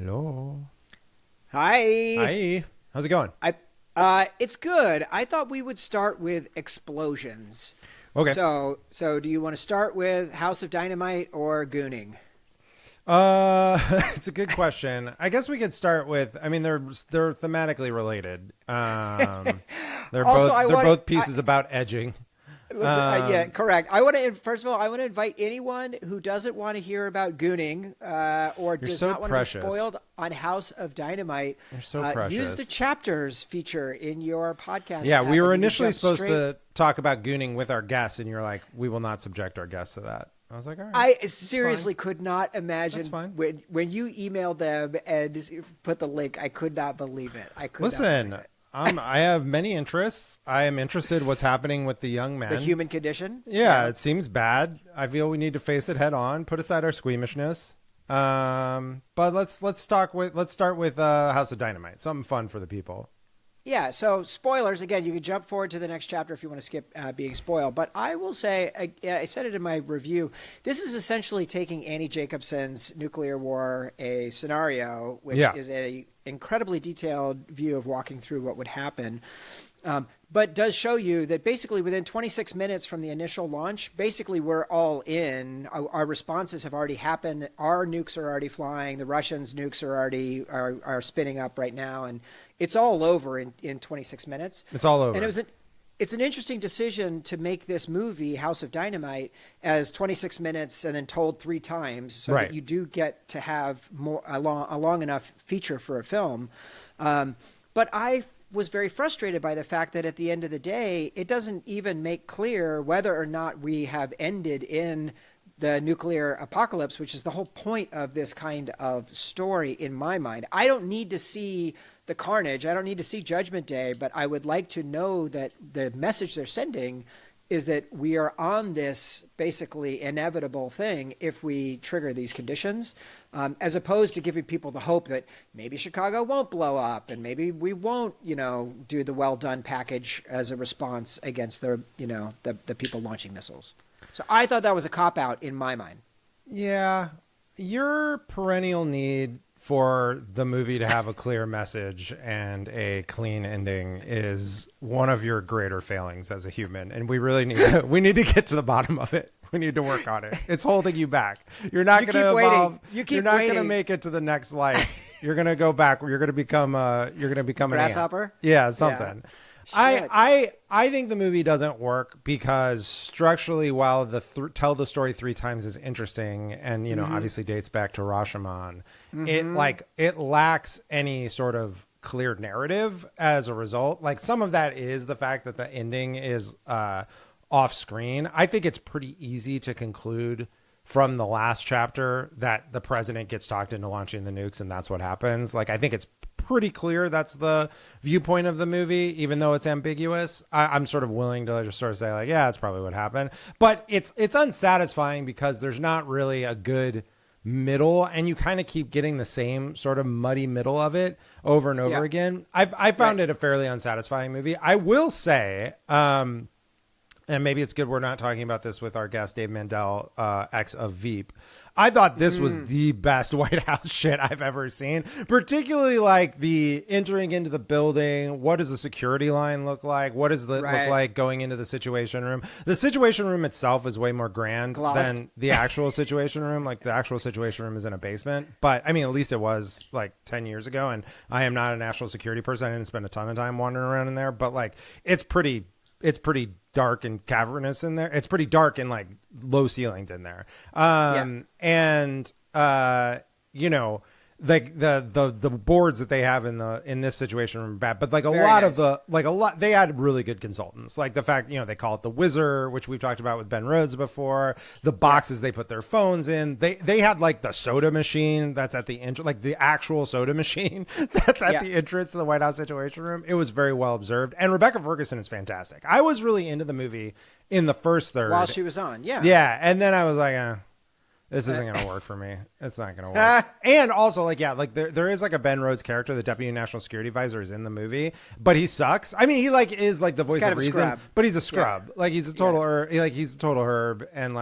Hello. Hi. Hi. How's it going? It's good. I thought we would start with explosions. Okay. So do you want to start with House of Dynamite or Gooning? It's a good question. I guess we could start with. I mean, they're thematically related. They're Also, both pieces about edging. Listen, yeah, correct. First of all, I want to invite anyone who doesn't want to hear about Gooning or You're does so not want precious. to be spoiled on House of Dynamite. You're so precious. Use the chapters feature in your podcast. Yeah, app we were and you can initially jump supposed straight. to talk about gooning with our guests, and you're like, "We will not subject our guests to that." I was like, "All right." I seriously could not imagine That's fine. when you emailed them and put the link. I could not believe it. I could not Listen, believe it. I have many interests. I am interested what's happening with the young man. The human condition. Yeah, it seems bad. I feel we need to face it head on. Put aside our squeamishness. But let's start with House of Dynamite. Something fun for the people. Yeah, so spoilers, again, you can jump forward to the next chapter if you want to skip being spoiled. But I will say, I said it in my review, this is essentially taking Annie Jacobson's nuclear war, a scenario, which is a incredibly detailed view of walking through what would happen, but does show you that basically within 26 minutes from the initial launch, basically we're all in. Our responses have already happened. Our nukes are already flying. The Russians' nukes are already are spinning up right now, and it's all over in 26 minutes. It's all over. And it's an interesting decision to make this movie, House of Dynamite, as 26 minutes and then told 3 times so that you do get to have a long enough feature for a film. But I was very frustrated by the fact that at the end of the day, it doesn't even make clear whether or not we have ended in the nuclear apocalypse, which is the whole point of this kind of story in my mind. I don't need to see the carnage. I don't need to see Judgment Day, but I would like to know that the message they're sending is that we are on this basically inevitable thing if we trigger these conditions, as opposed to giving people the hope that maybe Chicago won't blow up and maybe we won't, do the well done package as a response against the people launching missiles. So I thought that was a cop out in my mind. Yeah, your perennial need for the movie to have a clear message and a clean ending is one of your greater failings as a human, and we really need to get to the bottom of it. We need to work on it. It's holding you back. You're not going to evolve. You're not going to make it to the next life. You're going to go back. You're going to become an grasshopper. ant. Yeah, something. Yeah. I think the movie doesn't work because structurally, while tell the story 3 times is interesting and obviously dates back to Rashomon, it lacks any sort of clear narrative as a result. Like some of that is the fact that the ending is off screen. I think it's pretty easy to conclude from the last chapter that the president gets talked into launching the nukes and that's what happens. Like I think it's pretty clear that's the viewpoint of the movie, even though it's ambiguous. I'm sort of willing to just sort of say like, yeah, that's probably what happened. But it's unsatisfying because there's not really a good middle, and you kind of keep getting the same sort of muddy middle of it over and over again. I found it a fairly unsatisfying movie. I will say, and maybe it's good we're not talking about this with our guest Dave Mandel, ex of Veep. I thought this was the best White House shit I've ever seen, particularly like the entering into the building. What does the security line look like? What does it look like going into the Situation Room? The Situation Room itself is way more grand than the actual Situation Room. Like the actual Situation Room is in a basement, but I mean, at least it was like 10 years ago. And I am not a national security person. I didn't spend a ton of time wandering around in there, but like it's pretty dark and cavernous in there. It's pretty dark and like low ceilinged in there. And like the boards that they have in this Situation Room are bad, but like they had really good consultants. Like the fact, they call it the Whizzer, which we've talked about with Ben Rhodes before. The boxes they put their phones in. They had like the soda machine that's at the entrance, like the actual soda machine that's at the entrance to the White House Situation Room. It was very well observed. And Rebecca Ferguson is fantastic. I was really into the movie in the first third while she was on. Yeah. And then I was like, this isn't going to work for me. It's not going to work. And also, there is like a Ben Rhodes character, the Deputy National Security Advisor, is in the movie, but he sucks. I mean, he is like the voice of reason, but he's a scrub. Like he's a total, he's a total herb, and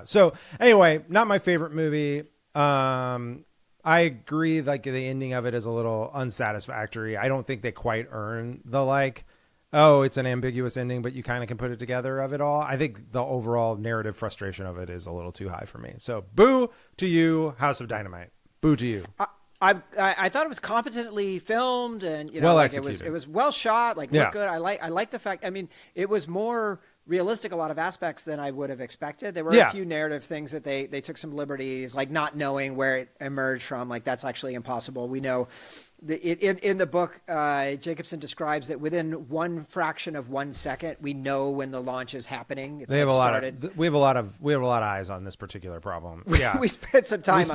So anyway, not my favorite movie. I agree. Like the ending of it is a little unsatisfactory. I don't think they quite earn the like, oh, it's an ambiguous ending, but you kind of can put it together of it all. I think the overall narrative frustration of it is a little too high for me. So boo to you, House of Dynamite. Boo to you. I thought it was competently filmed, and well like it was well shot, like looked good. I like the fact. I mean, it was more realistic a lot of aspects than I would have expected. There were a few narrative things that they took some liberties, like not knowing where it emerged from. Like that's actually impossible. We know. In the book, Jacobson describes that within one fraction of 1 second, we know when the launch is happening. We have a lot of eyes on this particular problem. Yeah, we spent some time.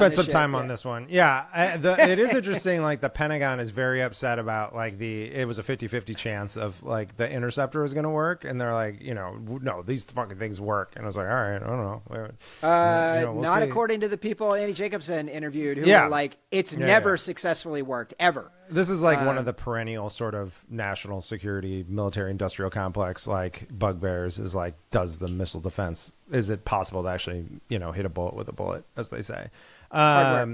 On this one. Yeah, it is interesting. Like the Pentagon is very upset about like it was a 50-50 chance of like the interceptor was going to work, and they're like, no, these fucking things work. And I was like, all right, I don't know. We'll see. According to the people Andy Jacobson interviewed, who were like, it's never successfully worked ever. This is like one of the perennial sort of national security military industrial complex like bugbears is like, does the missile defense, is it possible to actually hit a bullet with a bullet, as they say? I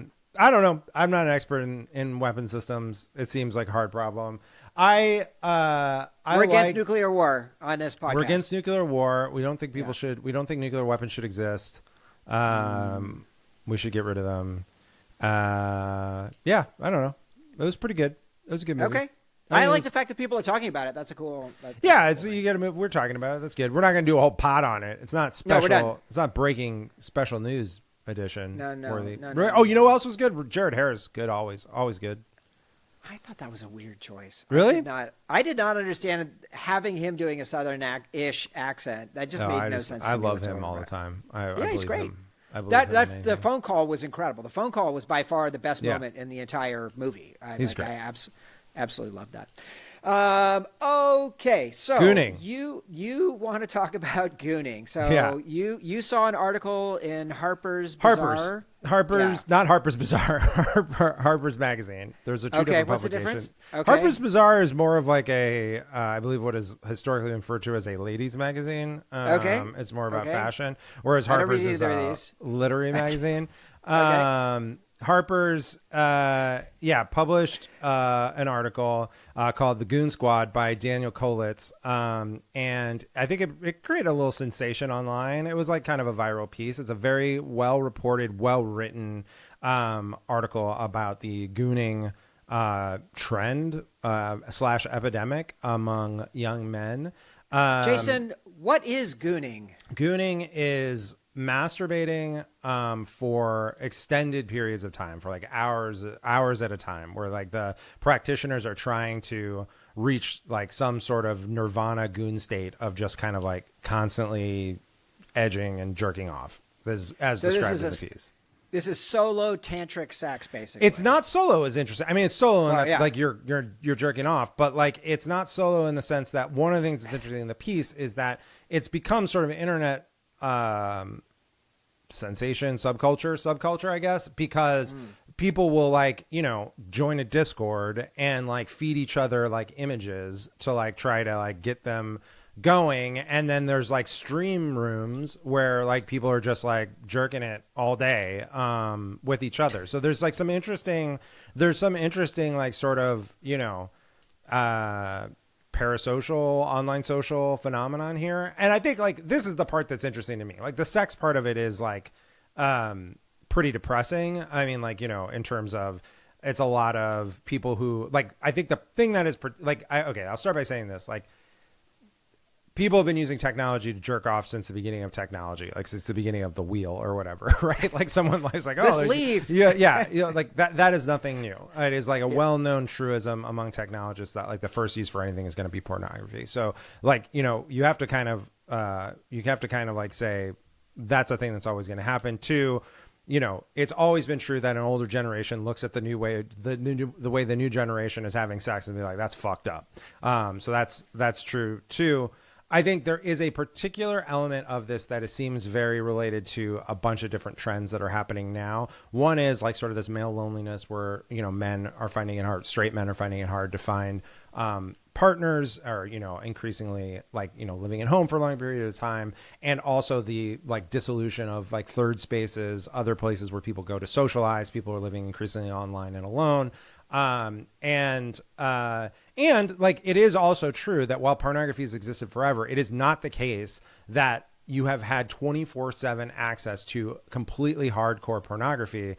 don't know. I'm not an expert in weapon systems. It seems like a hard problem. We're against nuclear war on this podcast. We're against nuclear war. We don't think we don't think nuclear weapons should exist. We should get rid of them. I don't know. It was pretty good. It was a good movie. Okay. I like the fact that people are talking about it. That's a cool. You get a movie. We're talking about it. That's good. We're not going to do a whole pod on it. It's not special. No, we're done. It's not breaking special news edition. No. Oh, you know what else was good? Jared Harris, good. Always good. I thought that was a weird choice. Really? I did not understand having him doing a Southern-ish accent. That just made no sense. I love him all the time. He's great. The phone call was incredible. The phone call was by far the best moment in the entire movie. He's great. I absolutely loved that. Okay, so gooning. You want to talk about gooning? So you saw an article in Harper's Bazaar. Not Harper's Bazaar. Harper's Magazine. There's a two different what's the publications. difference? Okay. Harper's Bazaar is more of like a, I believe what is historically referred to as a ladies' magazine. It's more about fashion, whereas Harper's is a literary magazine. Harper's published an article called "The Goon Squad" by Daniel Kolitz, and I think it created a little sensation online. It was like kind of a viral piece. It's a very well reported, well written article about the gooning trend / epidemic among young men. Jason, what is gooning? Gooning is masturbating for extended periods of time, for like hours at a time, where like the practitioners are trying to reach like some sort of nirvana goon state of just kind of like constantly edging and jerking off, as described in the piece. This is solo tantric sex, basically. It's not solo is interesting. I mean, it's solo in that like you're jerking off, but like it's not solo in the sense that one of the things that's interesting in the piece is that it's become sort of an internet sensation, subculture, I guess, because people will like, join a Discord and like feed each other like images to like try to like get them going. And then there's like stream rooms where like people are just like jerking it all day with each other. So there's like some interesting like sort of, parasocial, online social phenomenon here. And I think like this is the part that's interesting to me. Like the sex part of it is like pretty depressing. I mean, like, in terms of it's a lot of people who like, I think the thing that is like, I'll start by saying this, like, people have been using technology to jerk off since the beginning of technology, like since the beginning of the wheel or whatever, right? Like someone was like, this leaf. Like that is nothing new. It is like a well-known truism among technologists that like the first use for anything is going to be pornography. So like, you have to kind of like say that's a thing that's always going to happen. Two, it's always been true that an older generation looks at the way the new generation is having sex and be like, that's fucked up. So that's true too. I think there is a particular element of this that it seems very related to a bunch of different trends that are happening now. One is like sort of this male loneliness where, men are finding it hard, straight men are finding it hard to find partners are, increasingly like, living at home for a long period of time. And also the like dissolution of like third spaces, other places where people go to socialize. People are living increasingly online and alone. And like, it is also true that while pornography has existed forever, it is not the case that you have had 24/7 access to completely hardcore pornography,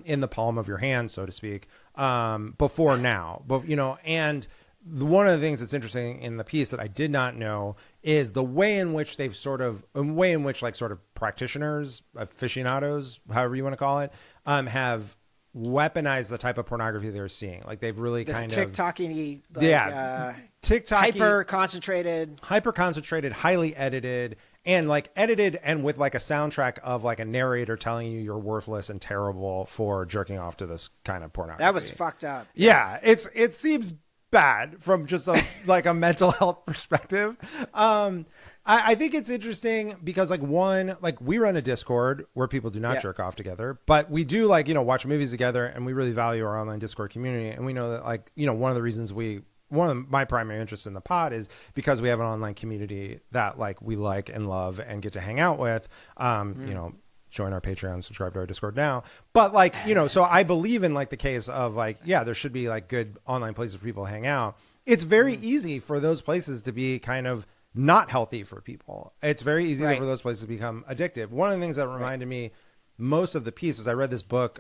in the palm of your hand, so to speak, before now. But, and one of the things that's interesting in the piece that I did not know is the way in which they've sort of practitioners, aficionados, however you want to call it, have weaponize the type of pornography they're seeing. Like they've really this kind TikTok-y, of TikTok hyper concentrated, highly edited, and like edited and with like a soundtrack of like a narrator telling you you're worthless and terrible for jerking off to this kind of pornography. That was fucked up. Yeah, it seems bad from just like a mental health perspective. I think it's interesting because like we run a Discord where people do not jerk off together, but we do like, watch movies together, and we really value our online Discord community. And we know that like, one of the reasons one of my primary interests in the pod is because we have an online community that like we like and love and get to hang out with. Join our Patreon, subscribe to our Discord now. But like, so I believe in like the case of like, yeah, there should be like good online places for people to hang out. It's very easy for those places to be kind of not healthy for people. It's very easy for those places to become addictive. One of the things that reminded me most of the piece was I read this book,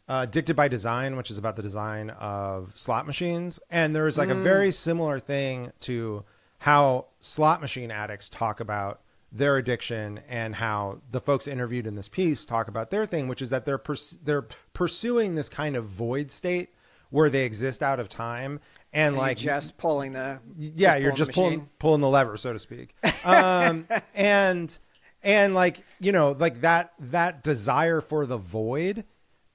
Addicted by Design, which is about the design of slot machines. And there's like a very similar thing to how slot machine addicts talk about their addiction, and how the folks interviewed in this piece talk about their thing, which is that they're pursuing this kind of void state where they exist out of time. And like just pulling the you're just pulling the lever, so to speak. And like, like that desire for the void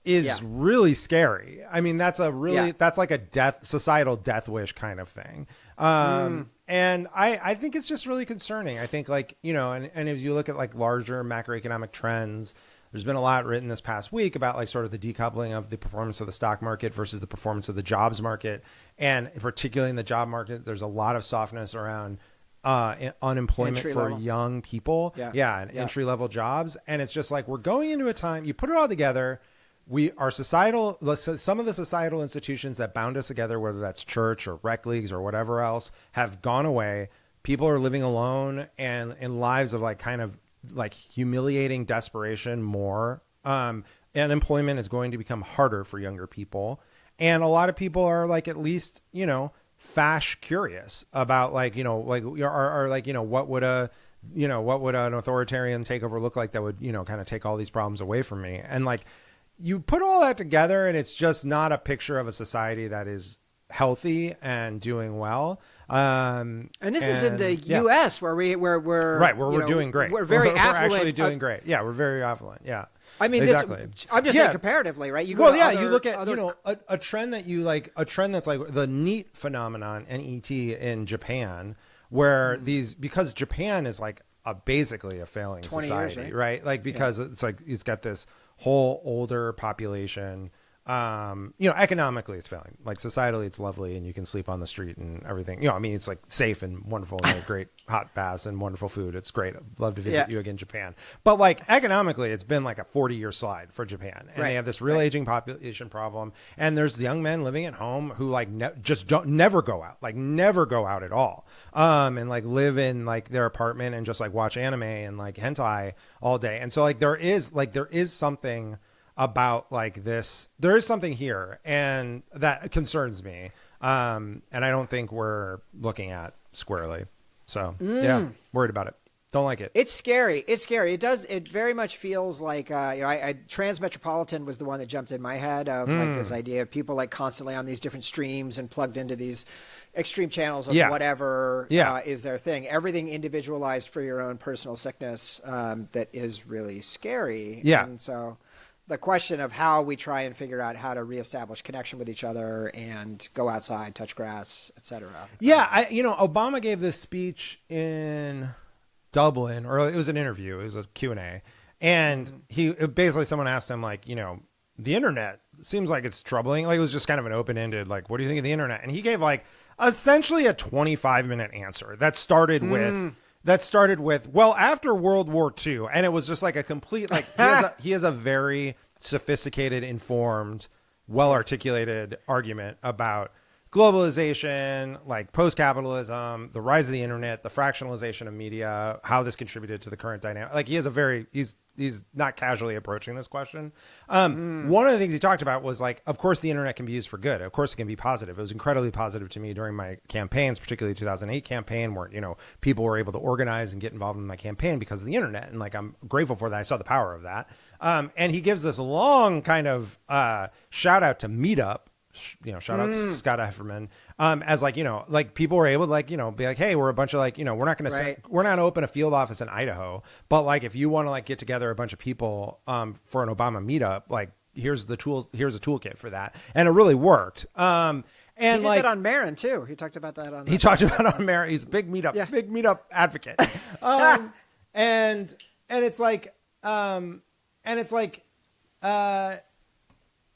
is really scary. I mean, that's that's like a societal death wish kind of thing. And I think it's just really concerning. I think like, and if you look at like larger macroeconomic trends, there's been a lot written this past week about like sort of the decoupling of the performance of the stock market versus the performance of the jobs market. And particularly in the job market, there's a lot of softness around unemployment for young people. Entry level jobs. And it's just like, we're going into a time, you put it all together. Some of the societal institutions that bound us together, whether that's church or rec leagues or whatever else, have gone away. People are living alone and in lives of like kind of like humiliating desperation more. Unemployment is going to become harder for younger people. And a lot of people are like, at least, fash curious about like, what would an authoritarian takeover look like that would, kind of take all these problems away from me. And like, you put all that together and it's just not a picture of a society that is healthy and doing well. And this is in the U.S. where we're doing great. We're very affluent. We're actually doing great. Yeah, we're very affluent. Yeah. I mean, exactly. I'm just saying comparatively, right? You you look at a trend that you like, a trend that's like the NEAT phenomenon, NET in Japan, where because Japan is like basically a failing society, years, right? Like because it's like it's got this whole older population. Economically it's failing. Like societally it's lovely and you can sleep on the street and everything. It's like safe and wonderful and great hot baths and wonderful food. It's great. I'd love to visit you again, Japan. But like economically it's been like a 40-year slide for Japan. And they have this real aging population problem. And there's young men living at home who like never go out at all. And like live in like their apartment and just like watch anime and like hentai all day. And so like there is something about like this, there is something here and that concerns me. And I don't think we're looking at squarely. So worried about it. Don't like it. It's scary. It very much feels like, Transmetropolitan was the one that jumped in my head of like this idea of people like constantly on these different streams and plugged into these extreme channels of whatever is their thing. Everything individualized for your own personal sickness, that is really scary. Yeah. And so the question of how we try and figure out how to reestablish connection with each other and go outside, touch grass, etc. Yeah, Obama gave this speech in Dublin, or it was an interview. It was a Q&A. And someone asked him like, the internet seems like it's troubling. Like it was just kind of an open-ended, like, what do you think of the internet? And he gave like essentially a 25-minute answer that started with well, after World War II, and it was just like a complete like he has a very sophisticated, informed, well-articulated argument about globalization, like post-capitalism, the rise of the internet, the fractionalization of media, how this contributed to the current dynamic. Like he's not casually approaching this question. One of the things he talked about was like, of course the internet can be used for good. Of course it can be positive. It was incredibly positive to me during my campaigns, particularly the 2008 campaign, where, you know, people were able to organize and get involved in my campaign because of the internet. And like, I'm grateful for that. I saw the power of that. And he gives this long kind of shout out to Meetup. You know, shout out to Scott Efferman, as like, you know, like people were able to like, you know, be like, hey, we're a bunch of like, you know, we're not going to we're not open a field office in Idaho, but like if you want to like get together a bunch of people for an Obama meetup, like here's a toolkit for that, and it really worked. And he did like that on Marin too. He talked about that on. He talked about it on Marin. He's a big meetup advocate. And it's like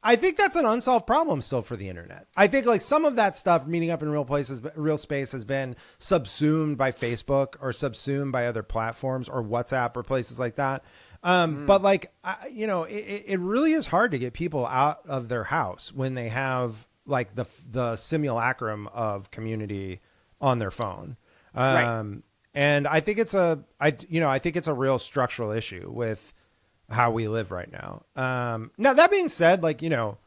I think that's an unsolved problem still for the internet. I think like some of that stuff, meeting up in real places, real space, has been subsumed by Facebook or subsumed by other platforms or WhatsApp or places like that. But like, you know, it really is hard to get people out of their house when they have like the simulacrum of community on their phone. And I think it's a real structural issue with how we live right now. Now that being said, like, you know,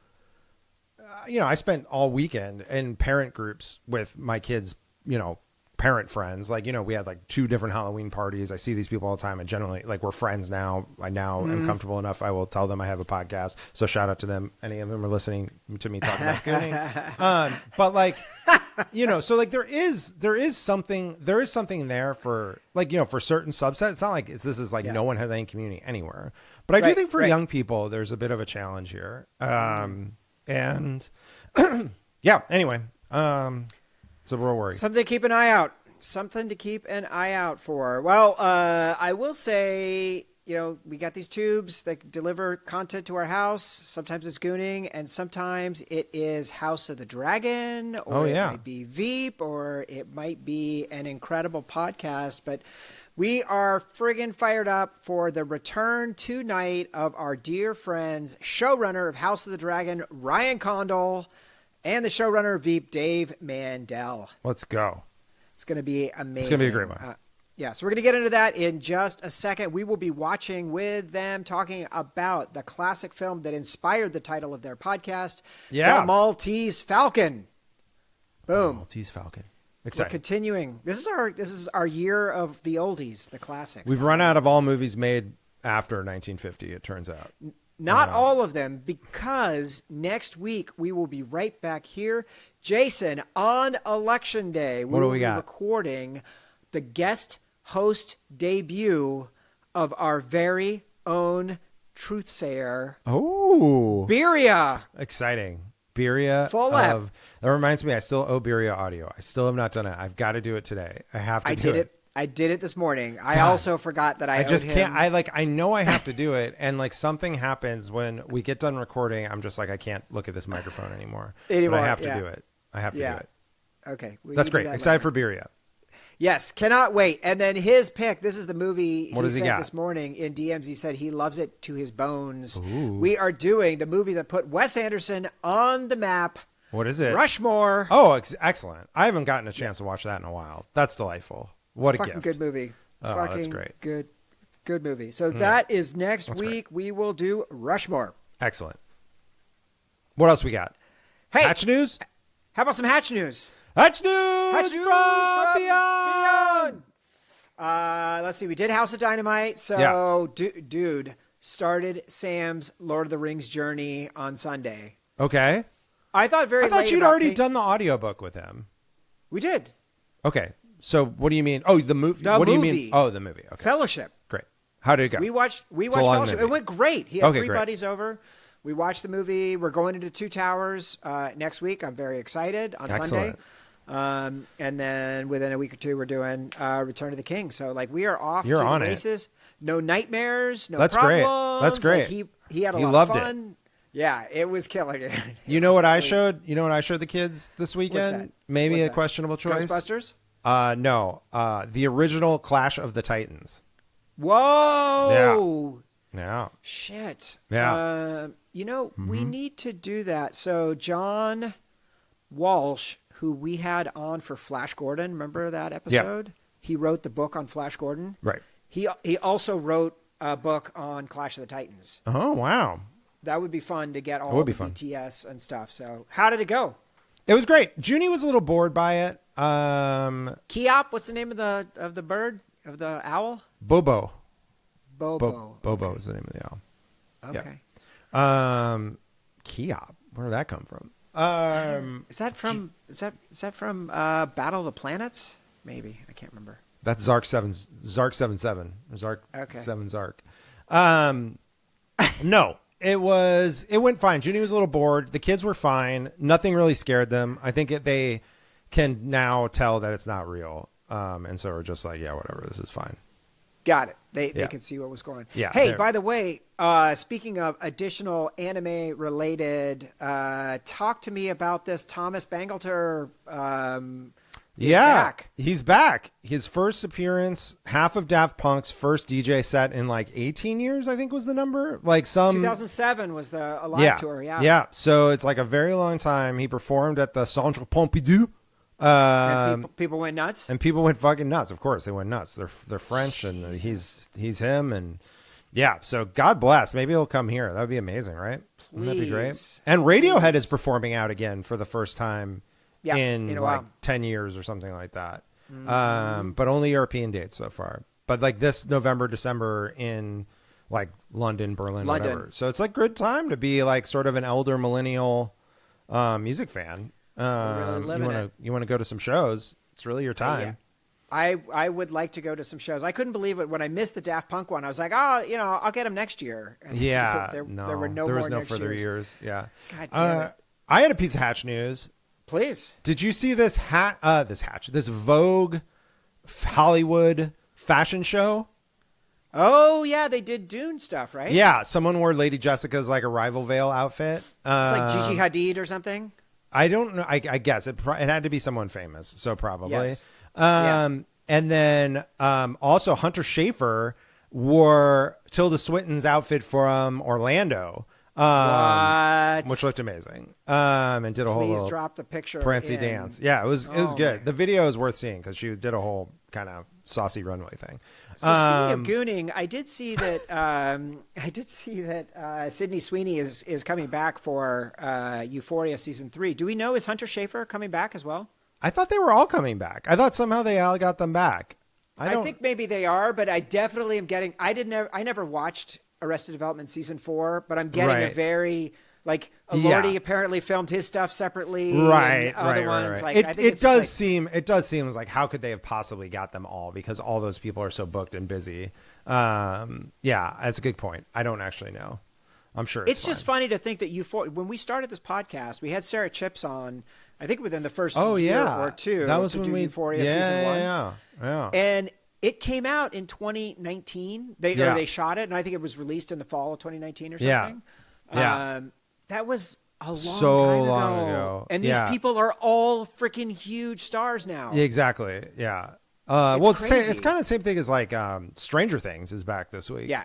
I spent all weekend in parent groups with my kids, you know, parent friends. Like, you know, we had like 2 different Halloween parties. I see these people all the time, and generally like we're friends now. I now am comfortable enough. I will tell them I have a podcast. So shout out to them. Any of them are listening to me talk about gooning. But like, you know, so like there is something there for like, you know, for certain subsets. It's not like this is like no one has any community anywhere. But I do think for young people, there's a bit of a challenge here. And yeah, anyway, it's a real worry. Something to keep an eye out. Something to keep an eye out for. Well, I will say, you know, we got these tubes that deliver content to our house. Sometimes it's gooning, and sometimes it is House of the Dragon, or it might be Veep, or it might be an incredible podcast. But we are friggin' fired up for the return tonight of our dear friends, showrunner of House of the Dragon, Ryan Condal, and the showrunner of Veep, Dave Mandel. Let's go. It's going to be amazing. It's going to be a great one. Yeah, so we're going to get into that in just a second. We will be watching with them, talking about the classic film that inspired the title of their podcast, The Maltese Falcon. Boom. Maltese Falcon. Exciting. We're continuing. This is our year of the oldies, the classics. We've run out of all movies made after 1950, it turns out. Not all of them, because next week we will be right back here. Jason, on Election Day, we will be recording the guest host debut of our very own truthsayer. Oh, Birya. Exciting. Birya. That reminds me, I still owe Birya audio. I still have not done it. I've got to do it today. I have to do it. I did it this morning. I also forgot that I owed him. Can't. I know I have to do it, and like something happens when we get done recording. I'm just like, I can't look at this microphone anymore. But I have to do it. I have to do it. Okay. That's great. Excited for Birya. Yes, cannot wait. And then his pick, this is the movie he said this morning in DMs. He said he loves it to his bones. Ooh. We are doing the movie that put Wes Anderson on the map. What is it? Rushmore. Oh, excellent. I haven't gotten a chance to watch that in a while. That's delightful. What a gift. Good movie. Oh, that's great. Good movie. So that is next week. Great. We will do Rushmore. Excellent. What else we got? Hey, Hatch news? How about some Hatch news? Hatch news from beyond. Let's see. We did House of Dynamite. So, dude started Sam's Lord of the Rings journey on Sunday. Okay. I thought you'd already done the audiobook with him. We did. Okay. So what do you mean? Oh, the movie. What do you mean? Oh, the movie. Okay. Fellowship. Great. How did it go? We watched Fellowship. It went great. He had 3 buddies over. We watched the movie. We're going into Two Towers next week. I'm very excited on Sunday. And then within a week or 2, we're doing Return of the King. So like we are off to the races. No nightmares. No problems. Great. That's great. Like, he had a lot of fun. Yeah, it was killer, dude. You know what I showed? You know what I showed the kids this weekend? What's that? Maybe What's a that? questionable choice. Ghostbusters? No. The original Clash of the Titans. Whoa. Yeah. Shit. Yeah. We need to do that. So John Walsh, who we had on for Flash Gordon, remember that episode? Yeah. He wrote the book on Flash Gordon. Right. He also wrote a book on Clash of the Titans. Oh, wow. That would be fun to get all the BTS and stuff. So how did it go? It was great. Junie was a little bored by it. Keop, what's the name of the bird, of the owl? Bobo. Bobo. Bobo is the name of the owl. Okay. Yeah. Keop. Where did that come from? Is that from Battle of the Planets? Maybe. I can't remember. That's Zark 77. Zark okay. 7 Zark. No. It went fine. Junie was a little bored. The kids were fine. Nothing really scared them. I think they can now tell that it's not real. And so we're just like, yeah, whatever. This is fine. Got it. They could see what was going on. Yeah. Hey, by the way, speaking of additional anime related, talk to me about this Thomas Bangalter. He's back. His first appearance, half of Daft Punk's first DJ set in like 18 years, I think was the number. 2007 was the live tour. Yeah. Yeah. So it's like a very long time. He performed at the Centre Pompidou. And people went nuts. And people went fucking nuts. Of course, they went nuts. They're French, and he's him, and yeah. So God bless. Maybe he'll come here. That would be amazing, right? Please. That'd be great. And Radiohead is performing out again for the first time in a like while. 10 years or something like that. But only European dates so far. But like this November, December in like London, Berlin, whatever. So it's like good time to be like sort of an elder millennial music fan. You want to go to some shows. It's really your time. I would like to go to some shows. I couldn't believe it when I missed the Daft Punk one. I was like, I'll get them next year. And there were no further years. Yeah. God damn it. I had a piece of Hatch news. Please. Did you see this this Vogue Hollywood fashion show? Oh yeah, they did Dune stuff, right? Yeah, someone wore Lady Jessica's like Arrival Veil outfit. It's like Gigi Hadid or something. I don't know. I guess it had to be someone famous, so probably. Yes. And then also Hunter Schafer wore Tilda Swinton's outfit from Orlando, which looked amazing. And did a whole Please drop the picture. Prancy dance. Yeah, it was good. The video is worth seeing because she did a whole kind of saucy runway thing. So speaking of gooning, I did see that Sydney Sweeney is coming back for Euphoria season 3. Do we know, is Hunter Schafer coming back as well? I thought they were all coming back. I thought somehow they all got them back. I think maybe they are, but I definitely am getting. I never watched Arrested Development season 4, but I'm getting a very like Lordy apparently filmed his stuff separately. Right. Like, it does seem like how could they have possibly got them all because all those people are so booked and busy. Yeah, that's a good point. I don't actually know. I'm sure it's just funny to think that when we started this podcast, we had Sarah Chips on. I think within the first year or two. That was to when do Euphoria season 1. Yeah. And it came out in 2019. They shot it, and I think it was released in the fall of 2019 or something. Yeah. That was a long time ago. And these people are all freaking huge stars now. Exactly. Yeah. It's it's kind of the same thing as like Stranger Things is back this week. Yeah.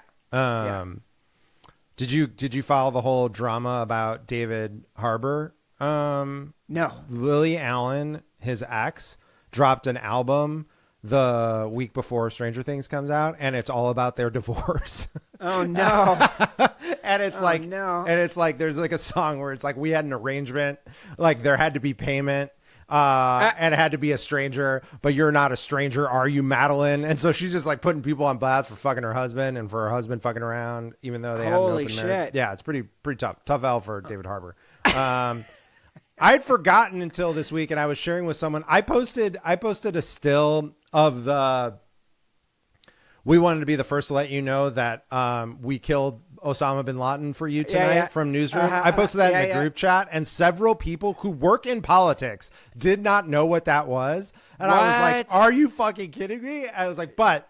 Did you follow the whole drama about David Harbour? No. Lily Allen, his ex, dropped an album the week before Stranger Things comes out, and it's all about their divorce. Oh no. And it's like there's like a song where it's like we had an arrangement, like there had to be payment. And it had to be a stranger, but you're not a stranger, are you, Madeline? And so she's just like putting people on blast for fucking her husband and for her husband fucking around, even though they had an open marriage. Yeah, it's pretty tough L for David Harbour. I'd forgotten until this week, and I was sharing with someone. I posted a still of the. We wanted to be the first to let you know that we killed Osama bin Laden for you tonight from Newsroom. I posted that in the group chat, and several people who work in politics did not know what that was. And I was like, are you fucking kidding me? I was like, but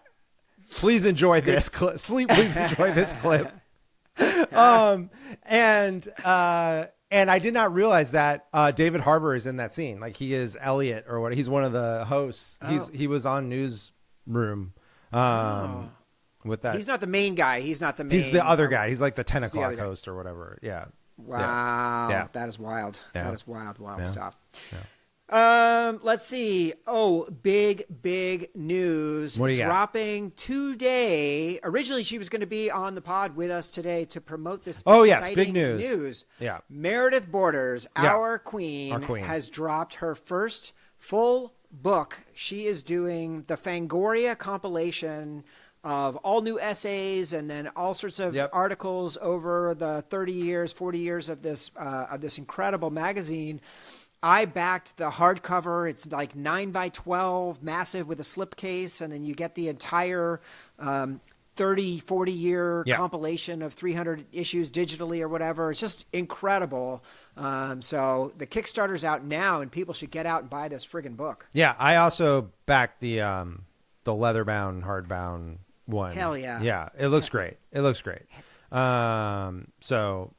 please enjoy this clip. Please enjoy this clip. And I did not realize that David Harbour is in that scene. Like he is Elliot or what? He's one of the hosts. He was on Newsroom. With that, he's not the main guy. He's not the main. He's the other guy. He's like the 10 o'clock host or whatever. Yeah. Wow. Yeah. That is wild. Yeah. That is wild stuff. Yeah. Let's see. Oh, big news. What do you got? Dropping today. Originally, she was going to be on the pod with us today to promote this exciting big news. Yeah. Meredith Borders, our queen, has dropped her first full book. She is doing the Fangoria compilation of all new essays and then all sorts of articles over the 30 years, 40 years of this incredible magazine. I backed the hardcover. It's like 9x12, massive with a slipcase, and then you get the entire 30, 40-year compilation of 300 issues digitally or whatever. It's just incredible. So the Kickstarter's out now, and people should get out and buy this friggin' book. Yeah, I also backed the leather-bound, hardbound one. Hell yeah. Yeah, it looks great. It looks great. So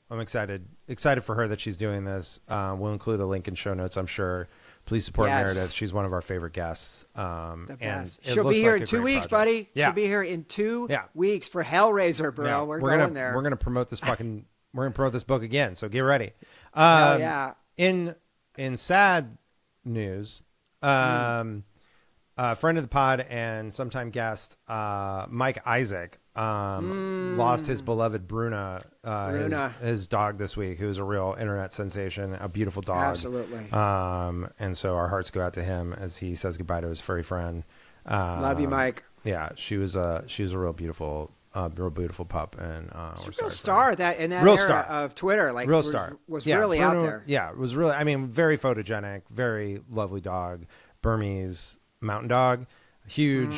I'm excited for her that she's doing this. We'll include a link in show notes, I'm sure. Please support Meredith. She's one of our favorite guests. The best. She'll be here in 2 weeks, buddy. Yeah. She'll be here in 2 weeks for Hellraiser, bro. Yeah. We're going there. We're gonna promote this we're gonna promote this book again. So get ready. Hell yeah. In sad news, friend of the pod and sometime guest, Mike Isaac, lost his beloved Bruna, his dog this week, who was a real internet sensation, a beautiful dog. Absolutely. And so our hearts go out to him as he says goodbye to his furry friend. Love you, Mike. Yeah, she was a real beautiful pup, and she's a real star in that era of Twitter. Like real star was really Bruno, out there. Yeah, it was really. I mean, very photogenic, very lovely dog, Burmese mountain dog, huge,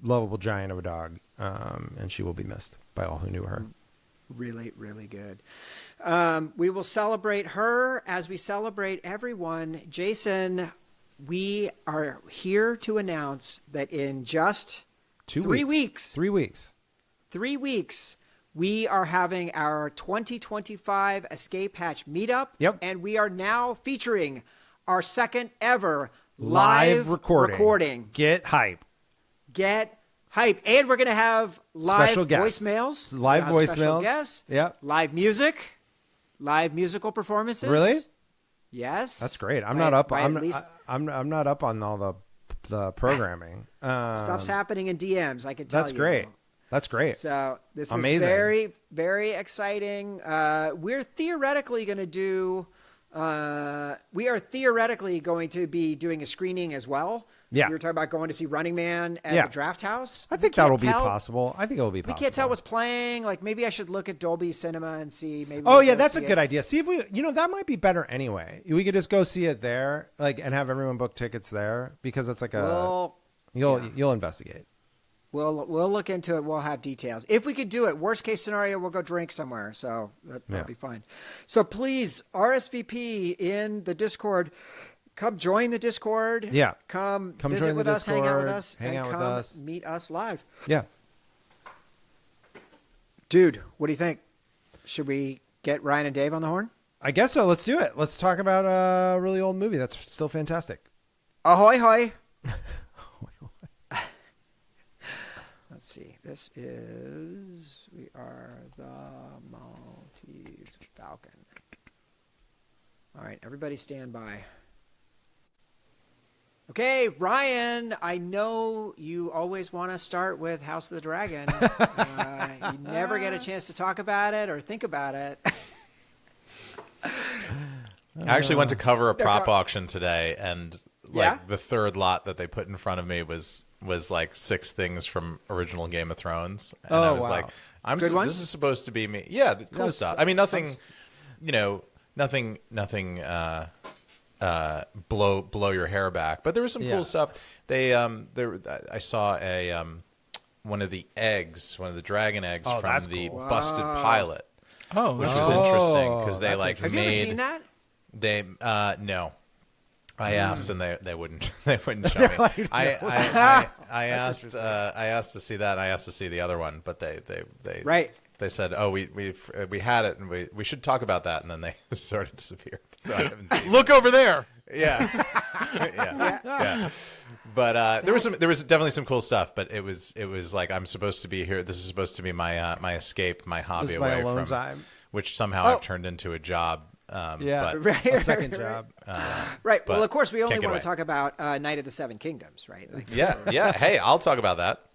lovable giant of a dog, and she will be missed by all who knew her. Really, really good. We will celebrate her as we celebrate everyone. Jason, we are here to announce that in just 3 weeks, we are having our 2025 Escape Hatch meetup. Yep. And we are now featuring our second ever live recording. Get hype. And we're going to have live special voicemails. Live voicemails. Special guests. Yep. Live music. Live musical performances. Really? Yes. That's great. I'm not up on all the programming. Stuff's happening in DMs, I can tell you. That's great. That's great. So this Amazing. is very, very exciting. We're theoretically going to do... we are theoretically going to be doing a screening as well. Yeah. We were talking about going to see Running Man at the Draft House. I think that'll be possible. I think it'll be possible. We can't tell what's playing. Like maybe I should look at Dolby Cinema and see. Maybe. Oh yeah, that's a good idea. See if we, that might be better anyway. We could just go see it there, and have everyone book tickets there because it's like you'll investigate. We'll look into it. We'll have details. If we could do it, worst case scenario, we'll go drink somewhere. So that'll be fine. So please, RSVP in the Discord. Come join the Discord. Yeah. Come visit with us, hang out with us, and meet us live. Yeah. Dude, what do you think? Should we get Ryan and Dave on the horn? I guess so. Let's do it. Let's talk about a really old movie that's still fantastic. Ahoy, hoy. Let's see. We are the Maltese Falcon. All right, everybody stand by. Okay, Ryan, I know you always want to start with House of the Dragon. You never get a chance to talk about it or think about it. I actually went to cover a prop auction today, and the third lot that they put in front of me was like 6 things from original Game of Thrones, and I was like, this is supposed to be me. Yeah, cool stuff. I mean, nothing, nothing blow your hair back, but there was some cool stuff. I saw one of the dragon eggs from the busted pilot. Oh, which was interesting because they Have you ever seen that? They no. I asked and they wouldn't show me. Like, I asked to see that. And I asked to see the other one, but they right. They said, "Oh, we had it, and we should talk about that," and then they sort of disappeared. So I haven't seen Look over there. Yeah. Yeah. But there was definitely some cool stuff. But it was like, I'm supposed to be here. This is supposed to be my escape, my hobby away from time. Which somehow I've turned into a job. A second job. Right. Well, of course, we only can't get want away. to talk about Night of the Seven Kingdoms, right? Like, Yeah. Hey, I'll talk about that.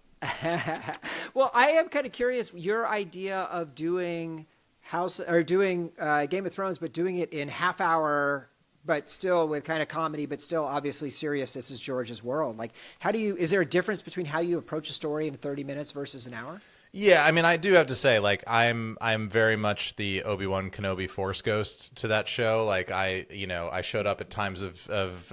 Well, I am kind of curious your idea of doing Game of Thrones, but doing it in half hour, but still with kind of comedy, but still obviously serious. This is George's world. Like, is there a difference between how you approach a story in 30 minutes versus an hour? Yeah, I mean, I do have to say, like, I'm very much the Obi-Wan Kenobi Force Ghost to that show. Like, I showed up at times of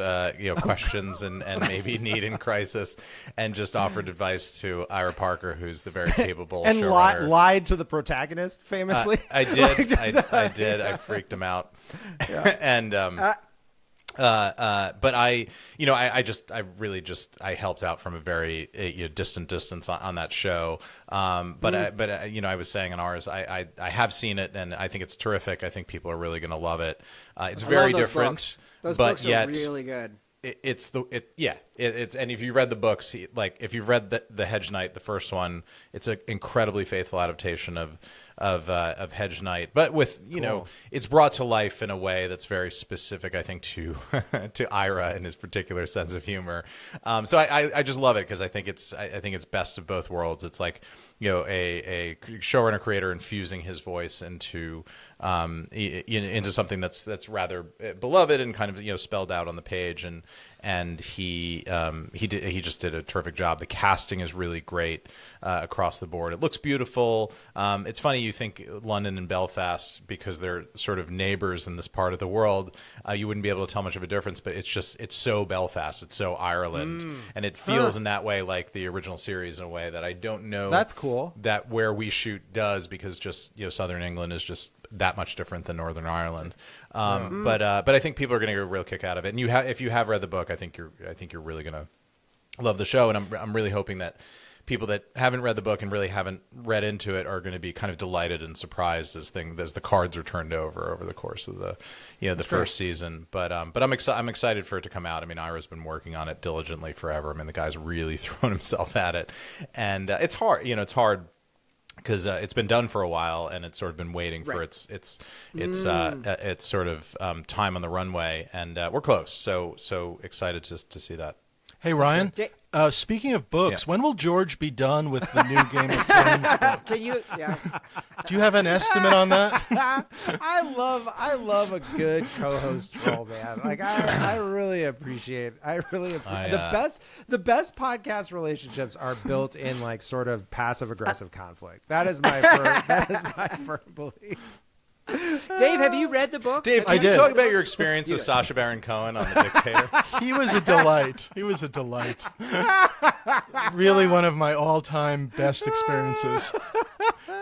questions and maybe need in crisis, and just offered advice to Ira Parker, who's the very capable and showrunner. lied to the protagonist famously. I did. I did. I freaked him out. Yeah. And but I helped out from a very distant distance on that show. But I was saying on ours, I have seen it, and I think it's terrific. I think people are really going to love it. It's very different. Those books are really good. It's and if you read the books, like if you've read the Hedge Knight, the first one, it's an incredibly faithful adaptation of Hedge Knight, but with it's brought to life in a way that's very specific, I think, to Ira and his particular sense of humor. So I just love it because I think it's best of both worlds. It's like a showrunner creator infusing his voice into something that's rather beloved and kind of spelled out on the page, and he just did a terrific job. The casting is really great across the board. It looks beautiful. It's funny, you think London and Belfast, because they're sort of neighbors in this part of the world, you wouldn't be able to tell much of a difference, but it's so Belfast, it's so Ireland, and it feels in that way like the original series in a way that I don't know. That's cool. That where we shoot does, because just Southern England is just that much different than Northern Ireland. But I think people are going to get a real kick out of it. And if you have read the book, I think you're really going to love the show. And I'm really hoping that people that haven't read the book and really haven't read into it are going to be kind of delighted and surprised as the cards are turned over the course of the first season. But I'm excited for it to come out. I mean, Ira's been working on it diligently forever. I mean, the guy's really thrown himself at it, and it's hard. It's hard because it's been done for a while, and it's sort of been waiting for its sort of time on the runway, and we're close. So excited to see that. Hey, Ryan. Speaking of books, when will George be done with the new Game of Thrones book? Can you? Yeah. Do you have an estimate on that? I love a good co-host troll, man. Like I really appreciate. The best podcast relationships are built in like sort of passive aggressive conflict. That is my firm belief. Dave, have you read the book? Dave, can you talk about your experience with Sacha Baron Cohen on The Dictator? He was a delight. Really one of my all-time best experiences.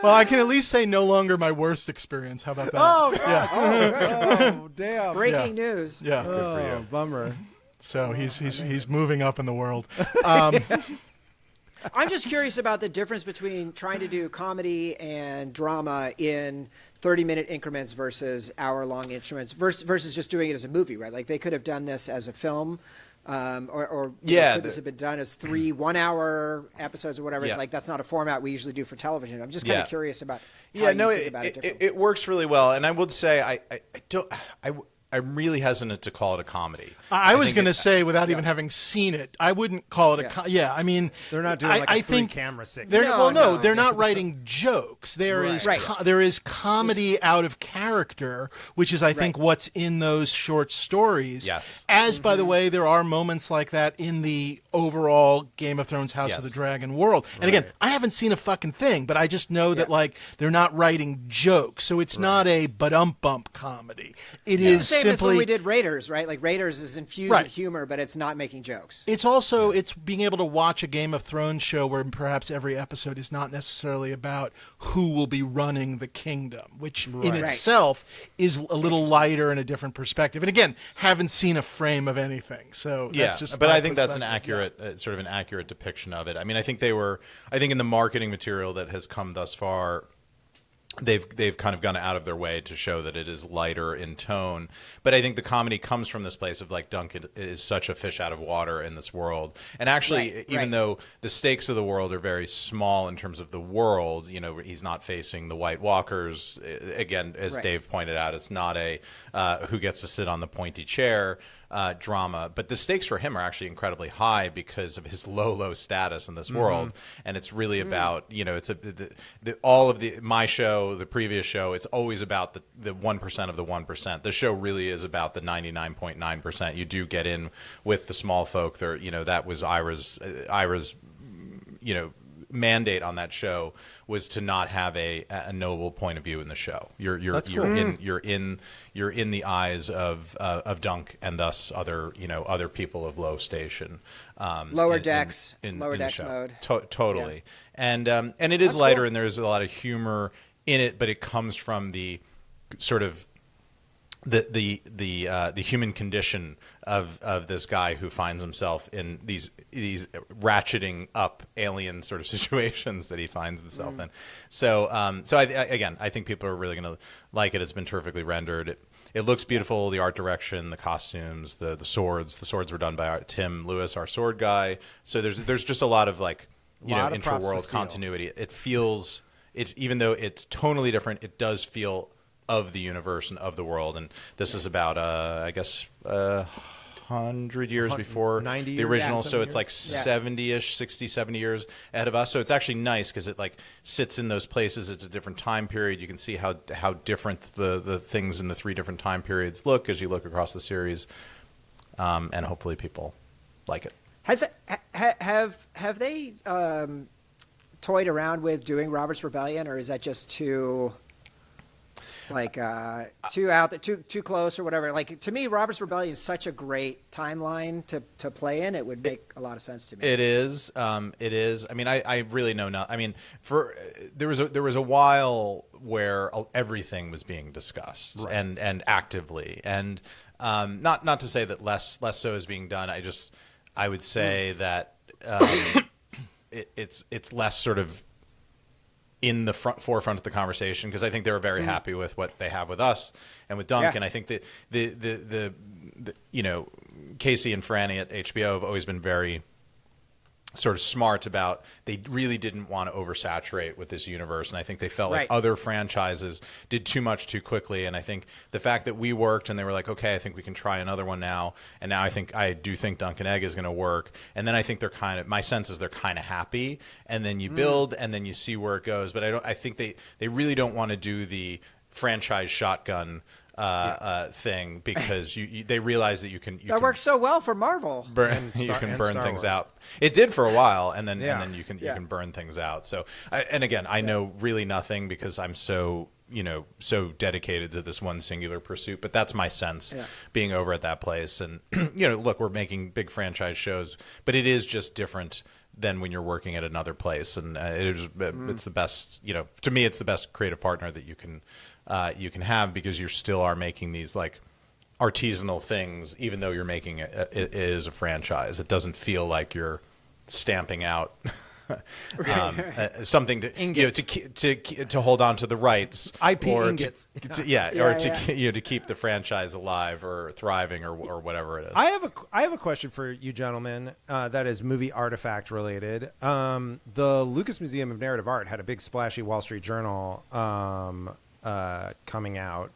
Well, I can at least say no longer my worst experience. How about that? Oh, yeah. Oh, damn. Breaking news. Yeah. Good for you. Bummer. So he's moving up in the world. I'm just curious about the difference between trying to do comedy and drama in 30-minute increments versus hour-long increments versus just doing it as a movie, right? Like they could have done this as a film, could this have been done as 3 1-hour episodes or whatever? Yeah. It's like that's not a format we usually do for television. I'm just kind of curious about how think about it differently. It works really well, and I would say I'm really hesitant to call it a comedy. I was going to say, without even having seen it, I wouldn't call it I mean, they're not doing like a three-camera sequence. They're not writing jokes. There is comedy out of character, which is, I think, what's in those short stories. Yes. As, by the way, there are moments like that in the overall Game of Thrones House of the Dragon world. And again, I haven't seen a fucking thing, but I just know that like they're not writing jokes, so it's not a but-bump comedy. It is same simply as when we did Raiders, right? Like Raiders is infused with humor, but it's not making jokes. It's also it's being able to watch a Game of Thrones show where perhaps every episode is not necessarily about who will be running the kingdom, which in itself is a little lighter and a different perspective. And again, haven't seen a frame of anything, so that's just. But I think that's an accurate, sort of an accurate depiction of it. I mean, I think in the marketing material that has come thus far, they've kind of gone out of their way to show that it is lighter in tone. But I think the comedy comes from this place of like Dunk is such a fish out of water in this world. And actually, even though the stakes of the world are very small in terms of the world, you know, he's not facing the White Walkers. Again, as Dave pointed out, it's not a who gets to sit on the pointy chair drama, but the stakes for him are actually incredibly high because of his low status in this world. And it's really about, you know, it's all of my show, the previous show, it's always about the 1% of the 1%. The show really is about the 99.9%. You do get in with the small folk there. You know, that was Ira's, you know, mandate on that show was to not have a noble point of view in the show. You're in the eyes of Dunk and thus other people of low station, lower decks mode. Totally. And it is lighter, and there's a lot of humor in it, but it comes from the sort of the human condition of this guy who finds himself in these ratcheting up alien sort of situations that he finds himself in. So I think people are really going to like it. It's been terrifically rendered. It looks beautiful. The art direction, the costumes, the swords. The swords were done by Tim Lewis, our sword guy. So there's just a lot of like intra-world continuity. It feels even though it's tonally different, it does feel of the universe and of the world. And this is about I guess 100 years before the original, so it's like 70-ish, 60, 70 years ahead of us. So it's actually nice because it like sits in those places. It's a different time period. You can see how different the things in the three different time periods look as you look across the series, and hopefully people like it. Have they toyed around with doing Robert's Rebellion, or is that just too too out there, too close or whatever? Like, to me, Robert's Rebellion is such a great timeline to play in. It would make a lot of sense to me. It is. It is. I mean, I really know not. I mean, there was a while where everything was being discussed and actively, and not to say that less so is being done. I would say that it's less sort of in the forefront of the conversation, because I think they were very happy with what they have with us and with Dunk. And I think that the Casey and Franny at HBO have always been very sort of smart about, they really didn't want to oversaturate with this universe, and I think they felt like other franchises did too much too quickly. And I think the fact that we worked and they were like, okay, I think we can try another one now, and now I do think Dunk and Egg is going to work, and then I think my sense is they're kind of happy, and then you build and then you see where it goes. But I think they really don't want to do the franchise shotgun thing, because they realize that you can works so well for Marvel. Burn things out. It did for a while, and then you can burn things out. So I know really nothing because I'm so dedicated to this one singular pursuit. But that's my sense being over at that place. And look, we're making big franchise shows, but it is just different than when you're working at another place. And it's the best. To me, it's the best creative partner that you can have, because you still are making these like artisanal things, even though you're making it is a franchise. It doesn't feel like you're stamping out something to hold on to the rights, IP or ingots. to keep the franchise alive or thriving or whatever it is. I have a question for you gentlemen that is movie artifact related. The Lucas Museum of Narrative Art had a big splashy Wall Street Journal coming out,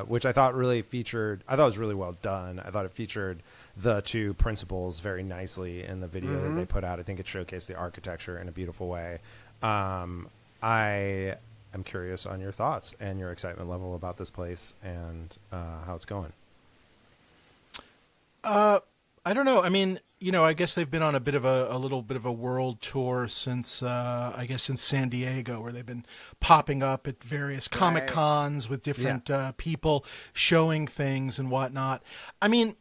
which I thought really featured. I thought it was really well done. I thought it featured the two principals very nicely in the video that they put out. I think it showcased the architecture in a beautiful way. I am curious on your thoughts and your excitement level about this place and how it's going. I don't know. I mean, I guess they've been on a little bit of a world tour since San Diego, where they've been popping up at various Comic Cons with different people showing things and whatnot. I mean,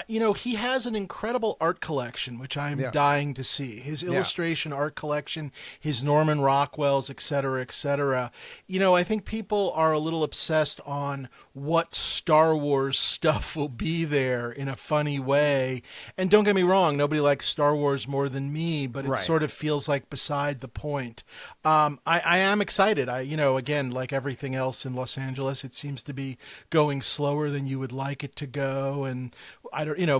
He has an incredible art collection, which I'm dying to see. His illustration art collection, his Norman Rockwells, et cetera, et cetera. I think people are a little obsessed on what Star Wars stuff will be there in a funny way. And don't get me wrong, nobody likes Star Wars more than me, but it sort of feels like beside the point. I am excited. Again, like everything else in Los Angeles, it seems to be going slower than you would like it to go. And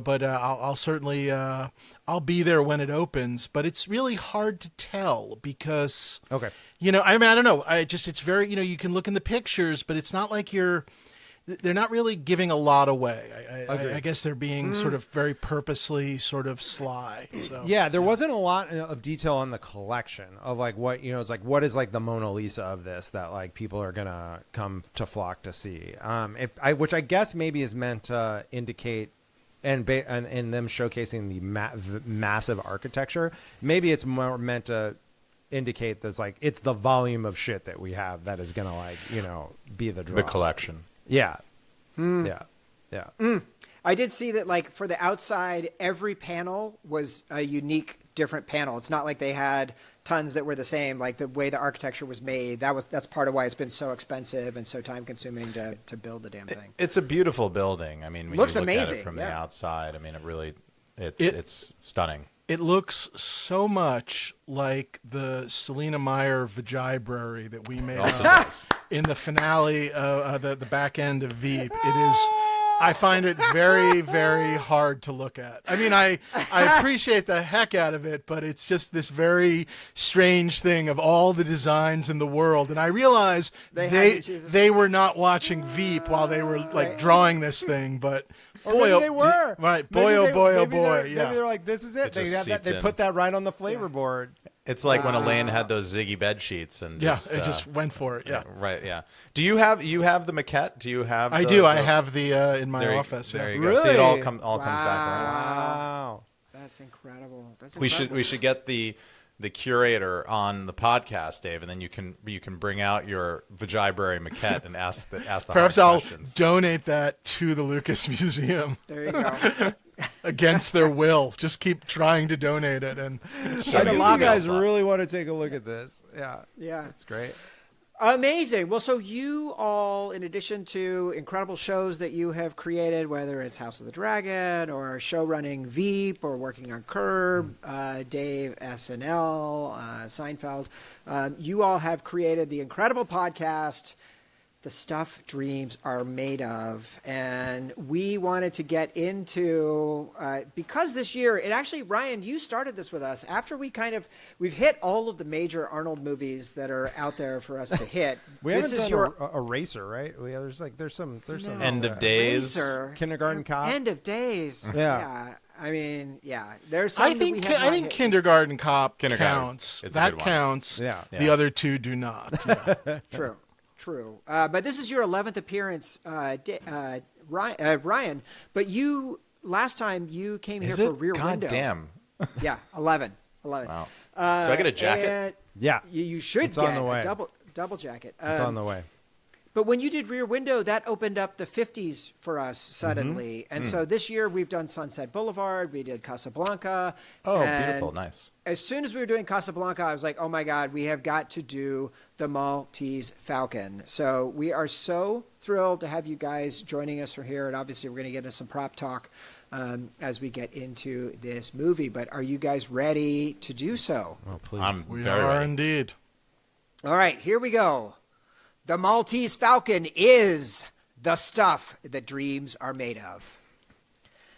but I'll certainly, I'll be there when it opens, but it's really hard to tell because, I don't know. It's very, you can look in the pictures, but it's not like they're not really giving a lot away. I guess they're being sort of very purposely sort of sly. So there wasn't a lot of detail on the collection of like what, it's like, what is like the Mona Lisa of this that like people are going to come to flock to see, which I guess maybe is meant to indicate and in them showcasing the massive architecture. Maybe it's more meant to indicate that's like, it's the volume of shit that we have that is going to like, be the draw. The collection. Yeah. I did see that, like, for the outside, every panel was a unique, different panel. It's not like they had tons that were the same. Like the way the architecture was made, that's part of why it's been so expensive and so time consuming to build the damn thing. It's a beautiful building. I mean, when looks you look amazing at it from the outside, I mean, it's stunning. It looks so much like the Selena Meyer Vagibrary that we made in the finale, the back end of Veep. It is. I find it very, very hard to look at. I mean, I appreciate the heck out of it, but it's just this very strange thing of all the designs in the world. And I realize they were not watching Veep while they were like drawing this thing, but boy, they were. Right, boy, oh boy. Maybe they're like, this is it. They put that right on the flavor board. It's like when Elaine had those Ziggy bed sheets and it just went for it. Yeah, right. Yeah. Do you have the maquette? Do you have? I do. I have the in my office. There you go. Really? See, it all comes back around. Wow, that's incredible. We should get the curator on the podcast, Dave, and then you can bring out your Vagibrary maquette and ask the Perhaps I'll questions. Donate that to the Lucas Museum. There you go. Against their will, just keep trying to donate it, and you guys really want to take a look at this. Yeah, it's great. Amazing. Well, so you all, in addition to incredible shows that you have created, whether it's House of the Dragon or show running Veep or working on Curb, Dave, SNL, Seinfeld, you all have created the incredible podcast, The Stuff Dreams Are Made Of. And we wanted to get into, because this year, Ryan, you started this with us after we've hit all of the major Arnold movies that are out there for us to hit. We haven't done a Racer, right? There's some End of Days, Racer, Kindergarten Cop. End of Days. Yeah. I mean, there's some I think Kindergarten Cop counts. It's that counts. Yeah. The other two do not. Yeah. True. But this is your 11th appearance, Ryan. But last time you came here for Rear Window. God damn. Yeah, 11. Wow. Do I get a jacket? Yeah. You should it's get on the way. a double jacket. It's on the way. But when you did Rear Window, that opened up the 50s for us suddenly. Mm-hmm. And so this year we've done Sunset Boulevard, we did Casablanca. Oh, beautiful. Nice. As soon as we were doing Casablanca, I was like, oh my God, we have got to do the Maltese Falcon. So we are so thrilled to have you guys joining us from here. And obviously we're going to get into some prop talk as we get into this movie. But are you guys ready to do so? Oh, please. We are indeed. All right, here we go. The Maltese Falcon is the stuff that dreams are made of.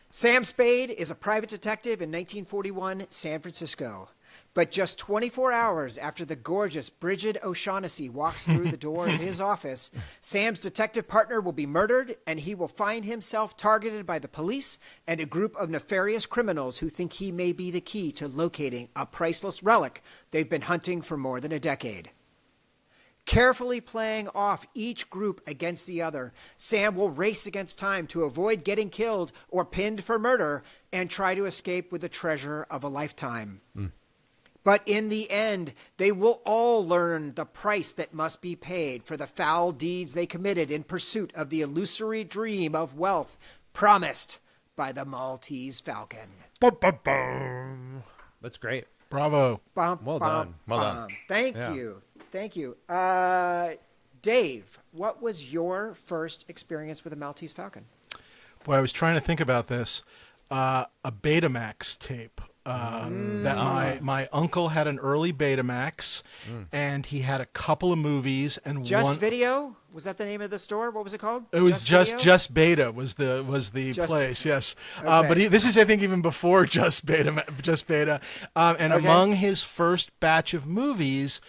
Sam Spade is a private detective in 1941 San Francisco. But just 24 hours after the gorgeous Bridget O'Shaughnessy walks through the door of his office, Sam's detective partner will be murdered, and he will find himself targeted by the police and a group of nefarious criminals who think he may be the key to locating a priceless relic they've been hunting for more than a decade. Carefully playing off each group against the other, Sam will race against time to avoid getting killed or pinned for murder and try to escape with the treasure of a lifetime. But in the end, they will all learn the price that must be paid for the foul deeds they committed in pursuit of the illusory dream of wealth promised by the Maltese Falcon. That's great. Bravo. Well done. Well done. Thank you. Dave, what was your first experience with a Maltese Falcon? Boy, I was trying to think about this. A Betamax tape. That my uncle had an early Betamax, and he had a couple of movies and Just Video? Was that the name of the store? What was it called? It was Video? Just Beta was the place. Yes, Okay. but this is I think even before Just Beta. And among his first batch of movies,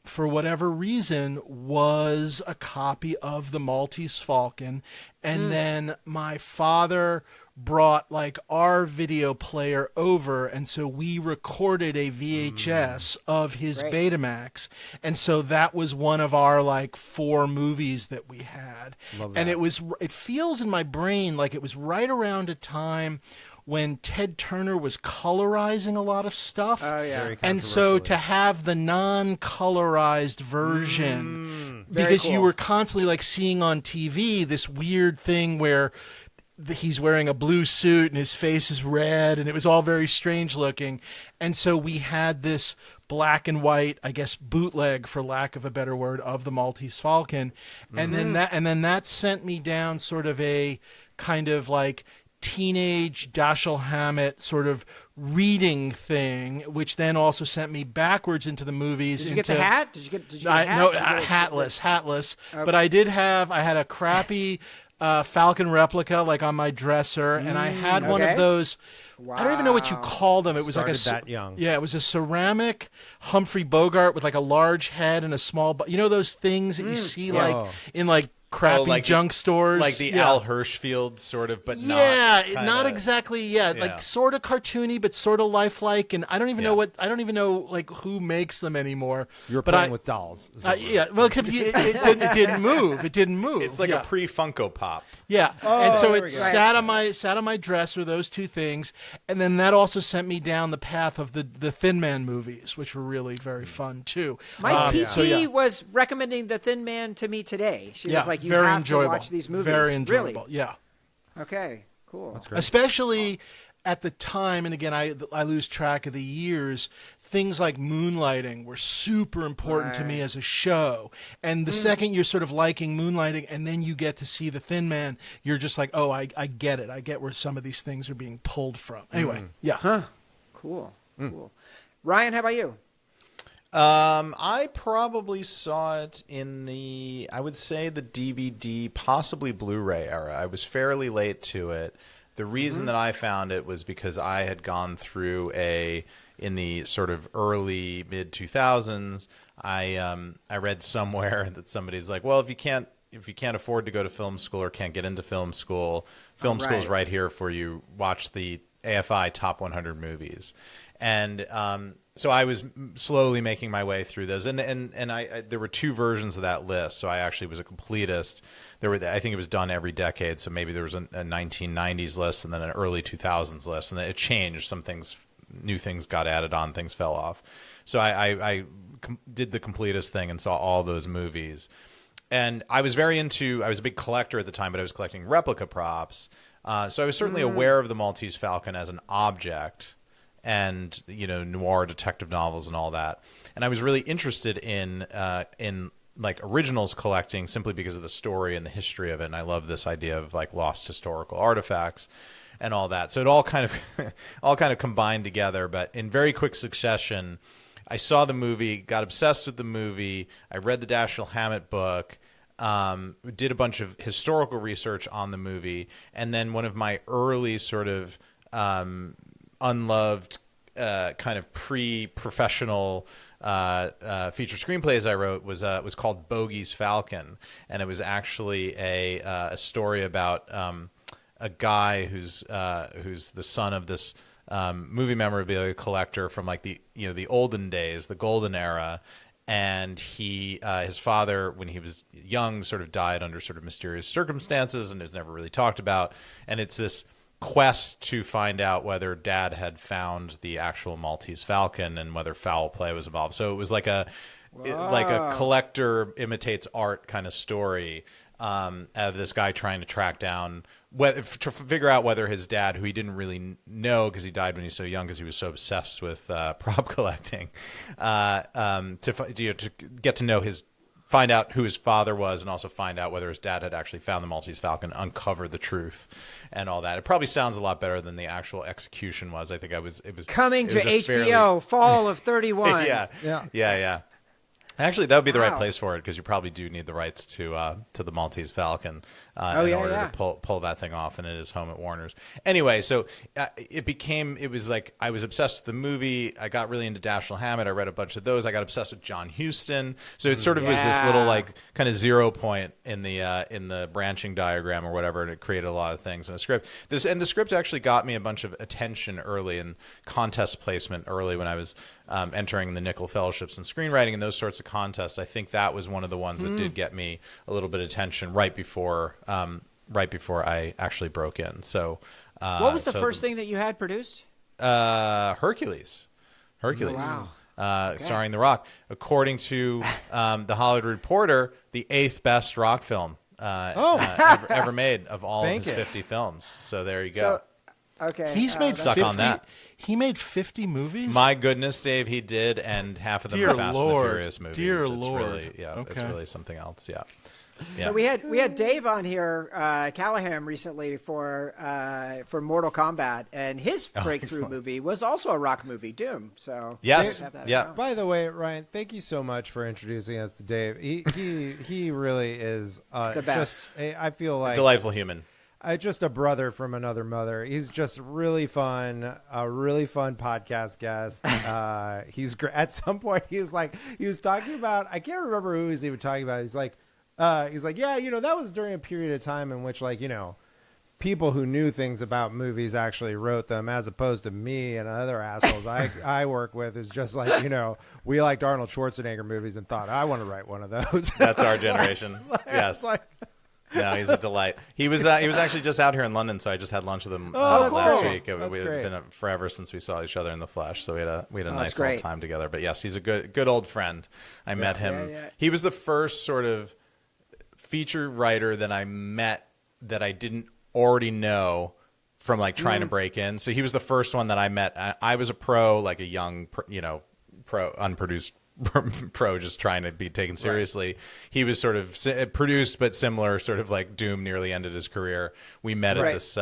for whatever reason, was a copy of the Maltese Falcon, and then my father brought like our video player over, and so we recorded a VHS of his Betamax, and so that was one of our like 4 movies that we had. And it feels in my brain like it was right around a time when Ted Turner was colorizing a lot of stuff. Oh, yeah. And so to have the non-colorized version, because you were constantly like seeing on TV this weird thing where he's wearing a blue suit and his face is red, and it was all very strange looking. And so we had this black and white, I guess, bootleg, for lack of a better word, of the Maltese Falcon. And then that sent me down sort of a kind of like teenage Dashiell Hammett sort of reading thing, which then also sent me backwards into the movies. Did you get the hat? Did you get a hat? No, hatless. Okay. But I had a crappy Falcon replica like on my dresser, and I had one of those. Wow. I don't even know what you call them. It was like that young. Yeah, it was a ceramic Humphrey Bogart with like a large head and a small. You know those things that you see like in like crappy junk stores, like the Al Hirschfield sort of, but not exactly. Like sort of cartoony, but sort of lifelike. And I don't even know like who makes them anymore. You're playing with dolls. Well, except it didn't move. It didn't move. It's like a pre-Funko Pop. Yeah, and so it sat on my dresser, those 2 things, and then that also sent me down the path of the Thin Man movies, which were really very fun too. My PT was recommending the Thin Man to me today. She was like, "You have to watch these movies." Very enjoyable. Really? Yeah. Okay. Cool. That's great. Especially at the time, and again, I lose track of the years. Things like Moonlighting were super important to me as a show. And the second you're sort of liking Moonlighting and then you get to see the Thin Man, you're just like, oh, I get it. I get where some of these things are being pulled from. Anyway, Cool. Ryan, how about you? I probably saw it in I would say the DVD, possibly Blu-ray era. I was fairly late to it. The reason that I found it was because I had gone through in the sort of early mid 2000s, I read somewhere that somebody's like, well, if you can't afford to go to film school or can't get into film school's right here for you. Watch the AFI Top 100 Movies, and so I was slowly making my way through those, and there were 2 versions of that list. So I actually was a completist. I think it was done every decade. So maybe there was a 1990s list and then an early 2000s list, and then it changed. Some things. New things got added on, things fell off. So I did the completist thing and saw all those movies. And I was I was a big collector at the time, but I was collecting replica props. So I was certainly aware of the Maltese Falcon as an object and, noir detective novels and all that. And I was really interested in like originals collecting simply because of the story and the history of it. And I love this idea of like lost historical artifacts and all that. So it all kind of combined together, but in very quick succession. I saw the movie, got obsessed with the movie. I read the Dashiell Hammett book, did a bunch of historical research on the movie, and then one of my early sort of unloved kind of pre-professional feature screenplays I wrote was called Bogey's Falcon, and it was actually a story about a guy who's the son of this movie memorabilia collector from like the olden days, the golden era, and his father, when he was young, sort of died under sort of mysterious circumstances, and it was never really talked about. And it's this quest to find out whether Dad had found the actual Maltese Falcon and whether foul play was involved. So it was like a collector imitates art kind of story of this guy trying to track down to figure out whether his dad, who he didn't really know because he died when he was so young because he was so obsessed with prop collecting, to get to know find out who his father was, and also find out whether his dad had actually found the Maltese Falcon, uncover the truth, and all that. It probably sounds a lot better than the actual execution was. I think it was coming to HBO fall of 31. Yeah. Actually, that would be the right place for it, because you probably do need the rights to the Maltese Falcon in order to pull that thing off, and it is home at Warner's. Anyway, so it was like I was obsessed with the movie. I got really into Dashiell Hammett. I read a bunch of those. I got obsessed with John Huston. So it sort of was this little like kind of 0 point in the branching diagram or whatever, and it created a lot of things in a script. The script actually got me a bunch of attention early and contest placement early when I was entering the Nickel Fellowships and screenwriting and those sorts of contests. I think that was one of the ones that did get me a little bit of attention right before I actually broke in. So, what was the first thing that you had produced? Hercules. Wow. Starring The Rock. According to the Hollywood Reporter, the 8th best rock film ever made of all his 50 films. So there you go. Okay. He's made suck on that. He made 50 movies? My goodness, Dave, he did, and half of them are Fast and the Furious movies. Dear Lord. Really, it's really something else, yeah. So we had Dave on here, Callahan, recently for Mortal Kombat, and his breakthrough movie was also a rock movie, Doom. So yes, By the way, Ryan, thank you so much for introducing us to Dave. He really is the best. I feel like a delightful human. Just a brother from another mother. He's just really fun, a really fun podcast guest. He's at some point he was talking about, I can't remember who he was even talking about. He's like, yeah, that was during a period of time in which, like, people who knew things about movies actually wrote them, as opposed to me and other assholes I work with, is just like, we liked Arnold Schwarzenegger movies and thought, I want to write one of those. That's our generation. Yes. No, he's a delight. He was actually just out here in London, so I just had lunch with him last week. We've been forever since we saw each other in the flesh, so we had a nice little time together. But yes, he's a good old friend. I met him. Yeah. He was the first sort of feature writer that I met that I didn't already know from like trying to break in. So he was the first one that I met. I was a pro, like a young, pro, unproduced pro, just trying to be taken seriously. Right. He was sort of produced, but similar, sort of like Doom nearly ended his career. We met at this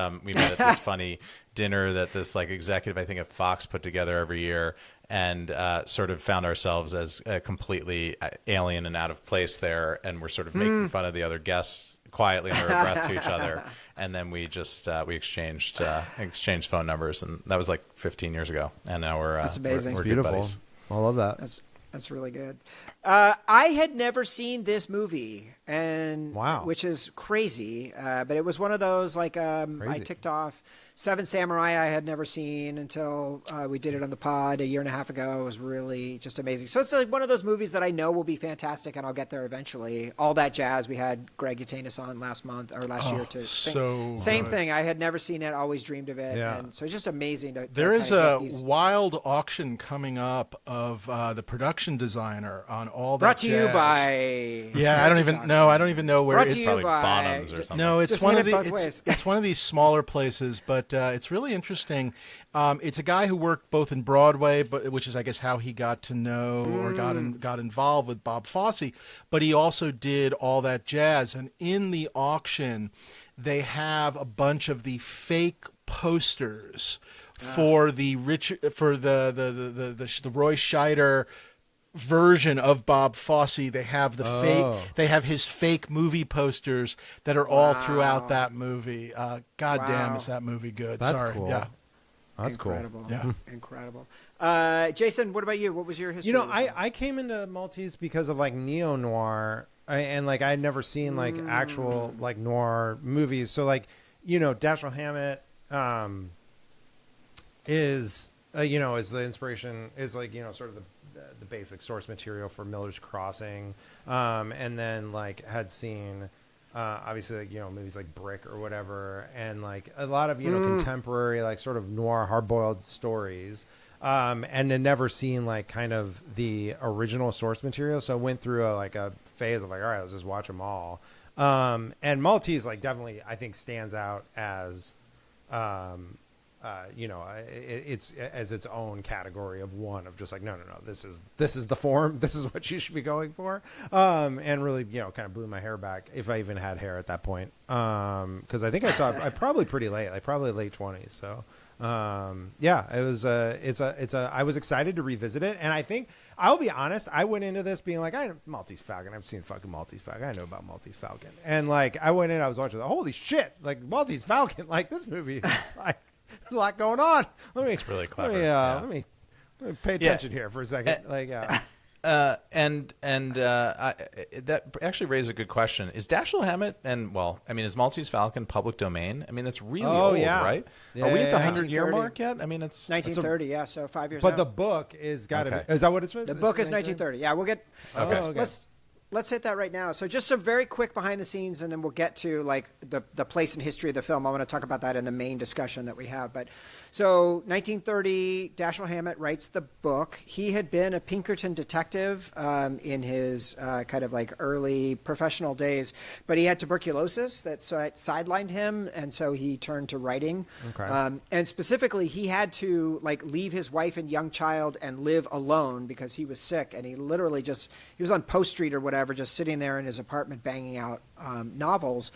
funny dinner that this like executive, I think at Fox, put together every year, and sort of found ourselves as completely alien and out of place there, and we're sort of making fun of the other guests quietly under our breath to each other, and then we just we exchanged phone numbers, and that was like 15 years ago, and now we're that's amazing. We're beautiful. Good buddies. I love that. That's really good. I had never seen this movie, and which is crazy. But it was one of those like I ticked off Seven Samurai. I had never seen until we did it on the pod a year and a half ago. It was really just amazing. So it's like one of those movies that I know will be fantastic, and I'll get there eventually. All That Jazz. We had Greg Utanis on last year to same thing. I had never seen it. Always dreamed of it. Yeah. And so it's just amazing to there is a wild auction coming up of the production designer on All That Brought to Jazz. You by I don't even know where Brought it's to you probably by Bonhams or something. No, it's just one of it's one of these smaller places, but it's really interesting. It's a guy who worked both in Broadway, which is I guess how he got to know or got involved with Bob Fosse, but he also did All That Jazz. And in the auction, they have a bunch of the fake posters for the Roy Scheider version of Bob Fosse. They have they have his fake movie posters that are all throughout that movie. Damn, is that movie good? That's Sorry. Cool. Yeah. That's incredible. Cool. Yeah. Incredible. Jason, what about you? What was your history? I came into Maltese because of like neo-noir, and like I had never seen like actual like noir movies. So like, Dashiell Hammett is the inspiration, is like, sort of the basic source material for Miller's Crossing, and then like had seen obviously like movies like Brick or whatever, and like a lot of contemporary like sort of noir hard-boiled stories, and had never seen like kind of the original source material, so I went through a phase of like, all right, let's just watch them all, And Maltese, like, definitely, I think, stands out as, it's as its own category of one of just like, no, this is the form, this is what you should be going for. And really, kind of blew my hair back, if I even had hair at that point. Because I think I probably pretty late, like probably late 20s. So, it was, I was excited to revisit it. And I think, I'll be honest, I went into this being like, Maltese Falcon. I've seen fucking Maltese Falcon. I know about Maltese Falcon. And like, I went in, I was watching, holy shit, like Maltese Falcon, like this movie, like, there's a lot going on. It's really clever. Let me pay attention here for a second. That actually raised a good question. Is Dashiell Hammett is Maltese Falcon public domain? I mean, that's really old, right? Are we at the 100-year mark yet? I mean, it's 1930. So 5 years. But out. The book is got to be. Is that what it's? The book is 1930. Yeah, we'll get. Okay. Let's hit that right now. So just some very quick behind the scenes, and then we'll get to like the place and history of the film. I want to talk about that in the main discussion that we have. But so 1930, Dashiell Hammett writes the book. He had been a Pinkerton detective in his kind of like early professional days, but he had tuberculosis that sidelined him, and so he turned to writing. Okay. And specifically, he had to like leave his wife and young child and live alone because he was sick, and he literally he was on Post Street or whatever, just sitting there in his apartment banging out novels.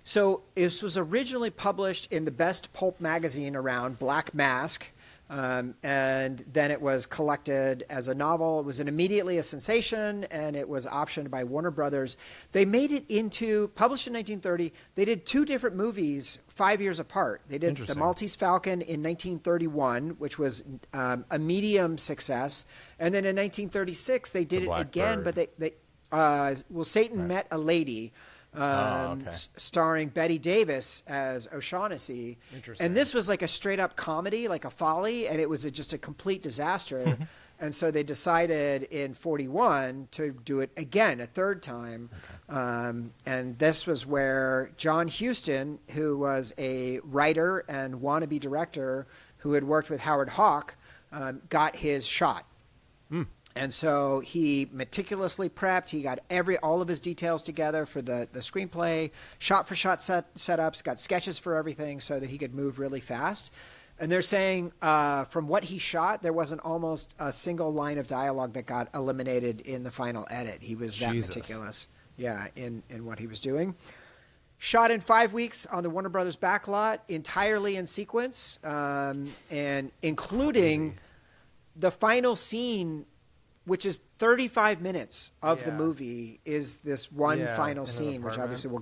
So this was originally published in the best pulp magazine around, Black Mask, and then it was collected as a novel. It was immediately a sensation, and it was optioned by Warner Brothers. They made it published in 1930. They did two different movies 5 years apart. They did The Maltese Falcon in 1931, which was a medium success. And then in 1936, they did it again, but Satan Met a Lady, starring Betty Davis as O'Shaughnessy. And this was like a straight up comedy, like a folly, and it was just a complete disaster. And so they decided in 41 to do it again, a third time. And this was where John Huston, who was a writer and wannabe director who had worked with Howard Hawks, got his shot. And so he meticulously prepped. He got all of his details together for the screenplay, shot-for-shot setups, got sketches for everything so that he could move really fast. And they're saying from what he shot, there wasn't almost a single line of dialogue that got eliminated in the final edit. He was that meticulous, in what he was doing. Shot in 5 weeks on the Warner Brothers backlot, entirely in sequence, and including the final scene, which is 35 minutes of the movie, is this one final scene, which obviously we'll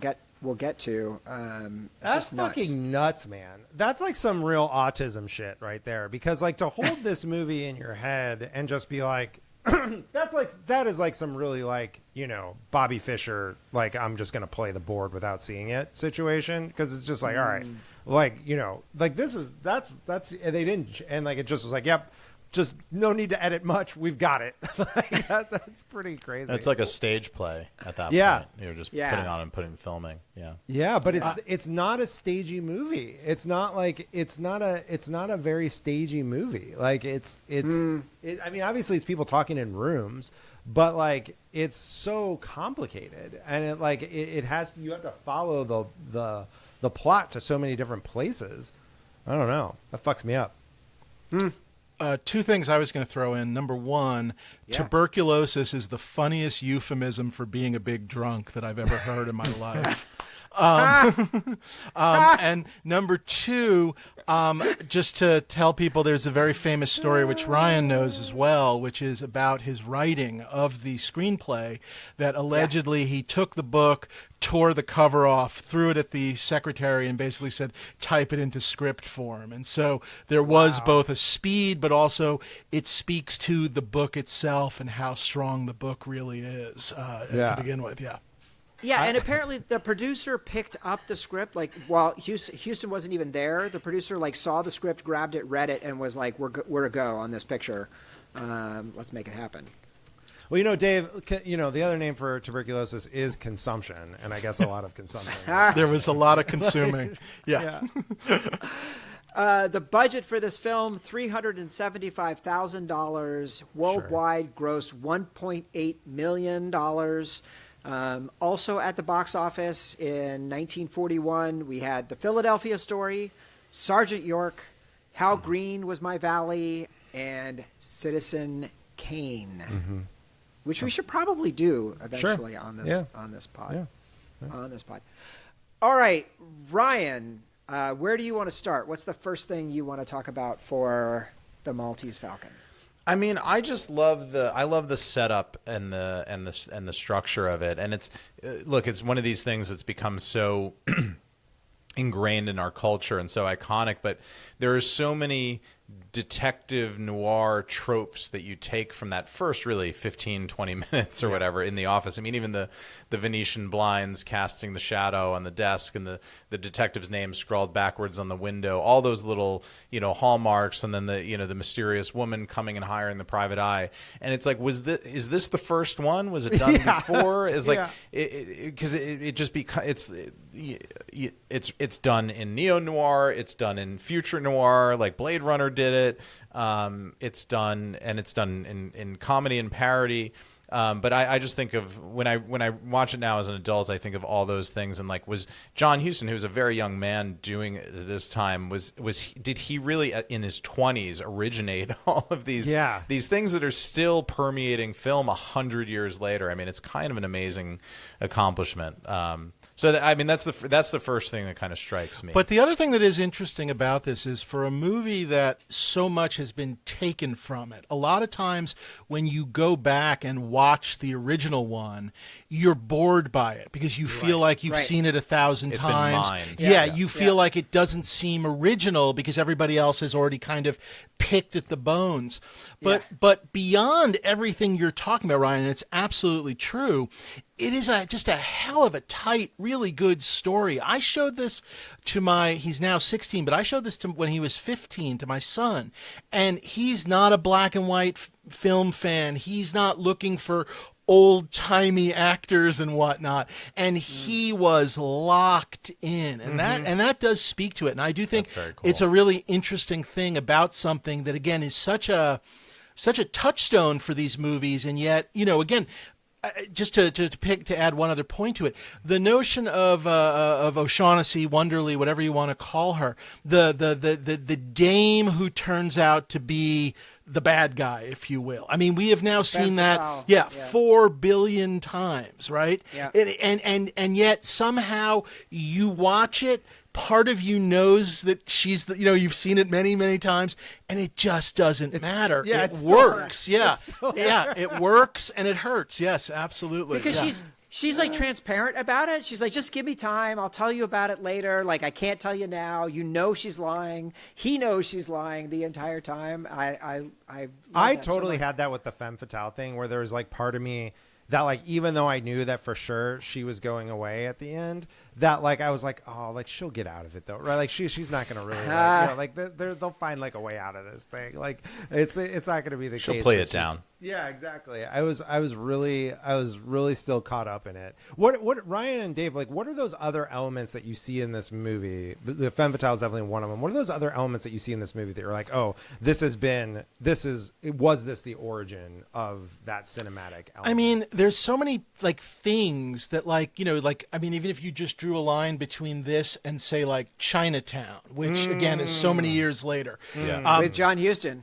get to. That's just nuts. Fucking nuts, man. That's like some real autism shit right there. Because like to hold this movie in your head and just be like, that is like some really like, Bobby Fischer, like I'm just gonna play the board without seeing it situation. Because it's just like, all right, like like that's they didn't, and like it just was like, yep. Just no need to edit much. We've got it. That's pretty crazy. It's like a stage play at that point. You're just putting on and filming. Yeah, but it's not a stagey movie. It's not a very stagey movie. Like I mean, obviously it's people talking in rooms, but like it's so complicated, and you have to follow the plot to so many different places. I don't know. That fucks me up. Two things I was going to throw in. Number one, tuberculosis is the funniest euphemism for being a big drunk that I've ever heard in my life. And number two, just to tell people, there's a very famous story which Ryan knows as well, which is about his writing of the screenplay, that allegedly he took the book, tore the cover off, threw it at the secretary, and basically said, type it into script form. And so there was both a speed, but also it speaks to the book itself and how strong the book really is to begin with. Yeah, and apparently the producer picked up the script, like, while Houston wasn't even there. The producer, like, saw the script, grabbed it, read it, and was like, we're a go on this picture. Let's make it happen. Well, Dave, the other name for tuberculosis is consumption, and I guess a lot of consumption. There was a lot of consuming. The budget for this film, $375,000. Worldwide grossed $1.8 million. Also at the box office in 1941, we had The Philadelphia Story, Sergeant York, How Green Was My Valley, and Citizen Kane, which we should probably do eventually on this pod. On this pod. All right, Ryan, where do you want to start? What's the first thing you want to talk about for the Maltese Falcon? I mean, I just love the setup and the structure of it, and it's one of these things that's become so ingrained in our culture and so iconic, but there are so many detective noir tropes that you take from that first really 15-20 minutes or whatever in the office. I mean, even the Venetian blinds casting the shadow on the desk and the detective's name scrawled backwards on the window, all those little hallmarks, and then the mysterious woman coming and hiring the private eye. And it's like, is this the first one? Was it done before? It's like because it just becomes it's done in neo noir, it's done in future noir, like Blade Runner did it. It's done in comedy and parody. But I just think of when I watch it now as an adult, I think of all those things, and like, was John Huston, who was a very young man doing it at this time, did he really in his 20s originate all of these things that are still permeating film 100 years later? I mean, it's kind of an amazing accomplishment. That's the first thing that kind of strikes me. But the other thing that is interesting about this is, for a movie that so much has been taken from it, a lot of times when you go back and watch the original one, you're bored by it because you feel like you've seen it 1,000 times. You feel like it doesn't seem original because everybody else has already kind of picked at the bones. But beyond everything you're talking about, Ryan, and it's absolutely true, it is just a hell of a tight, really good story. I showed this to he's now 16, but I showed this to when he was 15 to my son, and he's not a black and white film fan. He's not looking for old-timey actors and whatnot, and he was locked in, and that does speak to it. And I do think it's a really interesting thing about something that, again, is such a touchstone for these movies, and yet, again, just to add one other point to it, the notion of O'Shaughnessy, Wonderly, whatever you want to call her, the dame who turns out to be the bad guy, if you will. I mean, we have now seen that 4 billion times, right? Yeah. And yet somehow you watch it, part of you knows that she's you've seen it many, many times, and it just doesn't matter. Yeah, it works. It works, and it hurts. Yes, absolutely. Because she's like transparent about it. She's like, just give me time. I'll tell you about it later. Like, I can't tell you now. She's lying. He knows she's lying the entire time. I totally had that with the femme fatale thing, where there was like part of me that, like, even though I knew that for sure she was going away at the end, that, like, I was like, oh, like, she'll get out of it though, right? Like, she's not gonna really they'll find like a way out of this thing. Like, it's not gonna be the case. She'll play it down. Yeah, exactly. I was really still caught up in it. What Ryan and Dave, like, what are those other elements that you see in this movie? The femme fatale is definitely one of them. What are those other elements that you see in this movie that you're like, oh, was this the origin of that cinematic element? I mean, there's so many like things that, like, I mean, even if you just drew a line between this and, say, like Chinatown, which again is so many years later, with John Huston,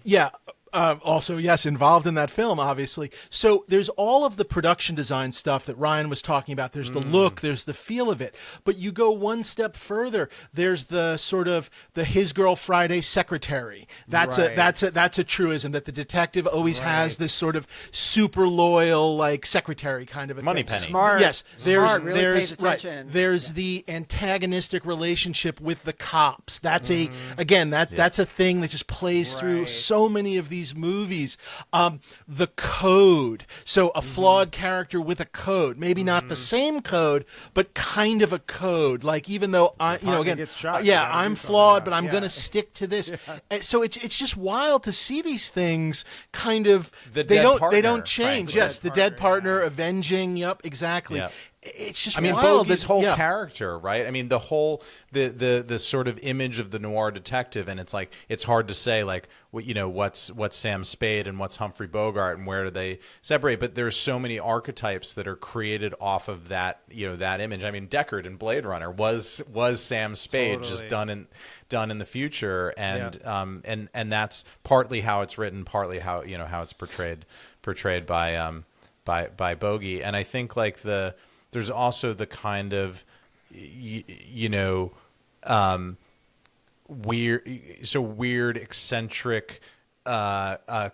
also, yes, involved in that film, obviously. So there's all of the production design stuff that Ryan was talking about. There's the look, there's the feel of it. But you go one step further. There's the sort of the His Girl Friday secretary. That's a truism, that the detective always has this sort of super loyal, like, secretary kind of a Money thing. penny. Smart. Yes, really pays attention. There's the antagonistic relationship with the cops. That's that's a thing that just plays through so many of these movies. The code, so a flawed character with a code, maybe not the same code, but kind of a code. Like, even though gets shot, I'm flawed, but I'm going to stick to this. And so it's just wild to see these things kind of. They don't change. Frankly. Yes, the dead partner avenging. Yep, exactly. Yep. it's just I mean, wild. Bogey's whole character, right? I mean, the whole the sort of image of the noir detective, and it's like it's hard to say like what's Sam Spade and what's Humphrey Bogart and where do they separate? But there's so many archetypes that are created off of that that image. I mean, Deckard in Blade Runner was Sam Spade, just done in the future, and and that's partly how it's written, partly how how it's portrayed by Bogey, and I think like there's also the kind of, weird, eccentric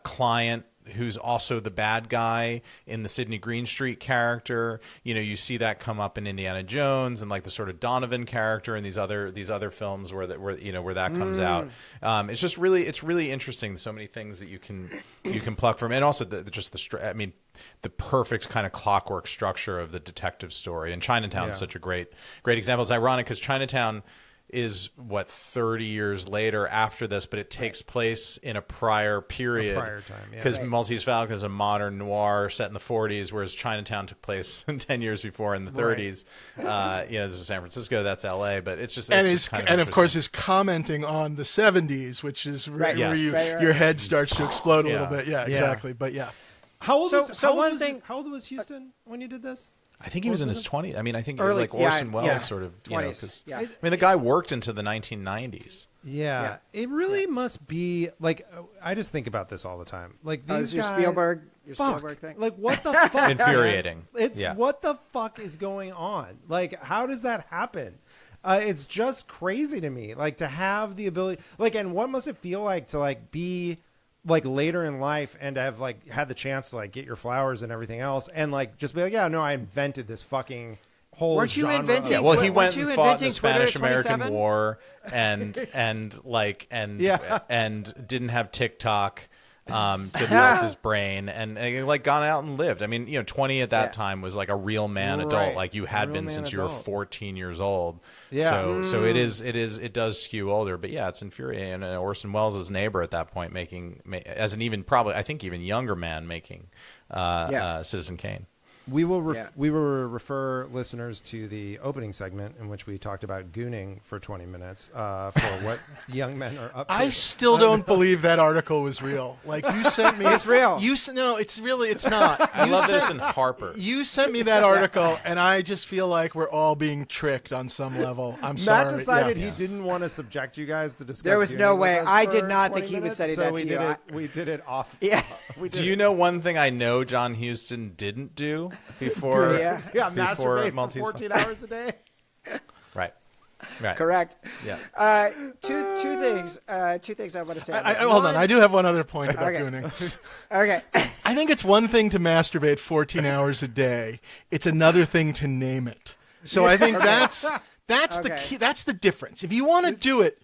client who's also the bad guy in the Sidney Greenstreet character. You see that come up in Indiana Jones and like the sort of Donovan character in these other films where that comes out. It's really interesting. So many things that you can pluck from, and also the perfect kind of clockwork structure of the detective story. And Chinatown is such a great example. It's ironic because Chinatown is 30 years later after this, but it takes place in a prior period. Because Maltese Falcon is a modern noir set in the 40s, whereas Chinatown took place 10 years before in the 30s. This is San Francisco, that's LA, but it's just and of course is commenting on the 70s, which is where your head starts to explode a little bit. Yeah, exactly. But how old was Houston when you did this? I think he was in his 20s. I mean, I think like Orson Welles sort of, 20s, I mean, the guy worked into the 1990s. Yeah. It really must be like, I just think about this all the time. Like these your guys, Spielberg thing. Like what the fuck? Infuriating. It's what the fuck is going on? Like, how does that happen? It's just crazy to me. Like to have the ability, like, and what must it feel like to like be like later in life and have like had the chance to like get your flowers and everything else and like just be like, I invented this fucking whole Weren't you genre. inventing? Yeah, well, he went and fought in the Spanish-American War and didn't have TikTok to melt his brain and like gone out and lived. I mean, 20 at that time was like a real man adult, like you had been since you were 14 years old. Yeah. So it does skew older, but it's infuriating. And Orson Welles' neighbor at that point as an even younger man making Citizen Kane. We will refer listeners to the opening segment in which we talked about gooning for 20 minutes for what young men are up to. I still don't believe that article was real. Like you sent me, it's real. It's not. I love that it's in Harper. You sent me that article, and I just feel like we're all being tricked on some level. I'm sorry. Matt decided he didn't want to subject you guys to discuss. There was no way. I did not think he was saying that to you. We did it off. Yeah. Do you know one thing I know John Huston didn't do before masturbate Maltese for 14 hours a day? Right. Correct. Yeah. Two things I want to say. Hold on. I do have one other point about gooning. Okay. I think it's one thing to masturbate 14 hours a day. It's another thing to name it. So I think that's the key. That's the difference. If you want to do it,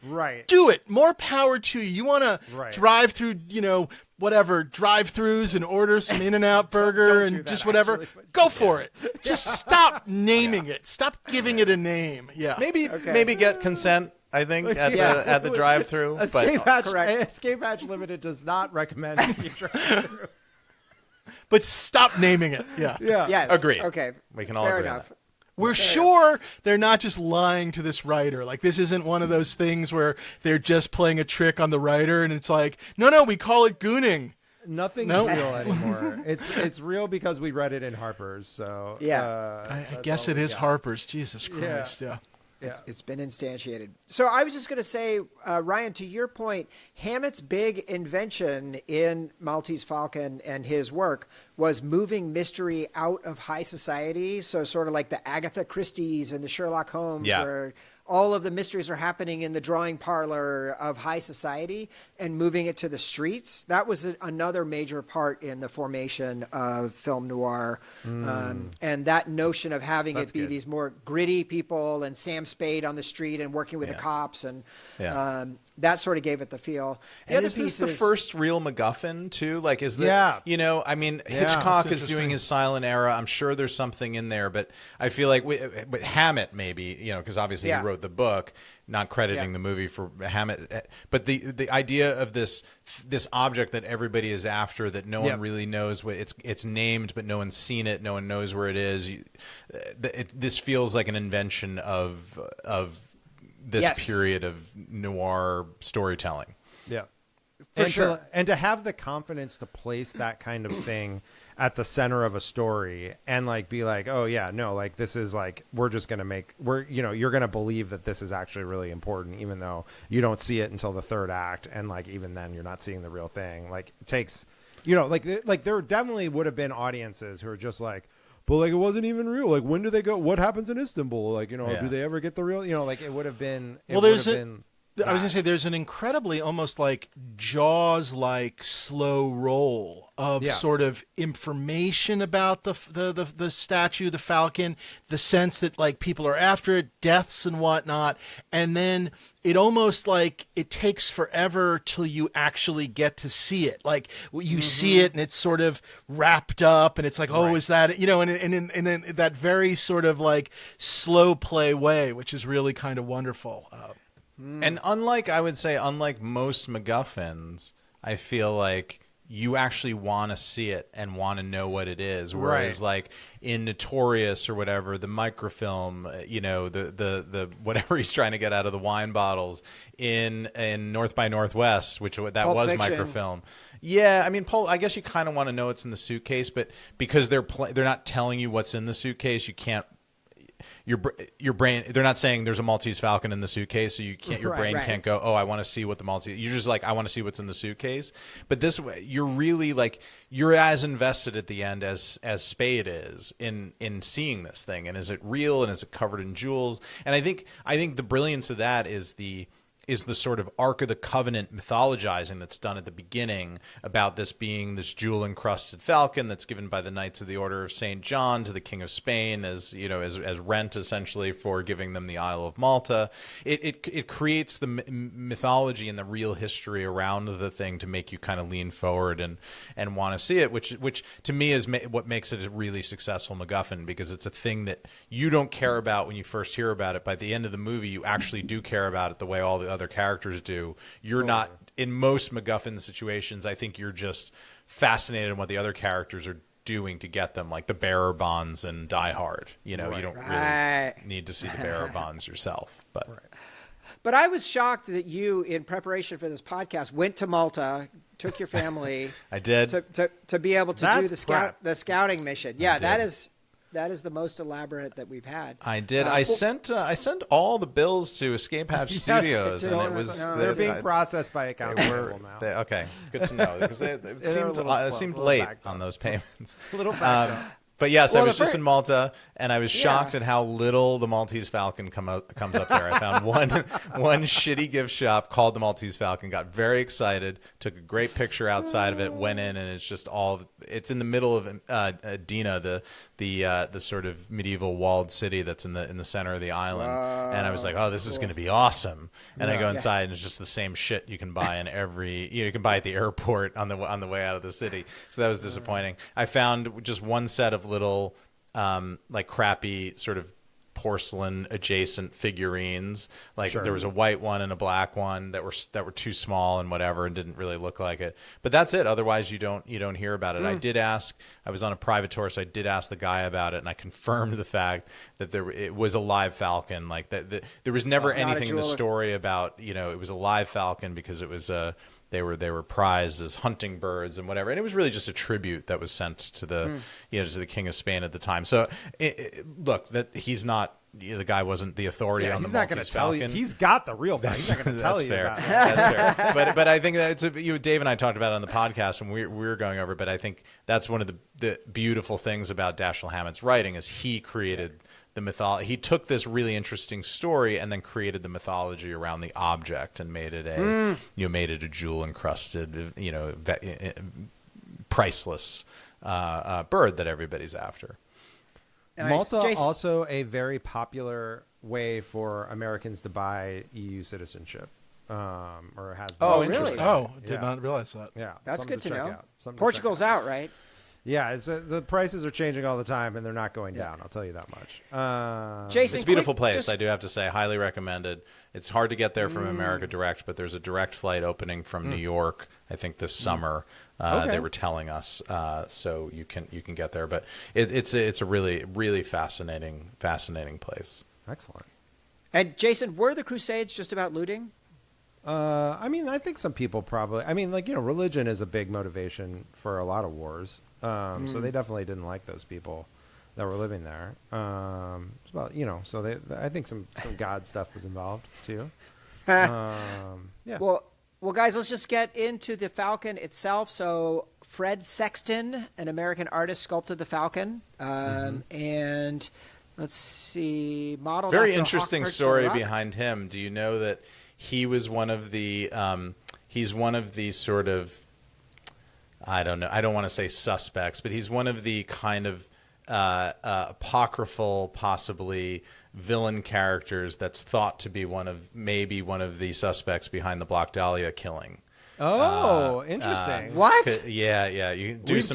do it. More power to you. You want to drive through, drive-throughs and order some In-N-Out burger and just whatever. Actually, go for it. Just stop naming it. Stop giving it a name. Yeah. Maybe get consent. I think at the drive-through. Escape Hatch Limited does not recommend you drive through. But stop naming it. Yeah. Yes. Agreed. Okay. We can all agree on that. We're sure they're not just lying to this writer. Like, this isn't one of those things where they're just playing a trick on the writer and it's like, no, we call it gooning. Nothing's real anymore. It's real because we read it in Harper's. So I guess it is Harper's. Jesus Christ. Yeah. It's been instantiated. So I was just going to say, Ryan, to your point, Hammett's big invention in Maltese Falcon and his work was moving mystery out of high society. So sort of like the Agatha Christie's and the Sherlock Holmes, where all of the mysteries are happening in the drawing parlor of high society, and moving it to the streets. That was another major part in the formation of film noir. And that notion of having it be these more gritty people and Sam Spade on the street and working with the cops. And that sort of gave it the feel. And is this the first real MacGuffin too? Like, is that, you know, I mean, Hitchcock is doing his silent era. I'm sure there's something in there, but I feel like with Hammett maybe, you know, because obviously he wrote the book, not crediting the movie for Hammett, but the idea of this object that everybody is after, that no one really knows what it's named, but no one's seen it, no one knows where it is. This feels like an invention of this period of noir storytelling. Yeah. For sure. And to have the confidence to place that kind of thing at the center of a story and like be like, oh yeah, no, like this is like, we're just going to you're going to believe that this is actually really important, even though you don't see it until the third act. And like, even then you're not seeing the real thing. Like it takes, you know, like there definitely would have been audiences who are just like, but like it wasn't even real. Like when do they go? What happens in Istanbul? Like, you know, do they ever get the real? You know, like it would have been. I was going to say there's an incredibly almost like Jaws-like slow roll of sort of information about the statue, the Falcon, the sense that like people are after it, deaths and whatnot, and then it almost like it takes forever till you actually get to see it. Like you see it and it's sort of wrapped up, and it's like, oh, is that, you know, and in that very sort of like slow play way, which is really kind of wonderful. And unlike most MacGuffins, I feel like you actually want to see it and want to know what it is. Whereas like in Notorious or whatever, the microfilm, you know, the whatever he's trying to get out of the wine bottles in North by Northwest, which that Pulp was Fiction. Microfilm. Yeah, I mean, I guess you kind of want to know it's in the suitcase, but because they're not telling you what's in the suitcase, you can't. Your brain, they're not saying there's a Maltese Falcon in the suitcase, so you can't. Your brain can't go, oh, I want to see what the Maltese. You're just like, I want to see what's in the suitcase. But this way, you're really like, you're as invested at the end as Spade is in seeing this thing, and is it real, and is it covered in jewels? And I think the brilliance of that is the sort of Ark of the Covenant mythologizing that's done at the beginning about this being this jewel-encrusted falcon that's given by the Knights of the Order of St. John to the King of Spain as, you know, as rent essentially for giving them the Isle of Malta. It creates the mythology and the real history around the thing to make you kind of lean forward and want to see it, which to me is what makes it a really successful MacGuffin, because it's a thing that you don't care about when you first hear about it. By the end of the movie, you actually do care about it the way all the other characters do. You're not, in most MacGuffin situations, I think you're just fascinated in what the other characters are doing to get them, like the bearer bonds and Die Hard. You know, you don't really need to see the bearer bonds yourself. But I was shocked that you, in preparation for this podcast, went to Malta, took your family. I did to be able to do the scouting mission. Yeah, that is the most elaborate that we've had. I did. I sent all the bills to Escape Hatch Studios, and it was they're being processed by accounts payable now. Okay, good to know, because it seemed late on those payments. A little back But yes, I was just in Malta, and I was shocked at how little the Maltese Falcon comes up there. I found one shitty gift shop called the Maltese Falcon, got very excited, took a great picture outside of it, went in, and it's in the middle of Dina, the sort of medieval walled city that's in the center of the island. And I was like, oh, this is going to be awesome. And I go inside, and it's just the same shit you can buy you can buy at the airport on the way out of the city. So that was disappointing. I found just one set of little like crappy sort of porcelain adjacent figurines. Like there was a white one and a black one that were too small and whatever, and didn't really look like it. But that's it. Otherwise you don't hear about it. I was on a private tour, so I did ask the guy about it, and I confirmed the fact that it was a live falcon. Like that there was never anything in the story about, you know, it was a live falcon, because it was they were prized as hunting birds and whatever, and it was really just a tribute that was sent to the to the King of Spain at the time. So look, that he's not. The guy wasn't the authority on the Maltese Falcon. He's got the real thing. He's not going to tell you about it. That's fair. But I think that Dave and I talked about it on the podcast when we were going over. But I think that's one of the beautiful things about Dashiell Hammett's writing is he created the mythology. He took this really interesting story and then created the mythology around the object and made it a jewel encrusted, priceless bird that everybody's after. Malta also a very popular way for Americans to buy EU citizenship. or has. Oh, been. interesting. Oh, did not realize that. Yeah, that's good to know. Portugal's Portugal's out, right? Yeah, it's the prices are changing all the time, and they're not going down. I'll tell you that much. Jason, it's a beautiful place. I do have to say, highly recommended. It's hard to get there from America Direct, but there's a direct flight opening from New York, I think this summer. They were telling us, so you can get there. But it's a really, really fascinating place. Excellent. And Jason, were the Crusades just about looting? I mean, I think some people probably. I mean, like, religion is a big motivation for a lot of wars. So they definitely didn't like those people that were living there. Well, so I think some God stuff was involved too. Yeah. Well, guys, let's just get into the Falcon itself. So Fred Sexton, an American artist, sculpted the Falcon, and let's see, modeled. Very after interesting Hawk story Rock. behind him. Do you know that he was one of the? He's one of the sort of. I don't know. I don't want to say suspects, but he's one of the kind of apocryphal, possibly villain characters that's thought to be one of the suspects behind the Black Dahlia killing. Oh, interesting. What? Yeah. You do We've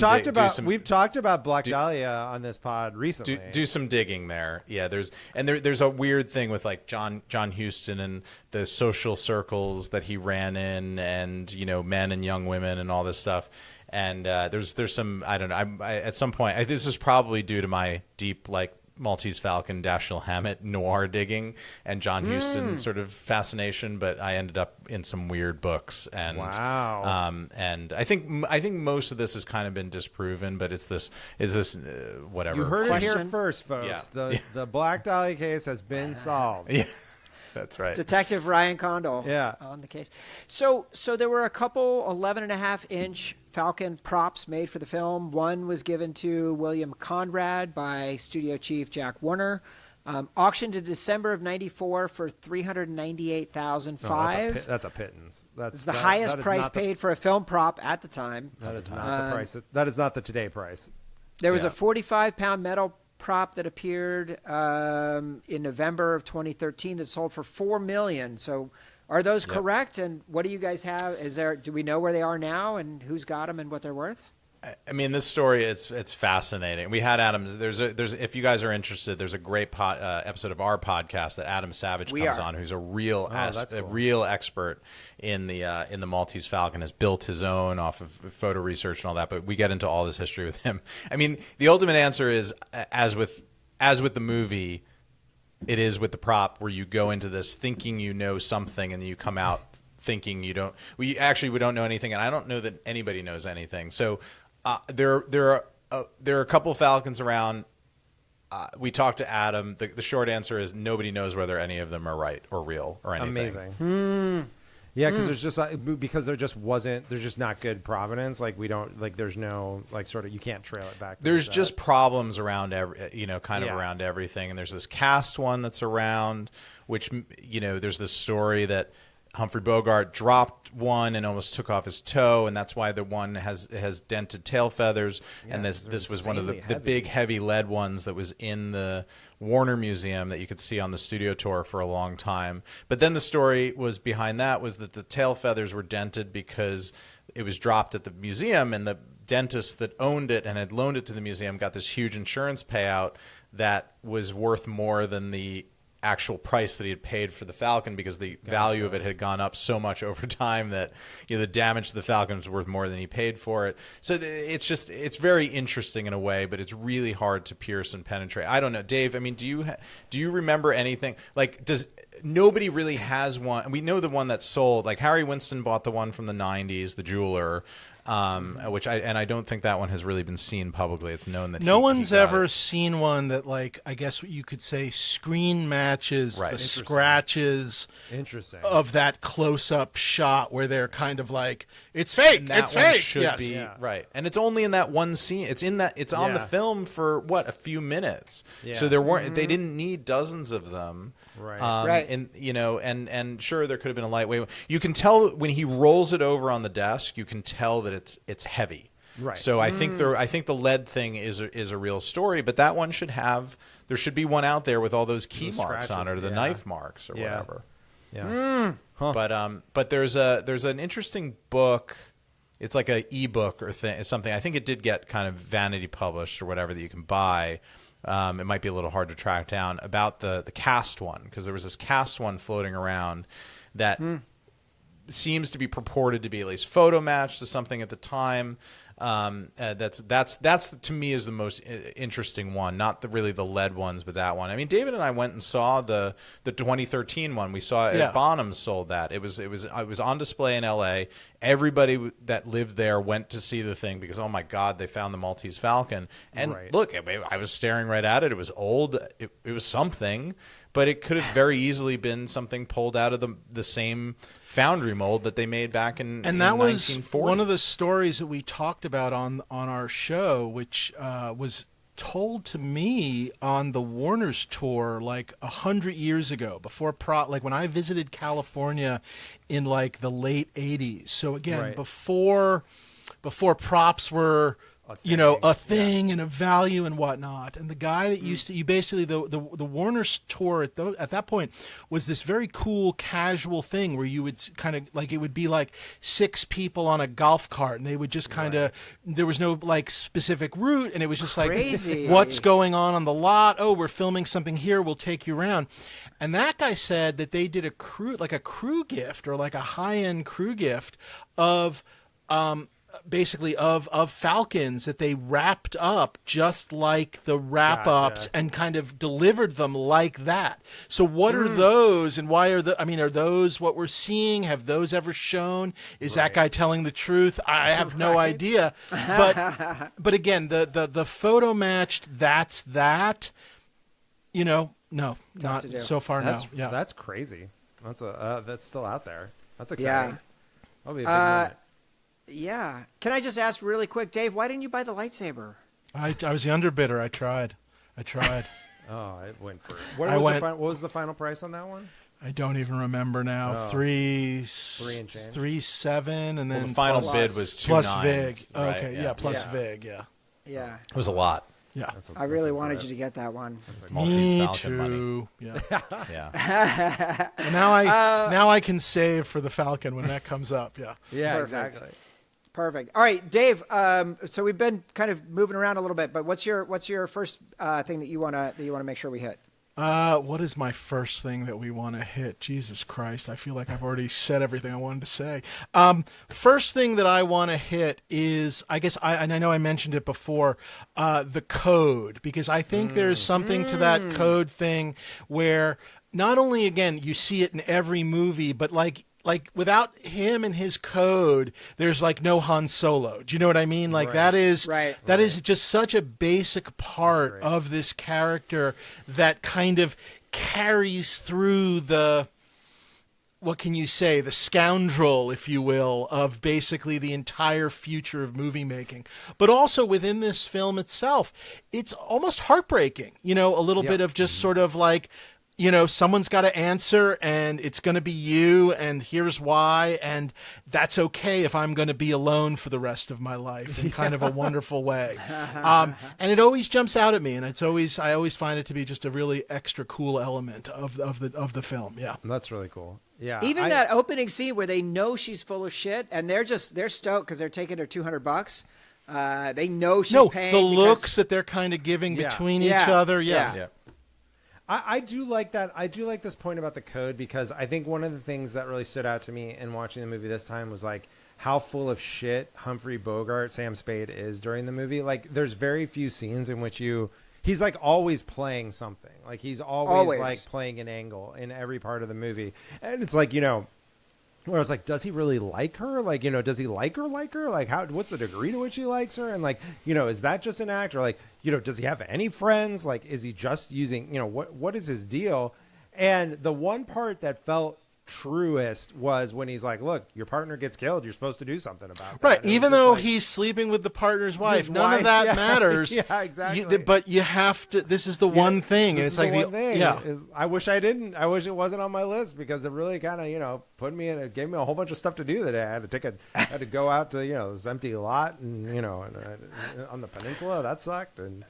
talked about Black Dahlia on this pod recently. Do some digging there. Yeah, there's a weird thing with like John Huston and the social circles that he ran in, and men and young women and all this stuff. And there's some, I don't know. I at some point, this is probably due to my deep Maltese Falcon, Dashiell Hammett noir digging and John Huston sort of fascination, but I ended up in some weird books. And wow. And I think most of this has kind of been disproven, but it's this whatever. You heard Question? it here first, folks. Yeah. The Black Dahlia case has been solved. Yeah. That's right. Detective Ryan Condal on the case. So there were a couple 11.5-inch Falcon props made for the film. One was given to William Conrad by studio chief Jack Warner. Auctioned in December of '94 for $398,500. That's a pittance. It's the highest price paid for a film prop at the time. That is not the price. That is not the today price. There was a 45-pound metal prop that appeared in November of 2013 that sold for $4 million. So are those correct? And what do you guys have? Do we know where they are now and who's got them and what they're worth? I mean, this story, it's fascinating. We had Adam. There's if you guys are interested, there's a great episode of our podcast that Adam Savage comes on, who's a real real expert in the Maltese Falcon, has built his own off of photo research and all that. But we get into all this history with him. I mean, the ultimate answer is as with the movie, it is with the prop, where you go into this thinking you know something and you come out thinking you don't. We don't know anything, and I don't know that anybody knows anything. So. There are a couple of Falcons around. We talked to Adam. The short answer is nobody knows whether any of them are right or real or anything. Amazing. Yeah, because there's just not good provenance. Like we don't there's no sort of, you can't trail it back. There's just problems around around everything. And there's this cast one that's around, which there's this story that Humphrey Bogart dropped one and almost took off his toe, and that's why the one has dented tail feathers. Yeah, and this was one of the big heavy lead ones that was in the Warner Museum that you could see on the studio tour for a long time. But then the story was behind that was that the tail feathers were dented because it was dropped at the museum, and the dentist that owned it and had loaned it to the museum got this huge insurance payout that was worth more than the actual price that he had paid for the Falcon, because the value of it had gone up so much over time that the damage to the Falcon was worth more than he paid for it. So it's very interesting in a way, but it's really hard to pierce and penetrate. I don't know, Dave. I mean, do you remember anything? Nobody really has one. We know the one that sold. Like Harry Winston bought the one from the '90s, the jeweler. Which I don't think that one has really been seen publicly. It's known that no one's ever seen one that, I guess you could say, screen matches the scratches of that close-up shot where they're kind of like, it's fake, it's fake. Right, and it's only in that one scene. It's on the film for a few minutes. Yeah. So they didn't need dozens of them. Right. And sure, there could have been a lightweight. You can tell when he rolls it over on the desk. You can tell that it's heavy. Right. So I think the lead thing is a real story, but that one there should be one out there with all those key marks on it, or the knife marks or whatever. Yeah. But there's an interesting book. It's like an ebook or something. I think it did get kind of vanity published or whatever that you can buy. It might be a little hard to track down about the cast one, because there was this cast one floating around that seems to be purported to be at least photo matched to something at the time. That's to me is the most interesting one, not really the lead ones, but that one. I mean, David and I went and saw the 2013 one. We saw it at Bonham sold that. It was on display in L.A. Everybody that lived there went to see the thing because, oh my God, they found the Maltese Falcon. And look, I was staring right at it. It was old. It was something, but it could have very easily been something pulled out of the same foundry mold that they made back in 1940. And that was one of the stories that we talked about on our show, which was told to me on the Warner's tour like 100 years ago, before like when I visited California in like the late 80s. So again, before props were a thing and a value and whatnot. And the guy that used to, you basically, the Warner's tour at that point was this very cool casual thing where you would kind of like, it would be like 6 people on a golf cart and they would just kind of, there was no like specific route, and it was just Crazy. Like, what's going on the lot? Oh, we're filming something here. We'll take you around. And that guy said that they did a crew gift or like a high-end crew gift of, basically of Falcons that they wrapped up just like the wrap-ups and kind of delivered them like that. So what are those, and why are are those what we're seeing? Have those ever shown? Is that guy telling the truth? I have no idea. But again, the photo matched, that's that. No, not so far. Yeah, that's crazy. That's still out there. That's exciting. Yeah. That'll be a big moment. Yeah. Can I just ask really quick, Dave, why didn't you buy the lightsaber? I was the underbidder. I tried. Oh, I went for it. What was the final price on that one? I don't even remember now. 3.7, and then the final bid was 2.9 plus Vig. Right? Okay, plus Vig. Yeah. It was a lot. Yeah, I really wanted you to get that one. That's Maltese Falcon too. Money. Yeah. And now I can save for the Falcon when that comes up. Yeah. Yeah, Perfect. exactly. Perfect. All right, Dave. So we've been kind of moving around a little bit, but what's your first thing that you wanna make sure we hit? What is my first thing that we want to hit? Jesus Christ, I feel like I've already said everything I wanted to say. First thing that I want to hit is, I guess, and I know I mentioned it before, the code, because I think there's something to that code thing where not only, again, you see it in every movie, but like without him and his code, there's like no Han Solo. Do you know what I mean? Like that is just such a basic part of this character that kind of carries through the scoundrel, if you will, of basically the entire future of movie making. But also within this film itself, it's almost heartbreaking, a little bit of just sort of like, someone's got to answer, and it's going to be you, and here's why, and that's okay if I'm going to be alone for the rest of my life in kind of a wonderful way. And it always jumps out at me, and I always find it to be just a really extra cool element of the film. Yeah, that's really cool. Yeah, even that opening scene where they know she's full of shit, and they're stoked because they're taking her $200. They know she's paying. The looks that they're kind of giving between each other. Yeah. I do like that. I do like this point about the code, because I think one of the things that really stood out to me in watching the movie this time was like how full of shit Humphrey Bogart, Sam Spade, is during the movie. Like, there's very few scenes in which he's like always playing something. Like, he's always like playing an angle in every part of the movie. And it's like, where I was like, does he really like her? Like, does he like her? Like, what's the degree to which he likes her? And like, is that just an act? Or like, does he have any friends? Like, is he just using, what is his deal? And the one part that felt truest was when he's like, look, your partner gets killed, you're supposed to do something about that. Right, even though he's sleeping with the partner's wife, none of that matters. Yeah, exactly. But you have to, this is the one thing. This it's like the one thing. I wish I didn't. I wish it wasn't on my list, because it really kind of, put me in, it gave me a whole bunch of stuff to do that I had to go out to, this empty lot and, on the peninsula. That sucked. And,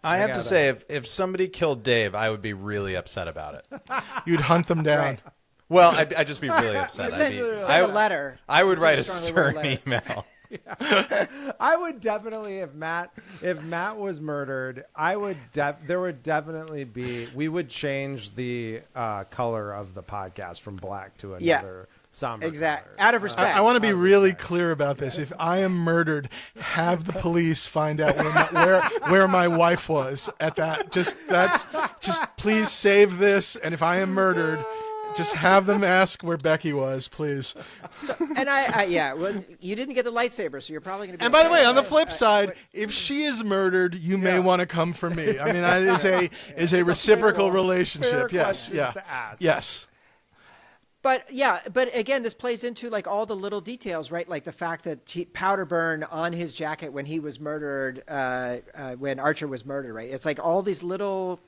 I have to say, if somebody killed Dave, I would be really upset about it. You'd hunt them down. Right. Well, I'd just be really upset. Send a letter. I would write a strongly stern worded email. I would definitely, if Matt was murdered, there would definitely be, we would change the color of the podcast from black to another somber exact color. out of respect. I want to be really clear about this. If I am murdered, have the police find out where my wife was at that. Just please save this. And if I am murdered, just have them ask where Becky was, please. So, and well, you didn't get the lightsaber, so you're probably going to be. And by the way, on the flip side, if she is murdered, you may want to come for me. I mean, that is a reciprocal relationship. Yes, yes. But again, this plays into like all the little details, right? Like the fact that powder burn on his jacket when he was murdered, when Archer was murdered, right? It's like all these little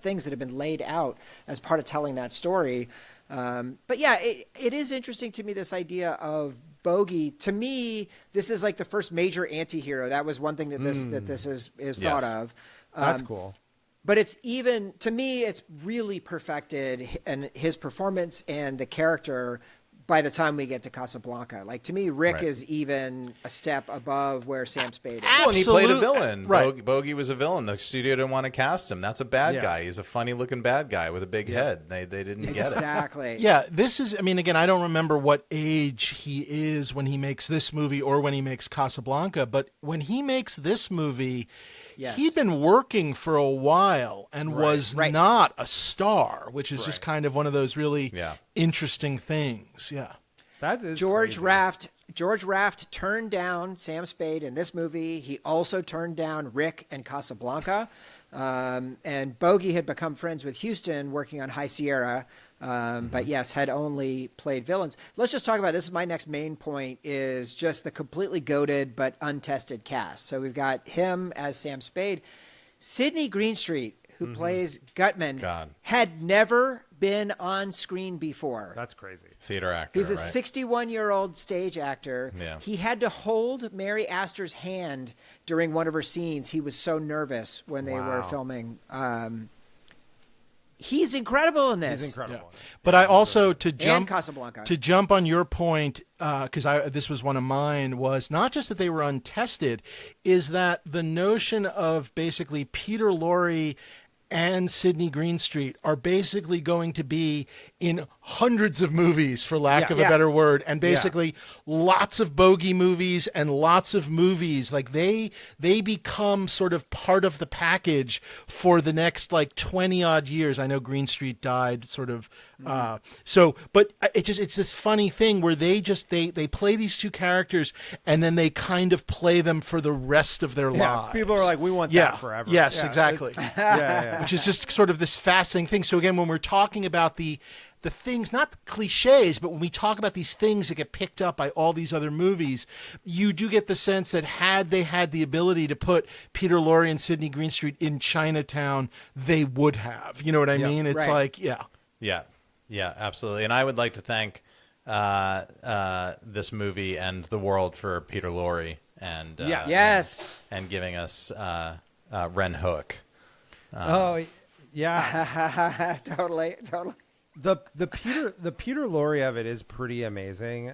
things that have been laid out as part of telling that story. But yeah, it is interesting to me, this idea of Bogey. To me, this is like the first major anti-hero. That was one thing that this is thought of. That's cool. But it's even, to me, it's really perfected, and his performance and the character by the time we get to Casablanca. Like, to me, Rick is even a step above where Sam Spade is. Well, and he played a villain. Right. Bogey was a villain. The studio didn't want to cast him. That's a bad guy. He's a funny-looking bad guy with a big head. They didn't get it. Exactly. Yeah, this is, I mean, again, I don't remember what age he is when he makes this movie or when he makes Casablanca, but when he makes this movie, he'd been working for a while and was not a star, which is just kind of one of those really interesting things. Yeah. That is George crazy. Raft turned down Sam Spade in this movie. He also turned down Rick and Casablanca. And Bogey had become friends with Houston working on High Sierra. But yes, had only played villains. Let's just talk about, this is my next main point, is just the completely goated but untested cast. So we've got him as Sam Spade. Sidney Greenstreet, who plays Gutman, had never been on screen before. That's crazy. Theater actor. He's a 61-year-old stage actor. Yeah. He had to hold Mary Astor's hand during one of her scenes. He was so nervous when they were filming. He's incredible in this. He's incredible. Yeah. But I also, to Casablanca. jump on your point, because this was one of mine, was not just that they were untested, is that the notion of basically Peter Lorre and Sidney Greenstreet are basically going to be in hundreds of movies, for lack of a better word, and basically lots of Bogey movies and lots of movies. Like they become sort of part of the package for the next like 20 odd years. I know Greenstreet died sort of. But it's this funny thing where they play these two characters and then they kind of play them for the rest of their lives. People are like, we want that forever. Yes, exactly. Which is just sort of this fascinating thing. So again, when we're talking about the things, not the cliches, but when we talk about these things that get picked up by all these other movies, you do get the sense that had they had the ability to put Peter Lorre and Sidney Greenstreet in Chinatown, they would have. You know what I mean? It's like, Yeah, absolutely. And I would like to thank this movie and the world for Peter Lorre and and giving us Ren Hook. Totally. The Peter Lorre of it is pretty amazing.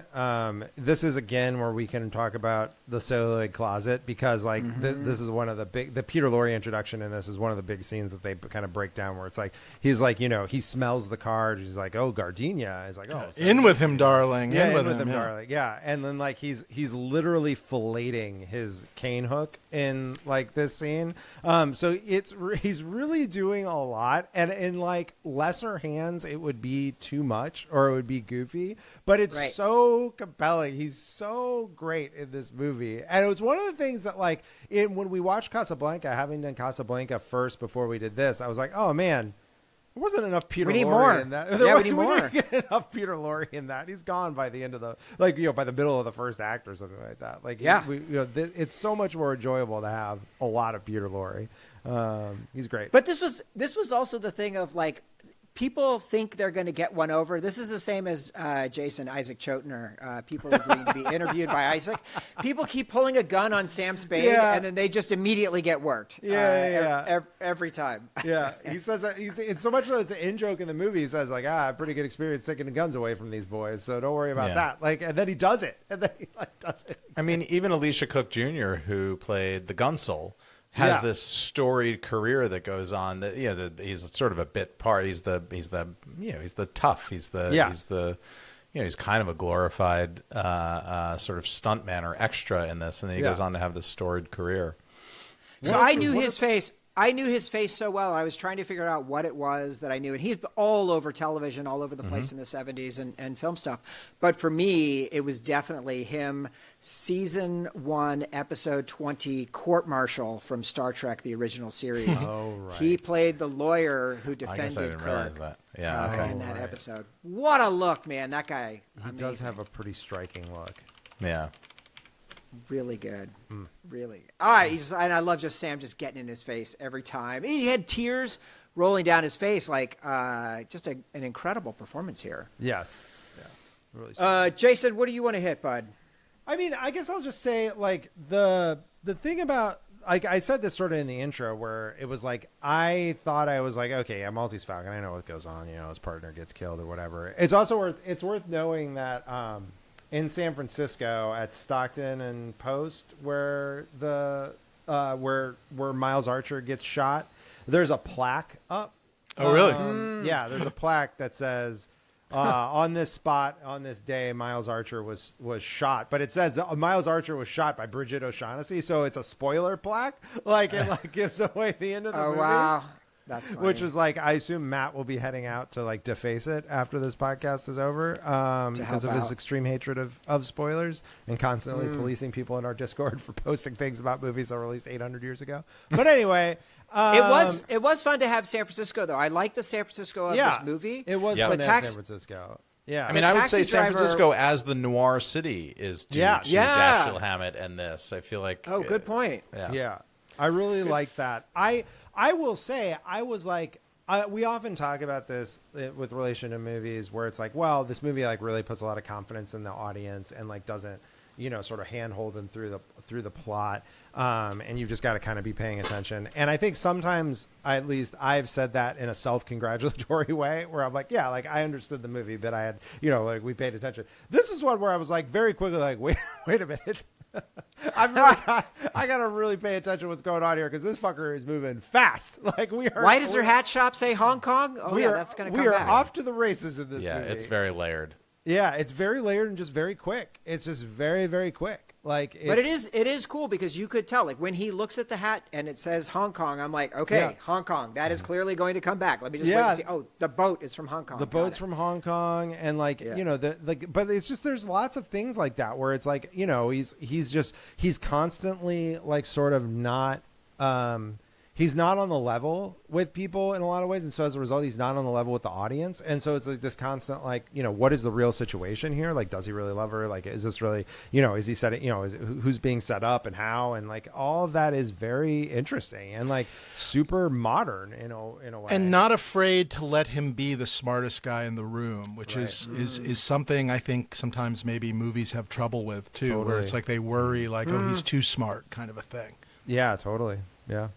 This is again where we can talk about the celluloid closet, because like this is one of the Peter Lorre introduction in this is one of the big scenes that they kind of break down, where it's like he's like, he smells the card, he's like, oh, gardenia, he's like, oh, in with him, darling, in with him, darling, and then like he's literally filleting his cane hook in like this scene. So he's really doing a lot, and in like lesser hands it would be too much or it would be goofy, but it's so compelling. He's so great in this movie. And it was one of the things that like when we watched Casablanca, having done Casablanca first before we did this, I was like, oh man, there wasn't enough Peter Lorre in that. We need more. We didn't get enough Peter Lorre in that. He's gone by the end of the by the middle of the first act or something like that. Like it's so much more enjoyable to have a lot of Peter Lorre. He's great. But this was also the thing of like, people think they're going to get one over. This is the same as Jason Isaac Chotiner. People agreeing to be interviewed by Isaac. People keep pulling a gun on Sam Spade, and then they just immediately get worked. Every time. Yeah, he says that. It's so much so it's an in joke in the movie. He says like, I have pretty good experience taking the guns away from these boys, so don't worry about that. Like, and then he does it, and then he does it. I mean, even Alicia Cook Jr., who played the Gunsel, has this storied career that goes on. That he's sort of a bit part. He's the tough. He's kind of a glorified sort of stuntman or extra in this, and then he goes on to have this storied career. So I knew his face. I knew his face so well. I was trying to figure out what it was that I knew. And he's all over television, all over the place in the 70s and film stuff. But for me, it was definitely him, season 1, episode 20, Court Martial from Star Trek, the original series. Oh, right. He played the lawyer who defended I guess I didn't realize Kirk that. in that episode. What a look, man. That guy, He amazing. does have a pretty striking look. Yeah. Really good. Really. And I love just Sam just getting in his face every time. He had tears rolling down his face. Like, just an incredible performance here. Yes. Yeah. Really. Jason, what do you want to hit, bud? I mean, I guess I'll just say like the thing about, like I said this sort of in the intro where it was like I thought I was like, okay, yeah, Maltese Falcon, I know what goes on, his partner gets killed or whatever. It's also worth knowing that in San Francisco at Stockton and Post where where Miles Archer gets shot, there's a plaque up. Oh, really? Yeah, there's a plaque that says on this spot, on this day, Miles Archer was shot. But it says Miles Archer was shot by Bridget O'Shaughnessy, so it's a spoiler plaque. Like, it gives away the end of the movie. Oh, wow. That's funny. Which is like, I assume Matt will be heading out to like deface it after this podcast is over because of his extreme hatred of spoilers and constantly policing people in our Discord for posting things about movies that were released 800 years ago. But anyway... It was fun to have San Francisco, though. I like the San Francisco of this movie. It was fun to have San Francisco. Yeah. I mean, I would say San Francisco as the noir city is due to Dashiell Hammett and this. I feel like... Oh, good point. Yeah. I really like that. I will say, I was like, we often talk about this with relation to movies where it's like, well, this movie like really puts a lot of confidence in the audience and like doesn't, sort of handhold them through the plot. And you've just got to kind of be paying attention. And I think sometimes, at least I've said that in a self-congratulatory way where I'm like, yeah, like I understood the movie, but I had, like we paid attention. This is one where I was like very quickly like, wait a minute. I got to really pay attention to what's going on here because this fucker is moving fast. Like we are. Why does her hat shop say Hong Kong? Oh, that's going to come back. We are off to the races in this movie. Yeah, it's very layered. Yeah, it's very layered and just very quick. It's just very, very quick. But it is cool because you could tell, like when he looks at the hat and it says Hong Kong, I'm like, okay, Hong Kong, that is clearly going to come back. Let me just wait and see. Oh, the boat is from Hong Kong. The boat's from Hong Kong, and but it's just there's lots of things like that where it's like he's constantly like sort of not. He's not on the level with people in a lot of ways. And so as a result, he's not on the level with the audience. And so it's like this constant, like, what is the real situation here? Like, does he really love her? Like, is this really, is he setting, who's being set up and how? And like, all of that is very interesting and like super modern in a way. And not afraid to let him be the smartest guy in the room, which is something I think sometimes maybe movies have trouble with too, Totally. where it's like they worry like, oh, he's too smart kind of a thing. Yeah, totally. Yeah.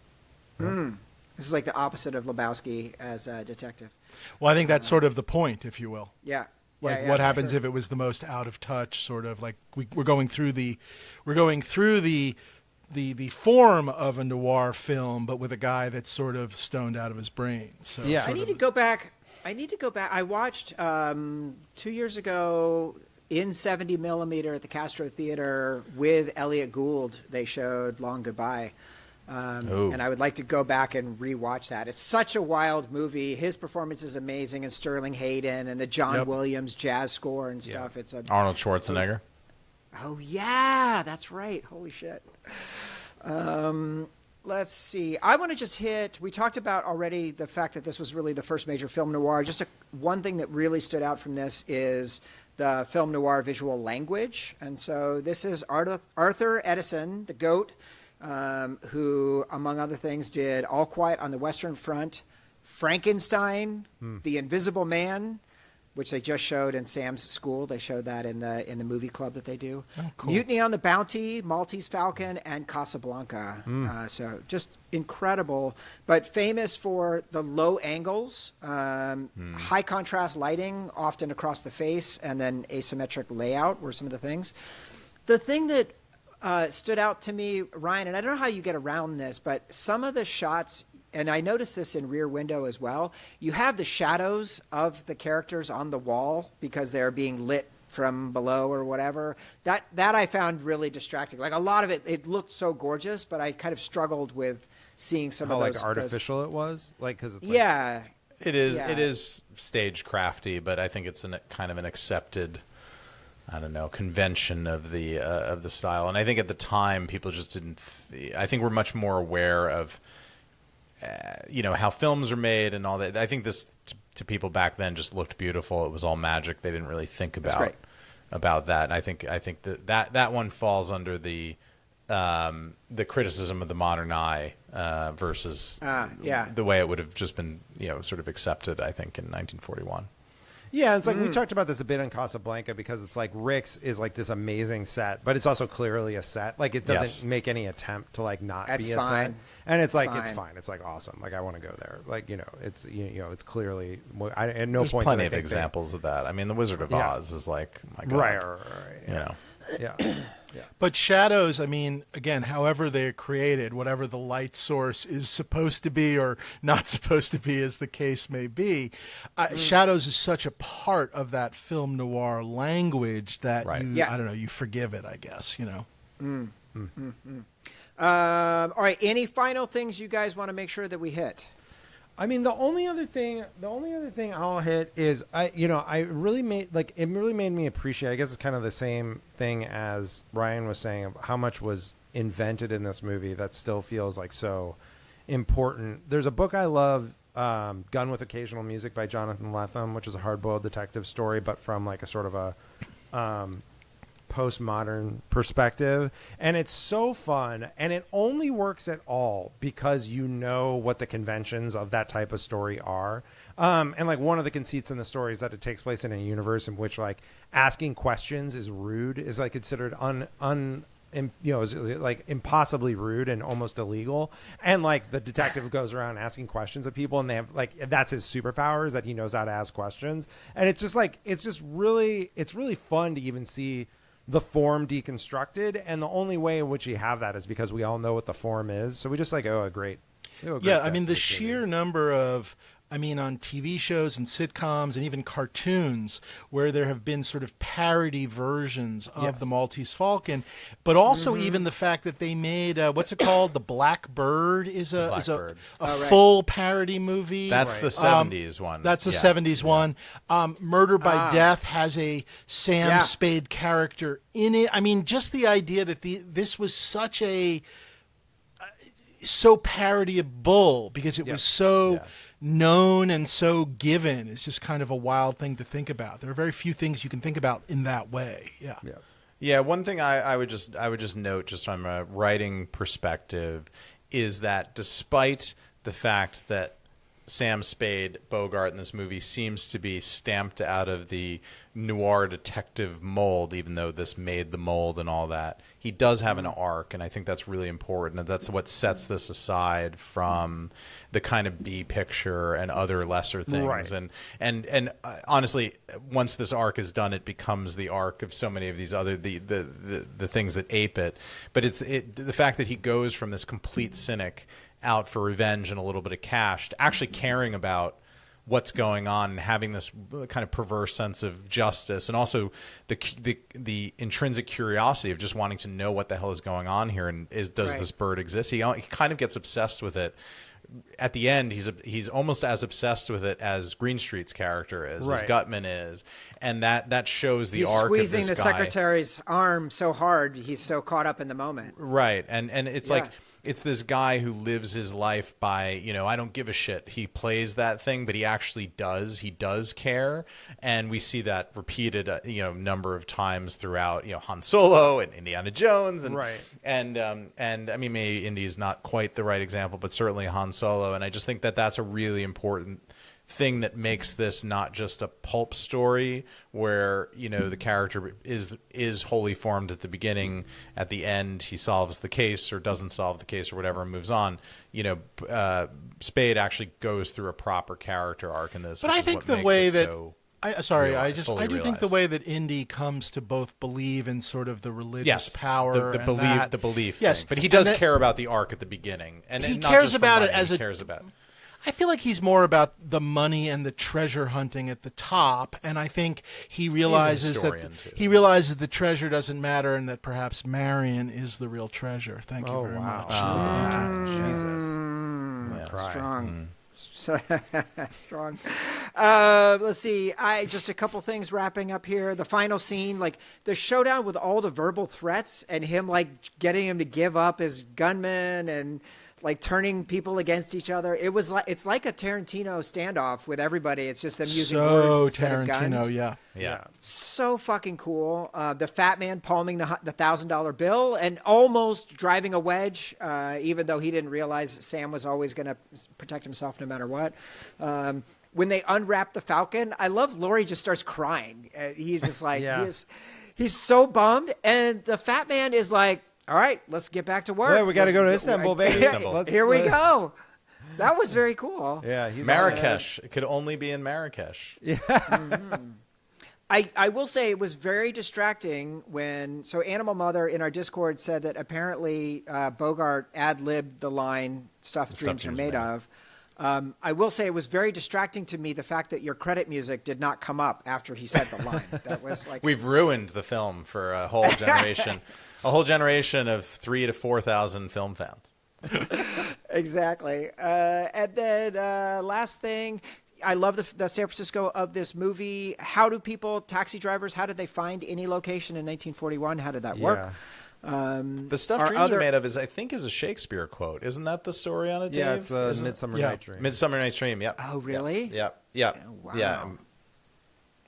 This is like the opposite of Lebowski as a detective. Well, I think that's sort of the point, if you will. Yeah. Like what happens if it was the most out of touch sort of like we're going through the form of a noir film, but with a guy that's sort of stoned out of his brain. So yeah, I need to go back. I watched 2 years ago in 70 millimeter at the Castro Theater with Elliot Gould. They showed Long Goodbye. And I would like to go back and rewatch that. It's such a wild movie. His performance is amazing, and Sterling Hayden and the John Williams jazz score and stuff. It's Arnold Schwarzenegger. Oh yeah, that's right. Holy shit. Let's see. I want to just hit. We talked about already the fact that this was really the first major film noir. Just one thing that really stood out from this is the film noir visual language, and so this is Arthur Edison, the GOAT. Who, among other things, did All Quiet on the Western Front, Frankenstein, The Invisible Man, which they just showed in Sam's school. They showed that in the movie club that they do. Oh, cool. Mutiny on the Bounty, Maltese Falcon, and Casablanca. So just incredible, but famous for the low angles, high contrast lighting, often across the face, and then asymmetric layout were some of the things. The thing that stood out to me, Ryan, and I don't know how you get around this, but some of the shots, and I noticed this in Rear Window as well, you have the shadows of the characters on the wall because they're being lit from below or whatever. That I found really distracting. Like a lot of it looked so gorgeous, but I kind of struggled with seeing some of those. How like artificial it was? Like, because it's like, yeah. It is. Yeah. It is stage crafty, but I think it's kind of an accepted, I don't know, convention of the style. And I think at the time people just didn't. I think we're much more aware of, how films are made and all that. I think this to people back then just looked beautiful. It was all magic. They didn't really think about that. And I think that one falls under the criticism of the modern eye versus the way it would have just been sort of accepted, I think, in 1941. Yeah, it's like we talked about this a bit in Casablanca because it's like Rick's is like this amazing set, but it's also clearly a set. Like it doesn't make any attempt to like not be a set. And it's like, it's fine. It's like awesome. Like I want to go there. Like, it's, it's clearly, at no There's point. Plenty of examples of that. I mean, The Wizard of Oz is like, my God. Right. Yeah. Yeah. But shadows, I mean, again, however they're created, whatever the light source is supposed to be or not supposed to be, as the case may be, shadows is such a part of that film noir language that I don't know, you forgive it, I guess, All right. Any final things you guys want to make sure that we hit? I mean, the only other thing I'll hit is it really made me appreciate, I guess it's kind of the same thing as Ryan was saying, of how much was invented in this movie that still feels like so important. There's a book I love, Gun with Occasional Music by Jonathan Lethem, which is a hard-boiled detective story, but from like a sort of a postmodern perspective, and it's so fun, and it only works at all because you know what the conventions of that type of story are, and like one of the conceits in the story is that it takes place in a universe in which like asking questions is rude, is like considered is like impossibly rude and almost illegal, and like the detective goes around asking questions of people, and they have like, that's his superpower, is that he knows how to ask questions, and it's really fun to even see the form deconstructed, and the only way in which you have that is because we all know what the form is, so we just like great I mean, the sheer number of, on TV shows and sitcoms and even cartoons where there have been sort of parody versions of the Maltese Falcon, but also even the fact that they made what's it called? The Black Bird is a full parody movie. That's the 70s one. That's the 70s one. Murder by Death has a Sam Spade character in it. I mean, just the idea that this was such a so parodyable because it was so known and so given. It's just kind of a wild thing to think about. There are very few things you can think about in that way. Yeah. One thing I would just note, just from a writing perspective, is that despite the fact that Sam Spade Bogart in this movie seems to be stamped out of the noir detective mold, even though this made the mold and all that, he does have an arc, and I think that's really important, and that's what sets this aside from the kind of B picture and other lesser things. And honestly, once this arc is done, it becomes the arc of so many of these other the things that ape it. But the fact that he goes from this complete cynic out for revenge and a little bit of cash to actually caring about what's going on and having this kind of perverse sense of justice, and also the intrinsic curiosity of just wanting to know what the hell is going on here, and does this bird exist? He kind of gets obsessed with it. At the end, he's almost as obsessed with it as Greenstreet's character is, as Gutman is, and that shows the arc of this guy. He's squeezing the secretary's arm so hard, he's so caught up in the moment. Right, and it's like it's this guy who lives his life by, I don't give a shit. He plays that thing, but he actually does. He does care. And we see that repeated, number of times throughout, Han Solo and Indiana Jones. And, right. And I mean, maybe Indy is not quite the right example, but certainly Han Solo. And I just think that that's a really important thing that makes this not just a pulp story where the character is wholly formed at the beginning. At the end he solves the case or doesn't solve the case or whatever and moves on. Spade actually goes through a proper character arc in this, but I think the way that I do think the way that Indy comes to both believe in sort of the religious power, the belief thing. But he does care about the arc at the beginning, and he not cares just about money, it as he cares about. I feel like he's more about the money and the treasure hunting at the top, and I think he realizes that the treasure doesn't matter, and that perhaps Marion is the real treasure. Thank you very much. Jesus, strong. Strong. Let's see. Just a couple things wrapping up here. The final scene, like the showdown with all the verbal threats, and him like getting him to give up his gunman and like turning people against each other. It's like a Tarantino standoff with everybody. It's just them using words instead of guns. Yeah. So fucking cool. The fat man palming the $1,000 bill and almost driving a wedge, even though he didn't realize Sam was always going to protect himself no matter what. When they unwrap the Falcon, I love Laurie just starts crying. He's just like, he's so bummed. And the fat man is like, all right, let's get back to work. Yeah, we got to go to Istanbul, baby. Here we go. That was very cool. Yeah, Marrakesh. It could only be in Marrakesh. Yeah. Mm-hmm. I will say it was very distracting when Animal Mother in our Discord said that apparently Bogart ad-libbed the line "Stuff Dreams Are Made Of." I will say it was very distracting to me the fact that your credit music did not come up after he said the line. That was like we've ruined the film for a whole generation. A whole generation of 3,000 to 4,000 film fans. Exactly. And then last thing, I love the San Francisco of this movie. How do taxi drivers, how did they find any location in 1941? How did that work? The Stuff Dreams Are Made Of is a Shakespeare quote. Isn't that the story on it, Dave? Yeah, it's a Midsummer Night's Dream. Midsummer Night's Dream, yep. Oh, really? Yep. Oh, wow. Yeah.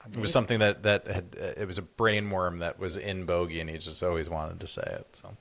Amazing. It was something that had it was a brainworm that was in Bogey, and he just always wanted to say it. So,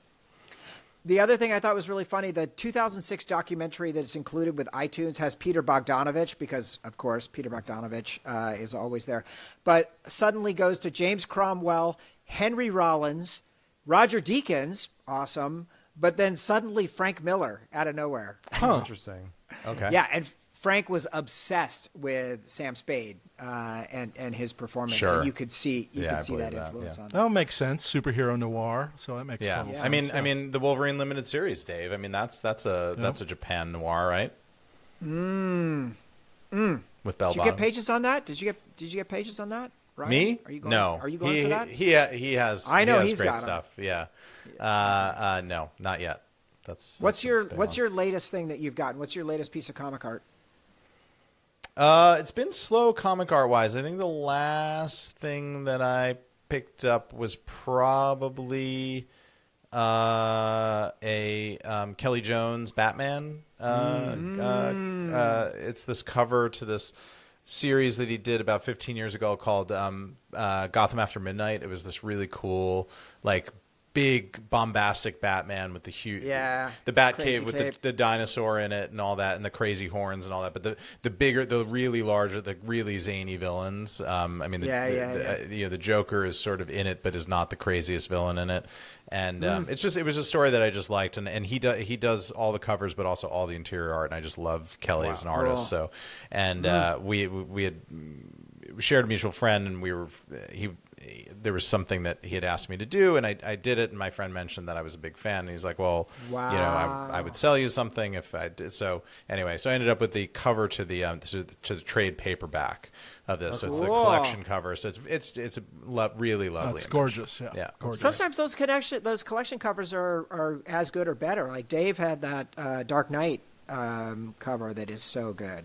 the other thing I thought was really funny, the 2006 documentary that's included with iTunes has Peter Bogdanovich, because of course Peter Bogdanovich is always there, but suddenly goes to James Cromwell, Henry Rollins, Roger Deakins, awesome, but then suddenly Frank Miller out of nowhere. Interesting. Okay. Yeah, and Frank was obsessed with Sam Spade and his performance. Sure. And you could see that influence on it. That makes sense. Superhero noir, so that makes total sense. I mean, the Wolverine limited series, Dave. I mean, that's a Japan noir, right? With bell Did you get pages on that? Did you get pages on that? Ryan? Me? Are you going, no. Are you going for that? He has. I know he has he's great got stuff. Yeah. No, not yet. What's your latest thing that you've gotten? What's your latest piece of comic art? It's been slow comic art wise. I think the last thing that I picked up was probably a Kelly Jones Batman. It's this cover to this series that he did about 15 years ago called Gotham After Midnight. It was this really cool, like, big bombastic Batman with the huge the Batcave with the dinosaur in it and all that, and the crazy horns and all that, but the bigger, the really larger, the really zany villains. I mean the Joker is sort of in it but is not the craziest villain in it, and it was a story that I just liked, and he does all the covers but also all the interior art, and I just love Kelly as an artist. So and we had shared a mutual friend, and there was something that he had asked me to do, and I did it, and my friend mentioned that I was a big fan, and he's like, well, I would sell you something if I did. So anyway, I ended up with the cover to the trade paperback of this. So it's the collection cover. So it's really lovely. It's gorgeous. Yeah. Gorgeous. Sometimes those collection covers are as good or better. Like Dave had that Dark Knight cover that is so good.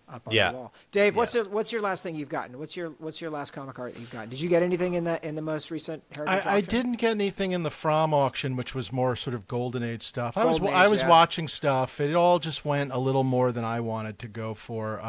up on the wall. Dave, what's your last thing you've gotten? What's your last comic art that you've gotten? Did you get anything in the most recent Heritage auction? I didn't get anything in the From auction, which was more sort of Golden Age stuff. I was watching stuff. It all just went a little more than I wanted to go for.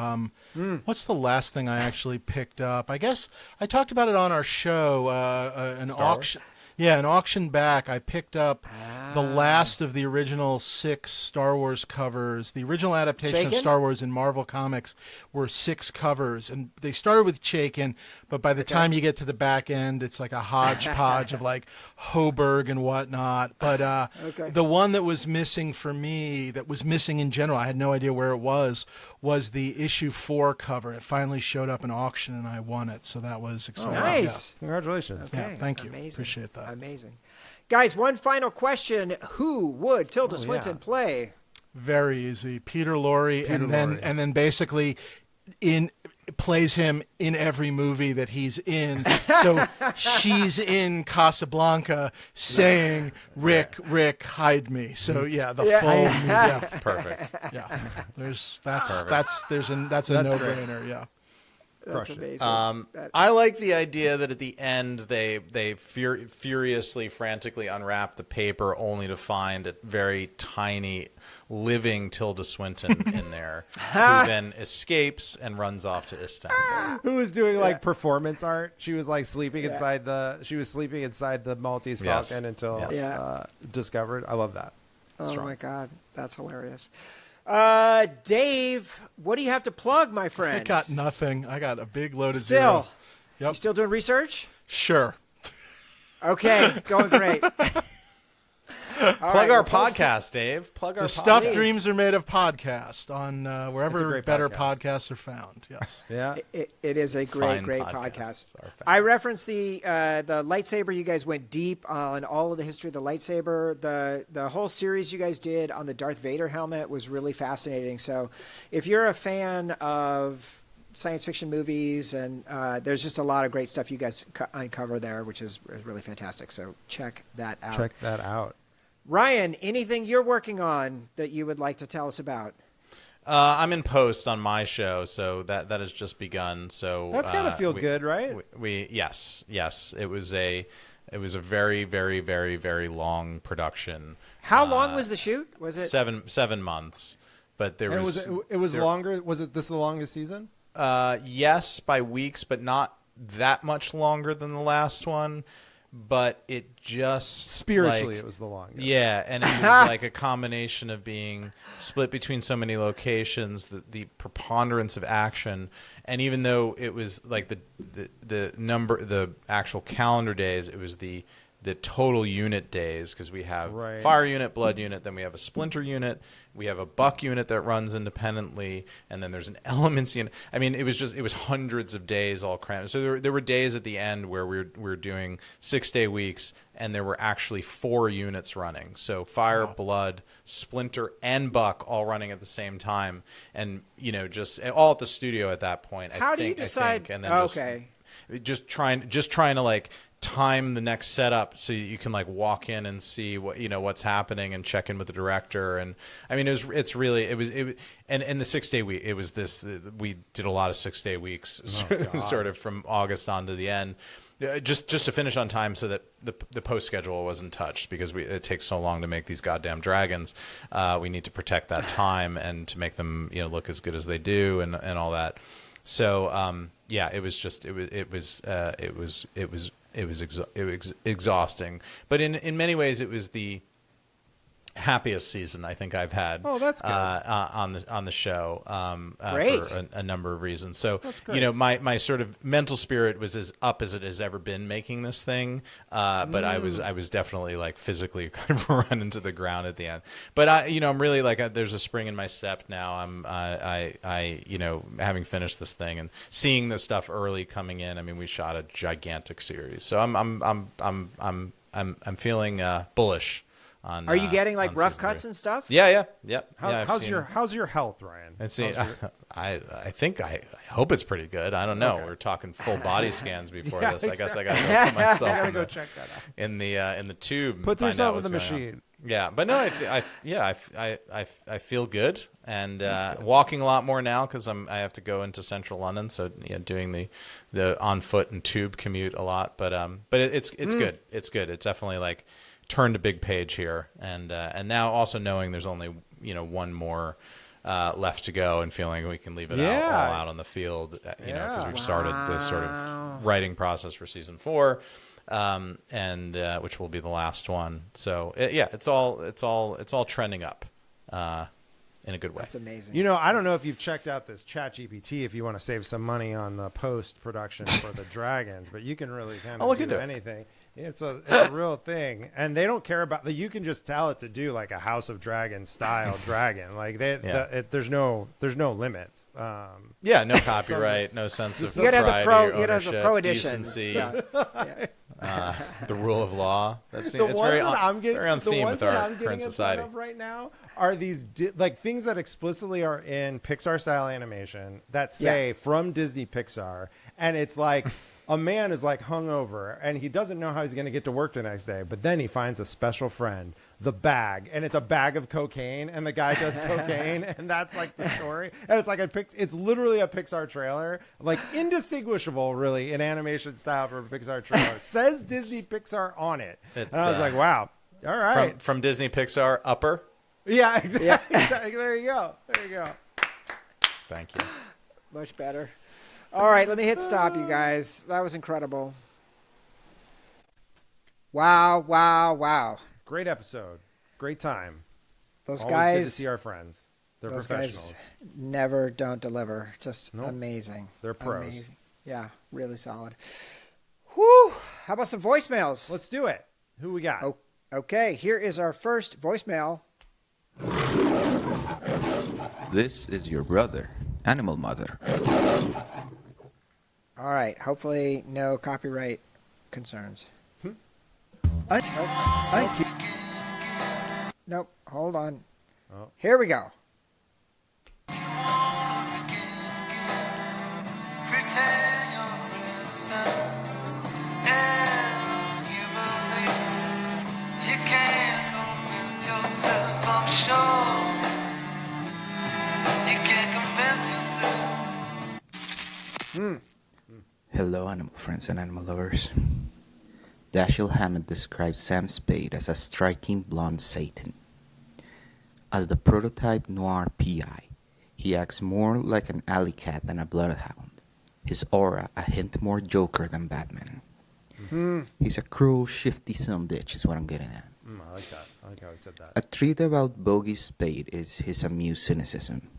What's the last thing I actually picked up? I guess I talked about it on our show. An auction. Yeah, an auction back. I picked up the last of the original 6 Star Wars covers. The original adaptation of Star Wars in Marvel Comics were 6 covers, and they started with Chaykin, but by the time you get to the back end, it's like a hodgepodge of like Hoberg and whatnot. But the one that was missing for me, that was missing in general, I had no idea where it was the issue 4 cover. It finally showed up in auction, and I won it, so that was exciting. Oh, nice. Yeah. Congratulations. Okay. Yeah, thank you. Amazing. Appreciate that. Amazing. Guys, one final question. Who would Tilda Swinton play? Very easy. Peter Lorre, and then basically plays him in every movie that he's in. So she's in Casablanca saying, Rick, hide me. So full movie. Perfect. Yeah. That's a no-brainer, yeah. That's amazing. I like the idea that at the end they furiously, frantically unwrap the paper only to find a very tiny living Tilda Swinton in there, who then escapes and runs off to Istanbul. Who was doing like performance art? She was like sleeping inside the Maltese Falcon until discovered. I love that. Oh my God, that's hilarious. Dave, what do you have to plug, my friend? I got nothing. I got a big load of zero. Yep. You still doing research? Sure. Okay, going great. Plug our podcast, Dave. Plug our podcast. Stuff Dreams Are Made of podcast on wherever better podcasts are found. Yes. Yeah. It is a great podcast. I referenced the lightsaber. You guys went deep on all of the history of the lightsaber. The whole series you guys did on the Darth Vader helmet was really fascinating. So if you're a fan of science fiction movies, and there's just a lot of great stuff you guys uncover there, which is really fantastic. So check that out. Ryan, anything you're working on that you would like to tell us about? I'm in post on my show, so that has just begun. So that's gotta feel good, right? Yes. It was a very, very, very, very long production. How long was the shoot? Was it 7 months? But it was longer. Was it this the longest season? Yes, by weeks, but not that much longer than the last one. But it just spiritually it was the longest. Yeah, and it was like a combination of being split between so many locations, the preponderance of action, and even though it was like the actual calendar days, it was the total unit days, because we have fire unit, blood unit, then we have a splinter unit, we have a buck unit that runs independently, and then there's an elements unit. I mean, it was hundreds of days all crammed. So there were days at the end where we were doing 6-day weeks, and there were actually 4 units running. So fire, blood, splinter, and buck all running at the same time, and just all at the studio at that point. How do you decide? And then just trying to like time the next setup so you can like walk in and see what's happening and check in with the director. And I mean, it was and the 6-day week, it was this, we did a lot of 6-day weeks sort of from August on to the end, just to finish on time so that the post schedule wasn't touched, because it takes so long to make these goddamn dragons. We need to protect that time and to make them look as good as they do and all that. So it was exhausting, but in many ways it was the happiest season I think I've had. Oh, that's good. On the show, Great. For a number of reasons. So my sort of mental spirit was as up as it has ever been making this thing, but I was definitely like physically kind of run into the ground at the end. But I'm really like there's a spring in my step now. I having finished this thing and seeing the stuff early coming in. I mean, we shot a gigantic series, so I'm feeling bullish. Are you getting like rough cuts and stuff? Yeah. How's your health, Ryan? And see, I think I hope it's pretty good. I don't know. Okay. We're talking full body scans before this. Exactly. I guess I got to go put myself I gotta go check that out. in the tube. Put yourself in the machine. On. Yeah, but no, I feel good and walking a lot more now because I have to go into central London, so doing the on foot and tube commute a lot. But it's good. It's good. It's definitely like turned a big page here, and now also knowing there's only one more left to go and feeling we can leave it all out on the field, because we've started this sort of writing process for season 4. And which will be the last one. So it's all trending up in a good way. That's amazing. I don't know if you've checked out this ChatGPT if you want to save some money on the post production for the dragons, but you can really kind of do anything. It's a real thing, and they don't care about you can just tell it to do like a House of Dragons style dragon. Like there's no limits. No copyright, no sense of you gotta propriety, have the pro edition. Decency. Yeah. The rule of law. It's very on theme with our current society. Right now are these things that explicitly are in Pixar style animation that say from Disney Pixar, and it's like a man is like hungover and he doesn't know how he's going to get to work the next day, but then he finds a special friend, the bag, and it's a bag of cocaine, and the guy does cocaine, and that's like the story. And it's like it's literally a Pixar trailer, like indistinguishable really in animation style from a Pixar trailer. It says Disney Pixar on it. And I was like, wow, all right. From Disney Pixar, Upper. Yeah, exactly. There you go. Thank you. Much better. All right, let me hit stop, you guys. That was incredible. Wow. Great episode. Great time. Those Always guys. Good to see our friends. They're professionals. Guys never don't deliver. Just amazing. They're pros. Amazing. Yeah, really solid. Whew. How about some voicemails? Let's do it. Who we got? Okay, here is our first voicemail. This is your brother, Animal Mother. All right, hopefully no copyright concerns. Nope, hold on. Oh. Here we go. Hello, animal friends and animal lovers. Dashiell Hammett describes Sam Spade as a striking blonde Satan. As the prototype noir PI, he acts more like an alley cat than a bloodhound. His aura a hint more Joker than Batman. He's a cruel, shifty sumbitch is what I'm getting at. I like that. I like how he said that. A treat about Bogey Spade is his amused cynicism.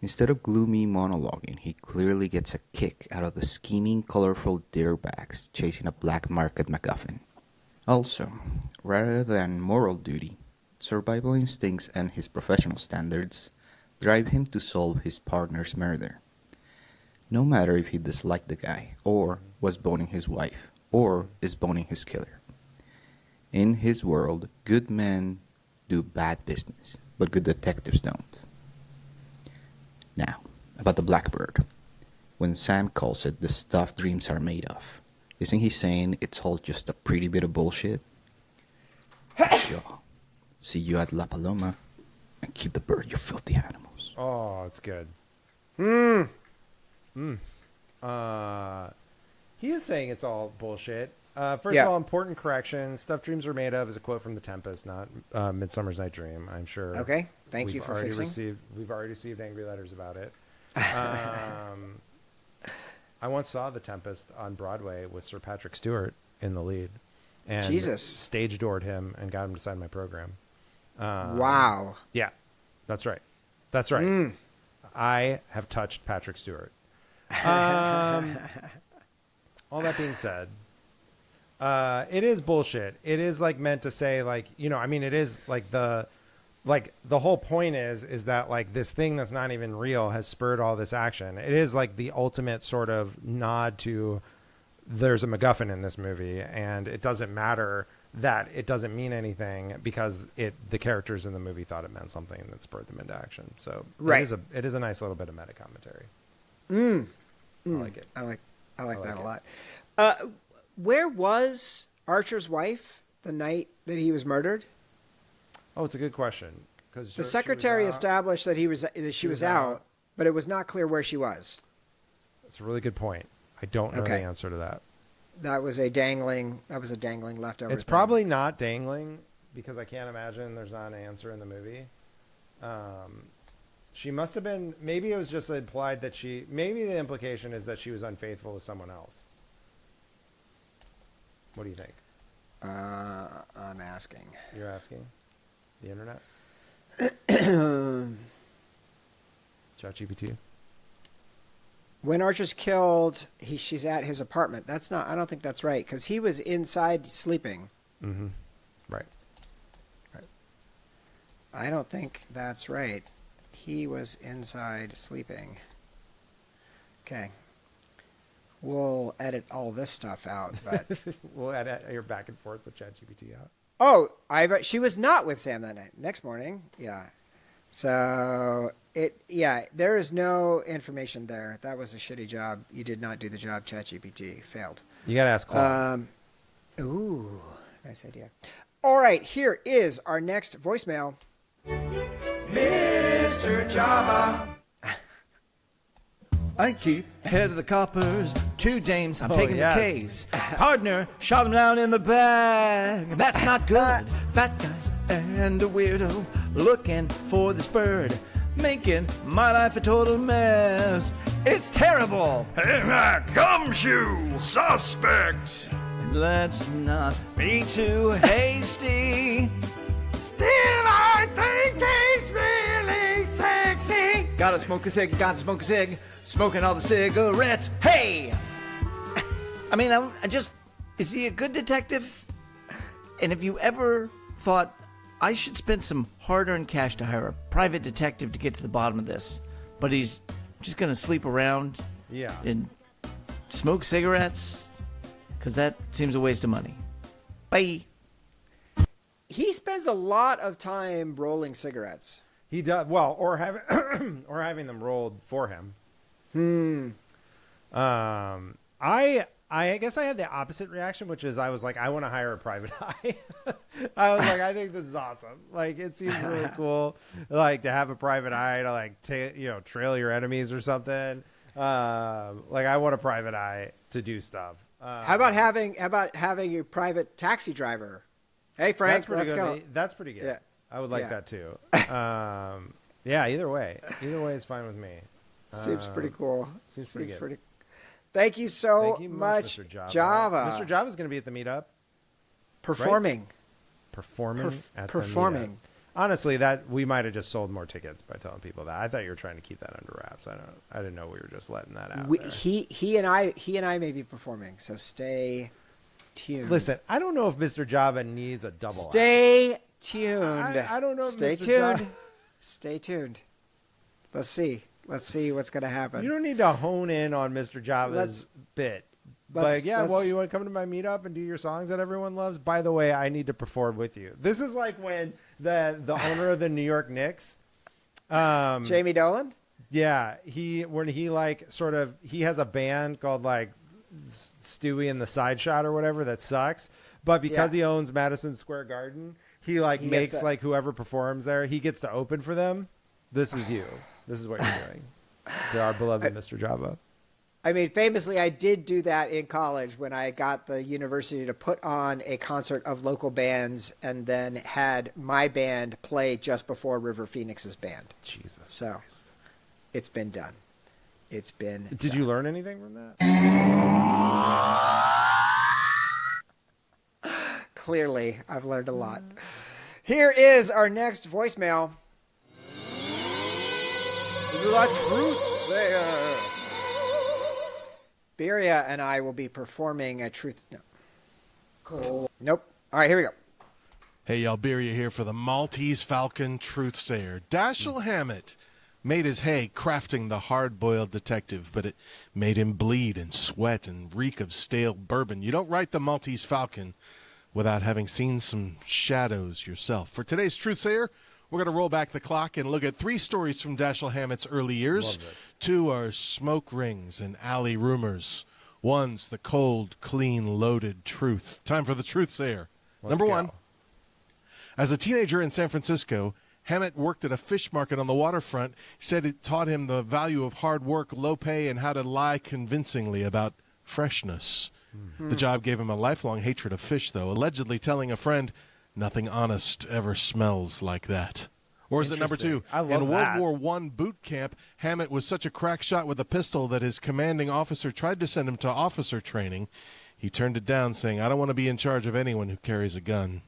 Instead of gloomy monologuing, he clearly gets a kick out of the scheming, colorful dirtbags chasing a black market MacGuffin. Also, rather than moral duty, survival instincts and his professional standards drive him to solve his partner's murder. No matter if he disliked the guy, or was boning his wife, or is boning his killer. In his world, good men do bad business, but good detectives don't. Now, about the blackbird. When Sam calls it the stuff dreams are made of, isn't he saying it's all just a pretty bit of bullshit? Yo, see you at La Paloma, and keep the bird, you filthy animals. Oh, it's good. He is saying it's all bullshit. First of all, important correction. Stuff dreams are made of is a quote from The Tempest, not Midsummer's Night Dream. I'm sure. Okay. Thank you for fixing. We've already received angry letters about it. I once saw The Tempest on Broadway with Sir Patrick Stewart in the lead. And stage doored him and got him to sign my program. Wow. Yeah, that's right. That's right. I have touched Patrick Stewart. All that being said, it is bullshit. It is like meant to say like, it is like the whole point is that like this thing that's not even real has spurred all this action. It is like the ultimate sort of nod to there's a MacGuffin in this movie and it doesn't matter that it doesn't mean anything because the characters in the movie thought it meant something that spurred them into action. So it is a nice little bit of meta commentary. I like it. I like that a lot. Where was Archer's wife the night that he was murdered? Oh, it's a good question. Because the secretary established that she was out, but it was not clear where she was. That's a really good point. I don't know the answer to that. That was a dangling leftover. It's probably not dangling because I can't imagine there's not an answer in the movie. She must have been. Maybe it was just implied that maybe the implication is that she was unfaithful with someone else. What do you think? I'm asking. You're asking? The internet? ChatGPT? When Archer's killed, she's at his apartment. I don't think that's right because he was inside sleeping. Mm-hmm. Right. I don't think that's right. He was inside sleeping. Okay. We'll edit all this stuff out, but we'll edit your back and forth with ChatGPT out. Oh, she was not with Sam that night. Next morning, yeah. So there is no information there. That was a shitty job. You did not do the job. ChatGPT failed. You gotta ask Claude. Ooh, nice idea. All right, here is our next voicemail. Mr. Java. I keep head of the coppers, 2 dames, I'm taking the case. Partner shot him down in the back. That's not good. Fat guy and a weirdo looking for this bird, making my life a total mess. It's terrible. Hey, Mac, gumshoe, suspect. Let's not be too hasty. Still, I think he's really sexy. Gotta smoke a cig, smoking all the cigarettes. Hey! I mean, is he a good detective? And have you ever thought, I should spend some hard-earned cash to hire a private detective to get to the bottom of this, but he's just gonna sleep around and smoke cigarettes? Because that seems a waste of money. Bye. He spends a lot of time rolling cigarettes. He does or having them rolled for him. I guess I had the opposite reaction, which is I was like, I want to hire a private eye. I was like, I think this is awesome. Like, it seems really cool, like to have a private eye to like trail your enemies or something. Like, I want a private eye to do stuff. How about having a private taxi driver? Hey, Frank, let's go. That's pretty good. Yeah. I would like that too. Either way is fine with me. Seems pretty cool. Seems pretty good. Thank you so much, Mr. Java. Mr. Java's going to be at the meetup. Performing. Right? Performing at the meetup. Honestly, that we might have just sold more tickets by telling people that. I thought you were trying to keep that under wraps. I didn't know we were just letting that out. He and I may be performing, so stay tuned. Listen, I don't know if Mr. Java needs a double. Stay tuned. I don't know. Stay Mr. tuned. Stay tuned. Let's see what's going to happen. You don't need to hone in on Mr. Java's bit. But you want to come to my meetup and do your songs that everyone loves? By the way, I need to perform with you. This is like when the owner of the New York Knicks, Jamie Dolan. Yeah, he has a band called like Stewie and the Side Shot or whatever that sucks. But because he owns Madison Square Garden, he makes whoever performs there, he gets to open for them. This is you. This is what you're doing to our beloved Mr. Java. I mean, famously, I did do that in college when I got the university to put on a concert of local bands and then had my band play just before River Phoenix's band. Jesus So Christ. It's been done. Did you learn anything from that? Clearly, I've learned a lot. Here is our next voicemail. The Truth Sayer. Beria and I will be performing a truth... No. Cool. Nope. All right, here we go. Hey, y'all, Beria here for the Maltese Falcon Truth Sayer. Dashiell Hammett made his hay crafting the hard-boiled detective, but it made him bleed and sweat and reek of stale bourbon. You don't write the Maltese Falcon without having seen some shadows yourself. For today's Truth Sayer, we're going to roll back the clock and look at 3 stories from Dashiell Hammett's early years. 2 are smoke rings and alley rumors. 1's the cold, clean, loaded truth. Time for the Truth Sayer. Number 1. As a teenager in San Francisco, Hammett worked at a fish market on the waterfront. He said it taught him the value of hard work, low pay, and how to lie convincingly about freshness. The job gave him a lifelong hatred of fish, though, allegedly telling a friend, "Nothing honest ever smells like that." Or is it number 2? In World War I boot camp, Hammett was such a crack shot with a pistol that his commanding officer tried to send him to officer training. He turned it down, saying, "I don't want to be in charge of anyone who carries a gun."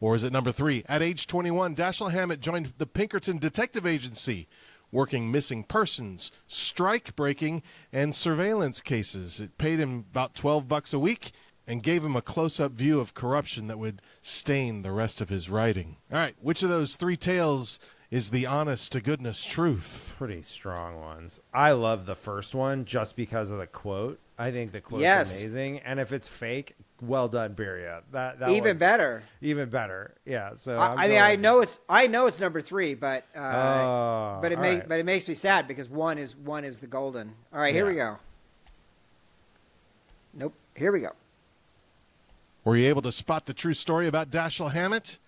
Or is it number 3? At age 21, Dashiell Hammett joined the Pinkerton Detective Agency, working missing persons, strike-breaking, and surveillance cases. It paid him about $12 a week and gave him a close-up view of corruption that would stain the rest of his writing. All right, which of those 3 tales is the honest-to-goodness truth? Pretty strong ones. I love the first one just because of the quote. I think the quote's amazing. And if it's fake, well done, Birya. That even better. Even better. Yeah. So I know it's number 3, but it makes me sad because one is the golden. All right, here we go. Nope. Here we go. Were you able to spot the true story about Dashiell Hammett?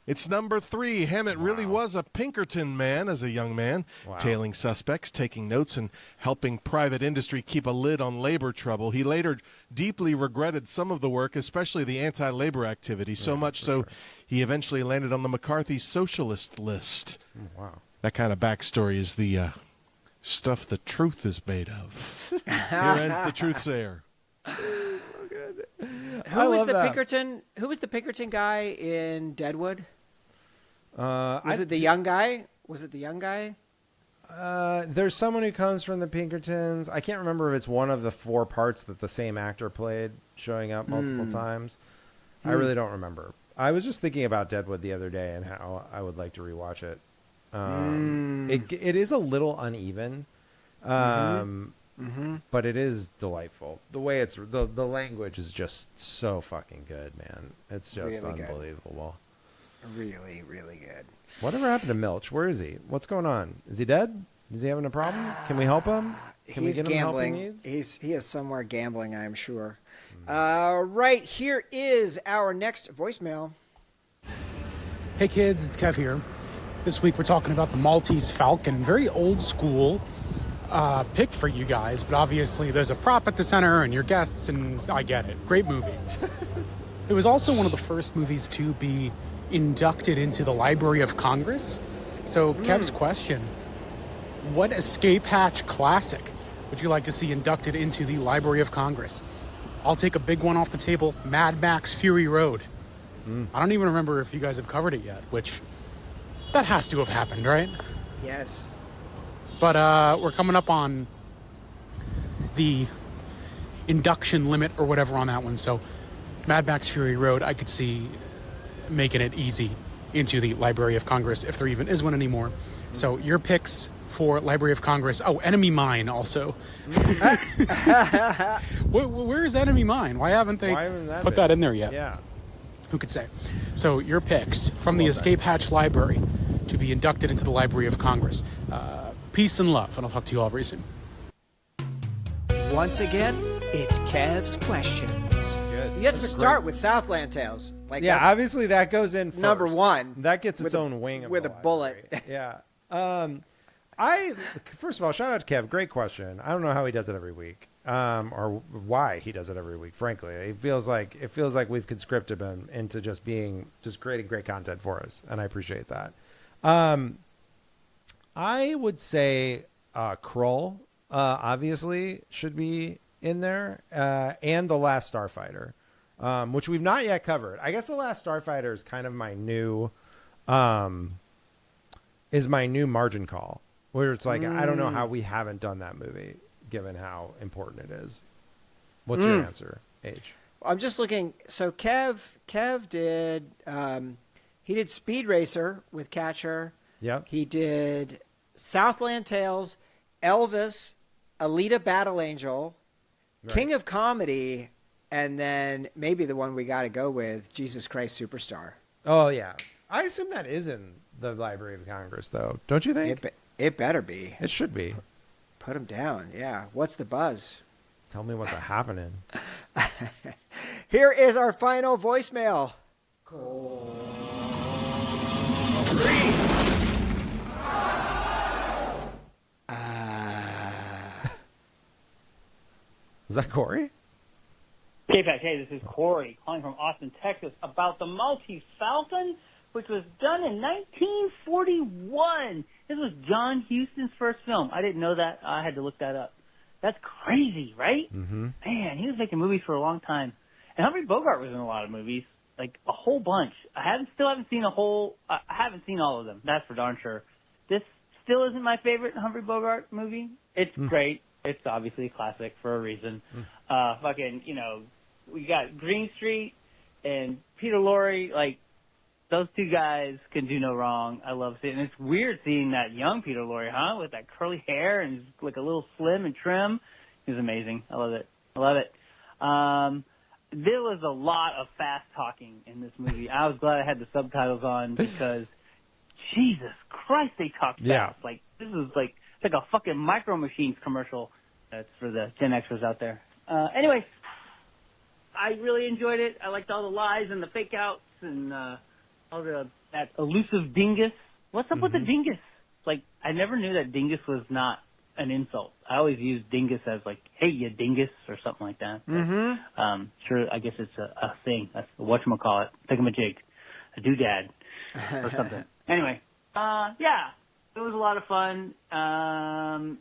It's number 3. Hammett really was a Pinkerton man as a young man, tailing suspects, taking notes, and helping private industry keep a lid on labor trouble. He later deeply regretted some of the work, especially the anti-labor activity, so much so he eventually landed on the McCarthy socialist list. Wow. That kind of backstory is the stuff the truth is made of. Here ends the Truth Sayer. Who was the Pinkerton guy in Deadwood? Was it the young guy? There's someone who comes from the Pinkertons. I can't remember if it's one of the 4 parts that the same actor played, showing up multiple times. I really don't remember. I was just thinking about Deadwood the other day and how I would like to rewatch it. It is a little uneven. But it is delightful. The way it's the language is just so fucking good, man. It's just really unbelievable. Really, really good. Whatever happened to Milch? Where is he? What's going on? Is he dead? Is he having a problem? Can we help him? Can we get him gambling. Help he needs? He is somewhere gambling, I am sure. Right, here is our next voicemail. Hey kids, it's Kev here. This week we're talking about the Maltese Falcon. Very old school pick for you guys, but obviously there's a prop at the center and your guests, and I get it. Great movie. It was also one of the first movies to be inducted into the Library of Congress. So Kev's question, what escape hatch classic would you like to see inducted into the Library of Congress? I'll take a big one off the table, Mad Max Fury Road. I don't even remember if you guys have covered it yet, which that has to have happened, right? Yes. But we're coming up on the induction limit or whatever on that one. So Mad Max Fury Road, I could see making it easy into the Library of Congress if there even is one anymore. So your picks for Library of Congress. Oh, Enemy Mine also. Where is Enemy Mine? Why haven't they put that in there yet? Yeah. Who could say? So your picks from the Escape Hatch Library to be inducted into the Library of Congress. Peace and love, and I'll talk to you all very soon. Once again, it's Kev's questions. You have to start with Southland Tales. Obviously that goes in first. Number 1. That gets its own wing with a bullet. Yeah. First of all, shout out to Kev. Great question. I don't know how he does it every week, or why he does it every week. Frankly, it feels like we've conscripted him into just creating great content for us, and I appreciate that. I would say Krull obviously should be in there, and The Last Starfighter, which we've not yet covered. I guess The Last Starfighter is kind of my new margin call, where it's like I don't know how we haven't done that movie, given how important it is. What's your answer, H? I'm just looking. So Kev did he did Speed Racer with Catcher. Yep. He did Southland Tales, Elvis, Alita Battle Angel, King of Comedy, and then maybe the one we got to go with, Jesus Christ Superstar. Oh yeah, I assume that is in the Library of Congress, though. Don't you think? It better be. It should be. Put him down. Yeah. What's the buzz? Tell me what's happening. Here is our final voicemail. Was that Corey? K-Pack, hey, this is Corey calling from Austin, Texas, about the Maltese Falcon, which was done in 1941. This was John Huston's first film. I didn't know that. I had to look that up. That's crazy, right? Mm-hmm. Man, he was making movies for a long time. And Humphrey Bogart was in a lot of movies, like a whole bunch. I haven't seen all of them. That's for darn sure. This still isn't my favorite Humphrey Bogart movie. It's great. It's obviously a classic for a reason. We got Green Street and Peter Lorre, like, those two guys can do no wrong. I love seeing it. And it's weird seeing that young Peter Lorre, huh? With that curly hair and he's like a little slim and trim. He's amazing. I love it. There was a lot of fast talking in this movie. I was glad I had the subtitles on because Jesus Christ, they talk fast. Yeah. Like, this is like, it's like a fucking Micro Machines commercial. That's for the Gen Xers out there. Anyway, I really enjoyed it. I liked all the lies and the fake outs and all that elusive dingus. What's up with the dingus? Like, I never knew that dingus was not an insult. I always used dingus as like, hey, you dingus, or something like that. Mm-hmm. Sure, I guess it's a thing. That's whatchamacallit. Thingamajig. A doodad. Or something. Anyway, yeah, it was a lot of fun. I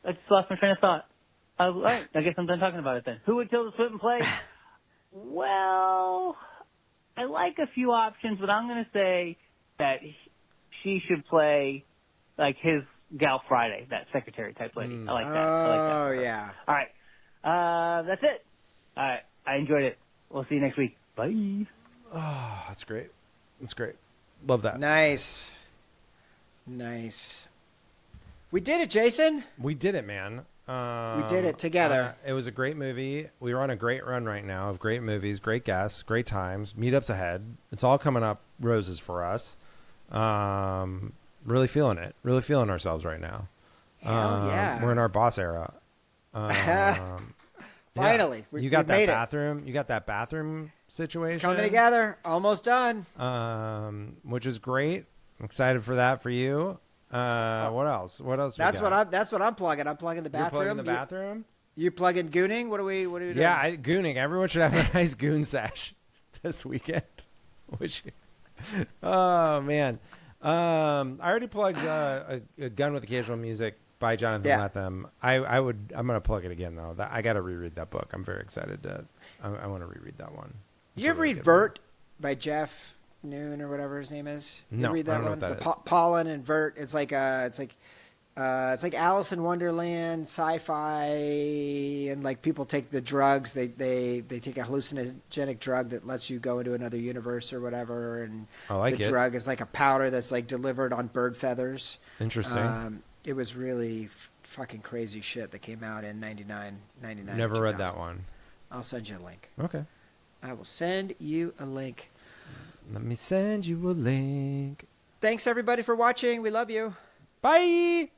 just lost my train of thought. All right, I guess I'm done talking about it then. Who would Tilda Swinton play? Well, I like a few options, but I'm going to say that she should play, like, his gal Friday, that secretary type lady. I like that. Oh, yeah. All right. That's it. All right. I enjoyed it. We'll see you next week. Bye. Oh, that's great. That's great. Love that. Nice. We did it, Jason. We did it, man. We did it together. It was a great movie. We are on a great run right now of great movies, great guests, great times, meetups ahead. It's all coming up roses for us. Really feeling it. Really feeling ourselves right now. Hell yeah. We're in our boss era. Finally. Yeah. You got that bathroom. You got that bathroom situation. It's coming together. Almost done. Which is great. I'm excited for that for you. What else? That's what I'm plugging. I'm plugging the bathroom. You're plugging the bathroom? You plugging gooning? What are we doing? Yeah, gooning. Everyone should have a nice goon sesh this weekend. Oh man. I already plugged a Gun with Occasional Music by Jonathan Lethem. I'm gonna plug it again though. I gotta reread that book. I'm very excited I want to reread that one. You ever read Vert by Jeff Noon or whatever his name is? No, you read that I don't one? know what that is. Pollen and Vert. It's like Alice in Wonderland, sci-fi, and like people take the drugs. They take a hallucinogenic drug that lets you go into another universe or whatever, and the drug is like a powder that's like delivered on bird feathers. Interesting. It was really fucking crazy shit that came out in 99. Never read that one. I'll send you a link. Okay. I will send you a link. Let me send you a link. Thanks everybody for watching. We love you. Bye.